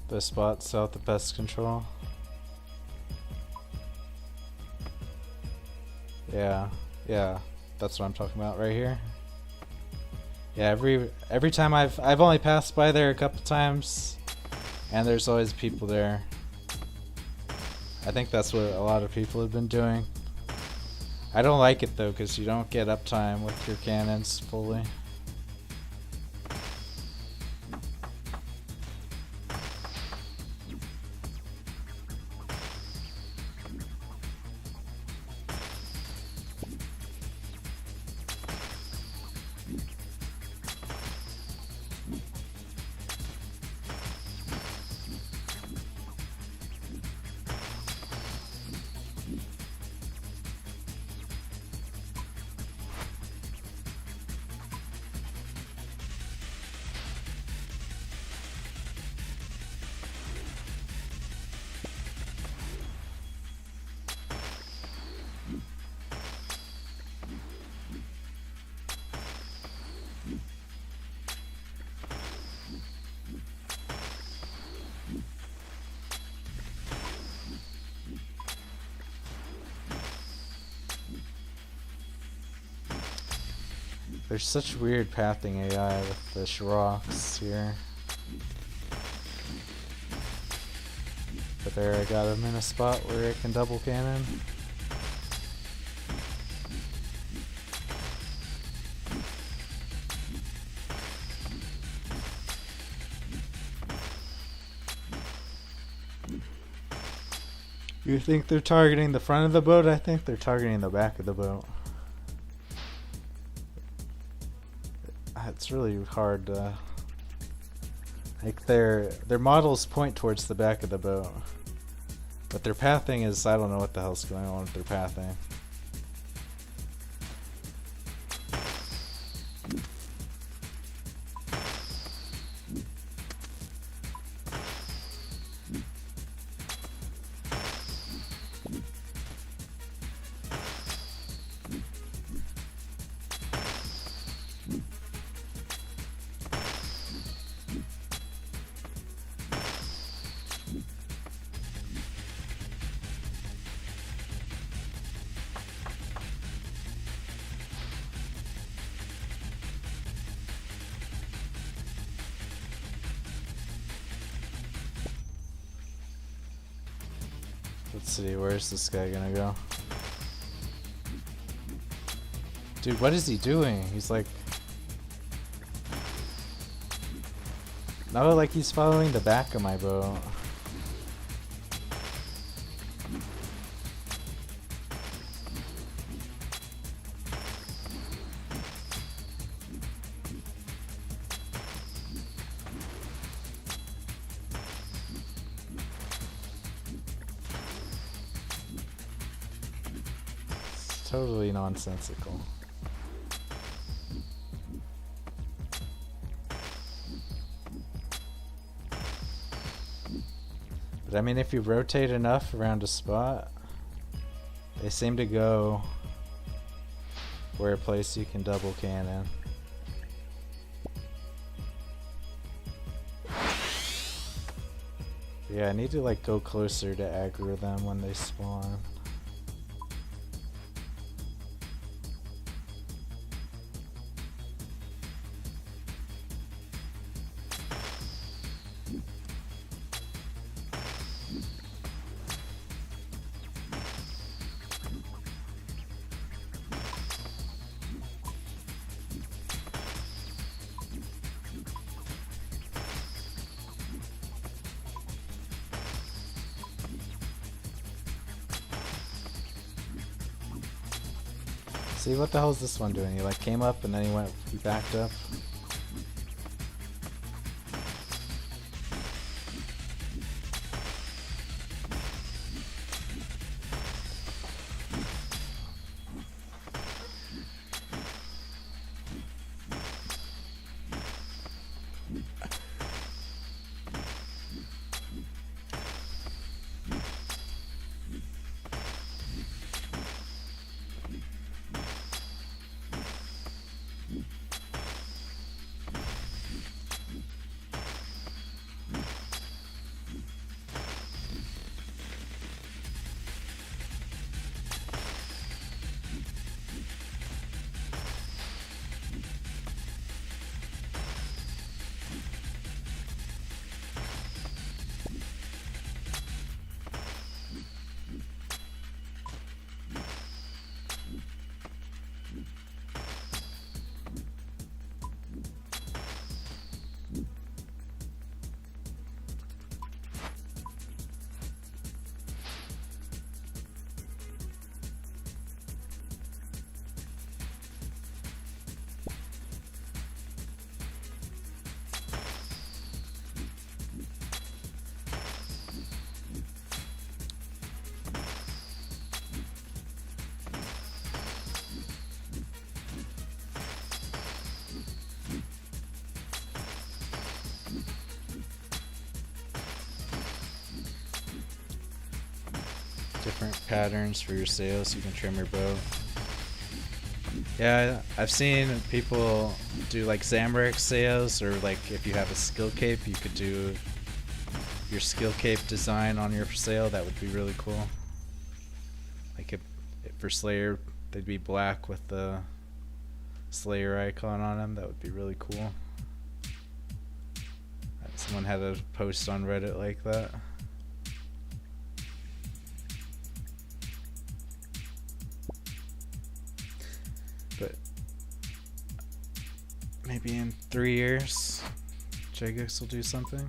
The spot south of pest control. Yeah, that's what I'm talking about right here. Yeah, every time I've only passed by there a couple times, and there's always people there. I think that's what a lot of people have been doing. I don't like it though, because you don't get uptime with your cannons fully. There's such weird pathing AI with the Shroks here. But there, I got him in a spot where I can double cannon. You think they're targeting the front of the boat? I think they're targeting the back of the boat. It's really hard to, like, their models point towards the back of the boat, but their pathing is, I don't know what the hell's going on with their pathing. Let's see, where's this guy gonna go? Dude, what is he doing? He's like... No, like he's following the back of my boat. It's totally nonsensical. But I mean, if you rotate enough around a spot, they seem to go where a place you can double cannon. Yeah, I need to like go closer to aggro them when they spawn. See, what the hell is this one doing? He like came up and then he backed up. Different patterns for your sails so you can trim your boat. Yeah, I've seen people do like Zamrak sails, or like if you have a skill cape, you could do your skill cape design on your sail. That would be really cool. Like if for Slayer, they'd be black with the Slayer icon on them. That would be really cool. Someone had a post on Reddit like that. But maybe in 3 years, Jagex will do something.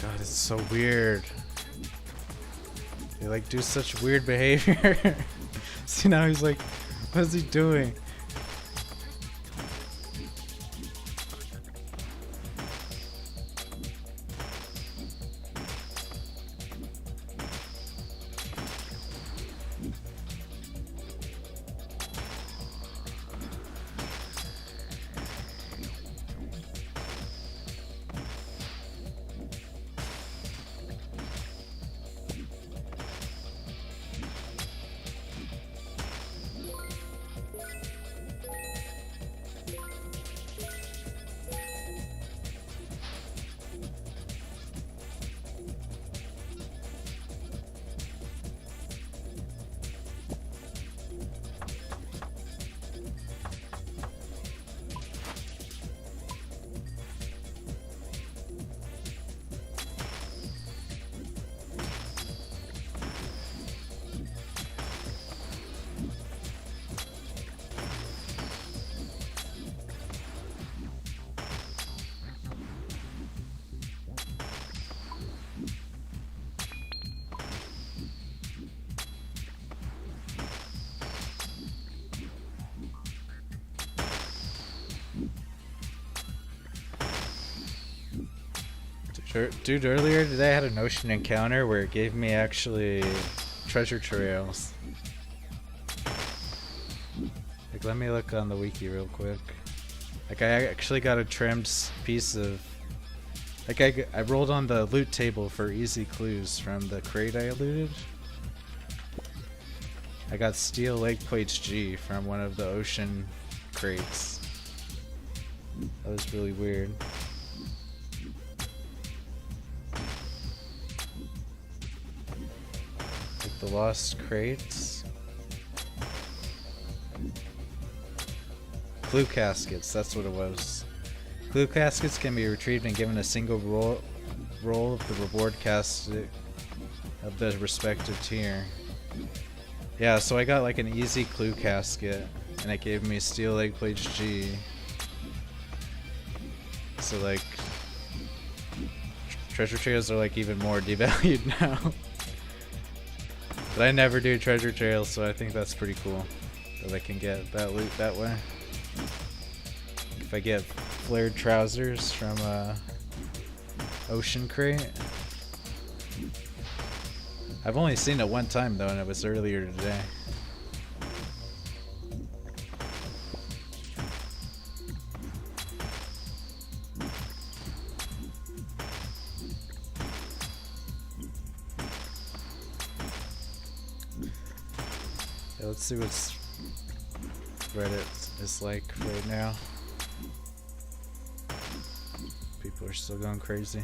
God, it's so weird. They like do such weird behavior. See, now he's like, what is he doing? Dude, earlier today I had an ocean encounter where it gave me actually treasure trails. Like, let me look on the wiki real quick. Like, I actually got a trimmed piece of... Like, I rolled on the loot table for easy clues from the crate I looted. I got steel leg plates G from one of the ocean crates. That was really weird. Like the lost crates. Clue caskets, that's what it was. Clue caskets can be retrieved and given a single roll of the reward casket of the respective tier. Yeah, so I got like an easy clue casket, and it gave me steel leg plates G. So like, treasure trails are like even more devalued now. But I never do treasure trails, so I think that's pretty cool that I can get that loot that way. If I get flared trousers from ocean crate. I've only seen it one time though, and it was earlier today. Yeah, let's see what's Reddit is like right now. People are still going crazy.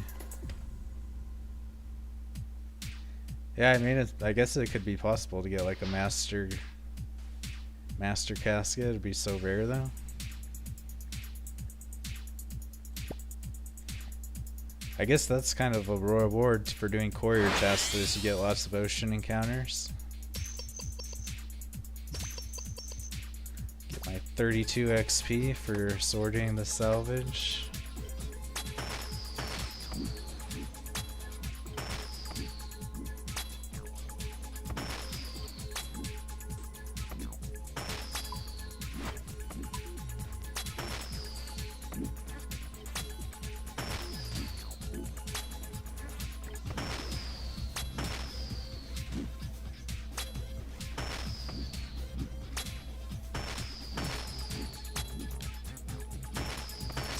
Yeah, I mean, I guess it could be possible to get like a master casket. It'd be so rare though. I guess that's kind of a reward for doing courier tasks, is you get lots of ocean encounters. Get my 32 XP for sorting the salvage.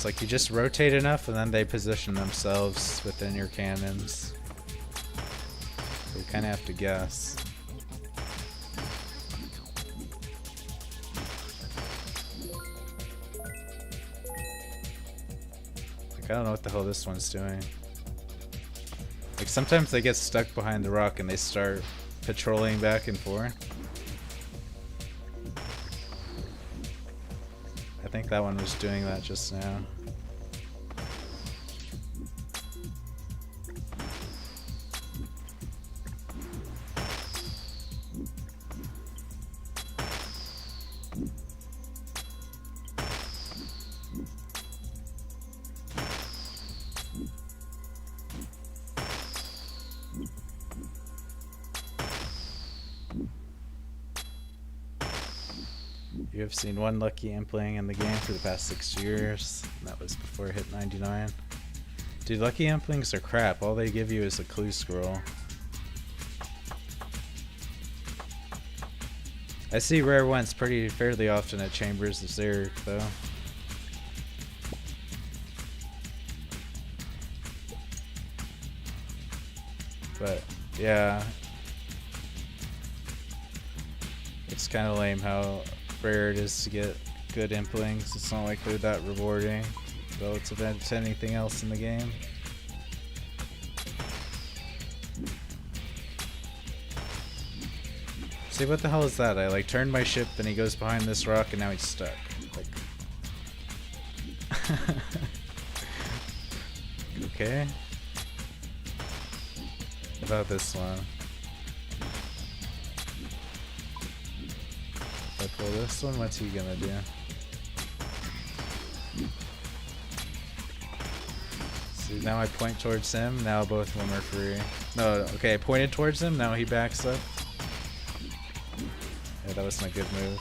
Like you just rotate enough and then they position themselves within your cannons. So you kind of have to guess. Like, I don't know what the hell this one's doing. Like sometimes they get stuck behind the rock and they start patrolling back and forth. I think that one was doing that just now. You have seen one lucky impling in the game for the past 6 years, and that was before it hit 99. Dude, lucky implings are crap. All they give you is a clue scroll. I see rare ones fairly often at Chambers of Zerg, though. But yeah, it's kind of lame how rare it is to get good implings. It's not like they're that rewarding relative to anything else in the game. See, what the hell is that? I like turned my ship and he goes behind this rock and now he's stuck. Like, okay. What about this one? If I pull this one, what's he gonna do? See, now I point towards him, now both of them are free. No, okay, I pointed towards him, now he backs up. Yeah, that wasn't a good move.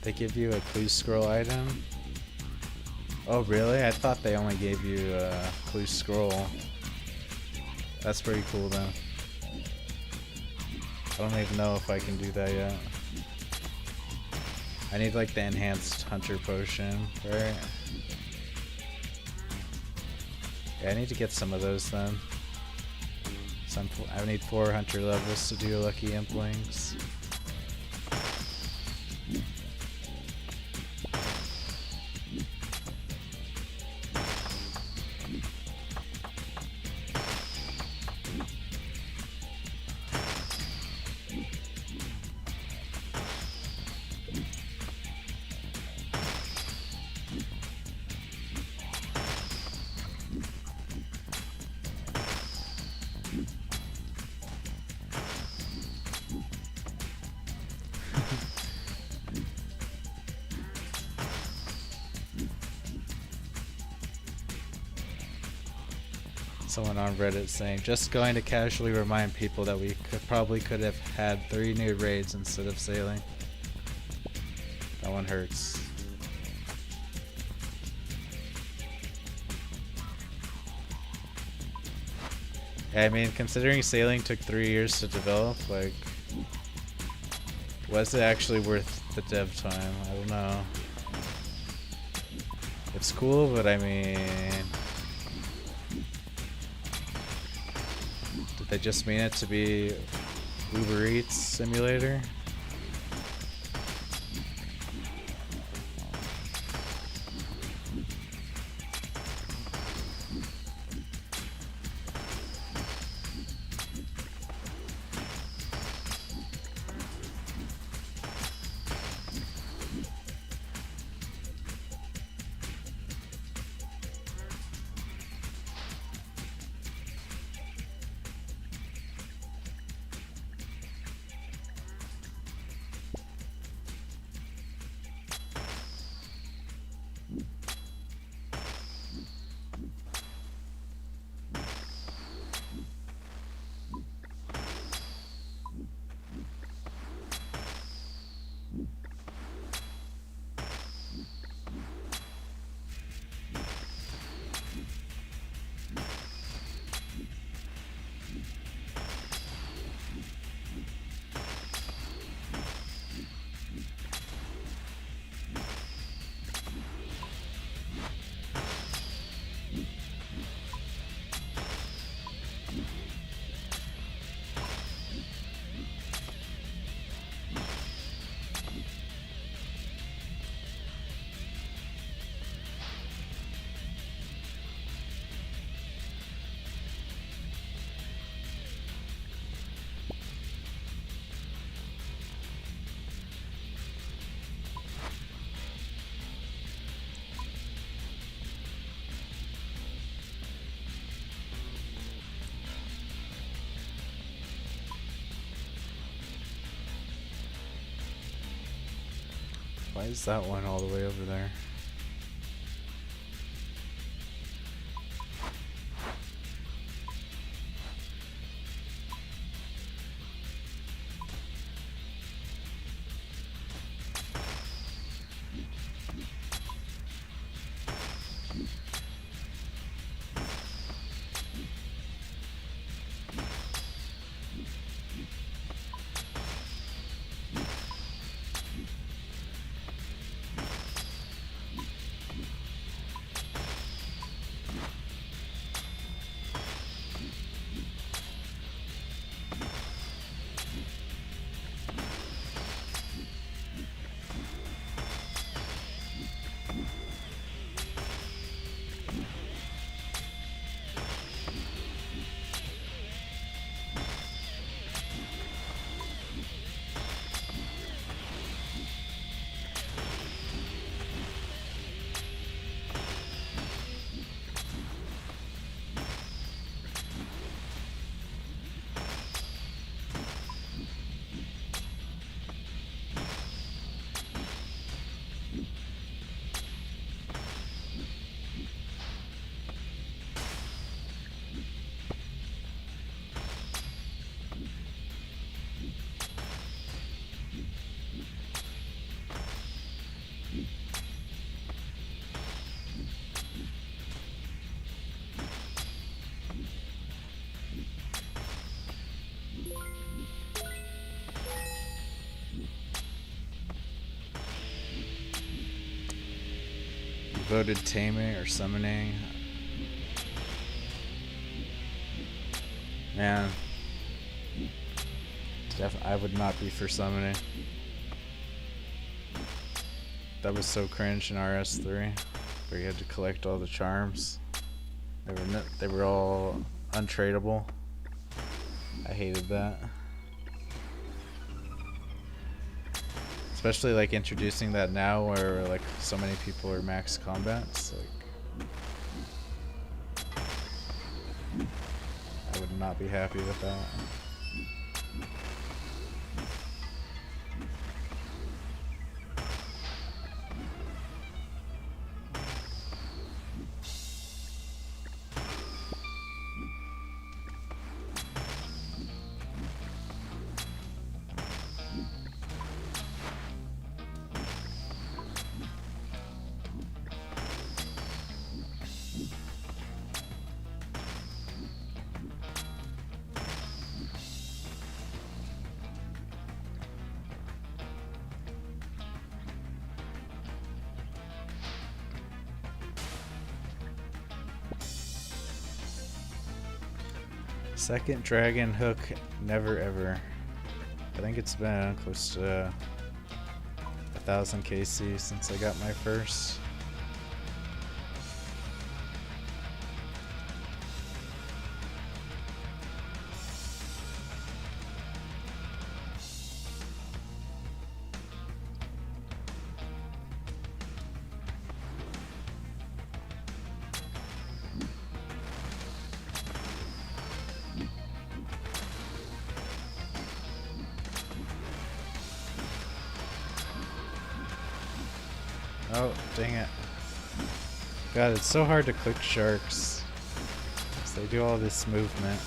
They give you a clue scroll item? Oh really? I thought they only gave you a clue scroll. That's pretty cool though. I don't even know if I can do that yet. I need like the enhanced hunter potion, right? Yeah, I need to get some of those then. I need 4 hunter levels to do lucky implings. Someone on Reddit saying, just going to casually remind people that we probably could have had 3 new raids instead of sailing. That one hurts. Yeah, I mean, considering sailing took 3 years to develop, like, was it actually worth the dev time? I don't know. It's cool, but I mean, did they just mean it to be Uber Eats simulator? Why is that one all the way over there? devoted taming or summoning. Man, I would not be for summoning. That was so cringe in RS3, where you had to collect all the charms. They were all untradeable. I hated that. Especially like introducing that now, where like so many people are max combats. Like, I would not be happy with that. Second dragon hook, never ever. I think it's been close to 1,000 KC since I got my first. Oh, dang it. God, it's so hard to click sharks. Because they do all this movement.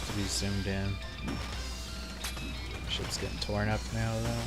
To be zoomed in. Ship's getting torn up now, though.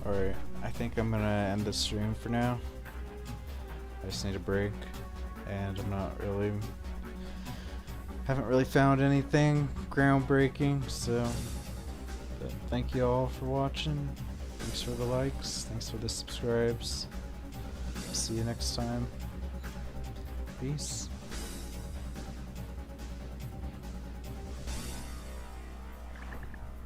Alright, I think I'm gonna end the stream for now. I just need a break, and haven't really found anything groundbreaking, so thank you all for watching. Thanks for the likes, thanks for the subscribes. See you next time. Peace.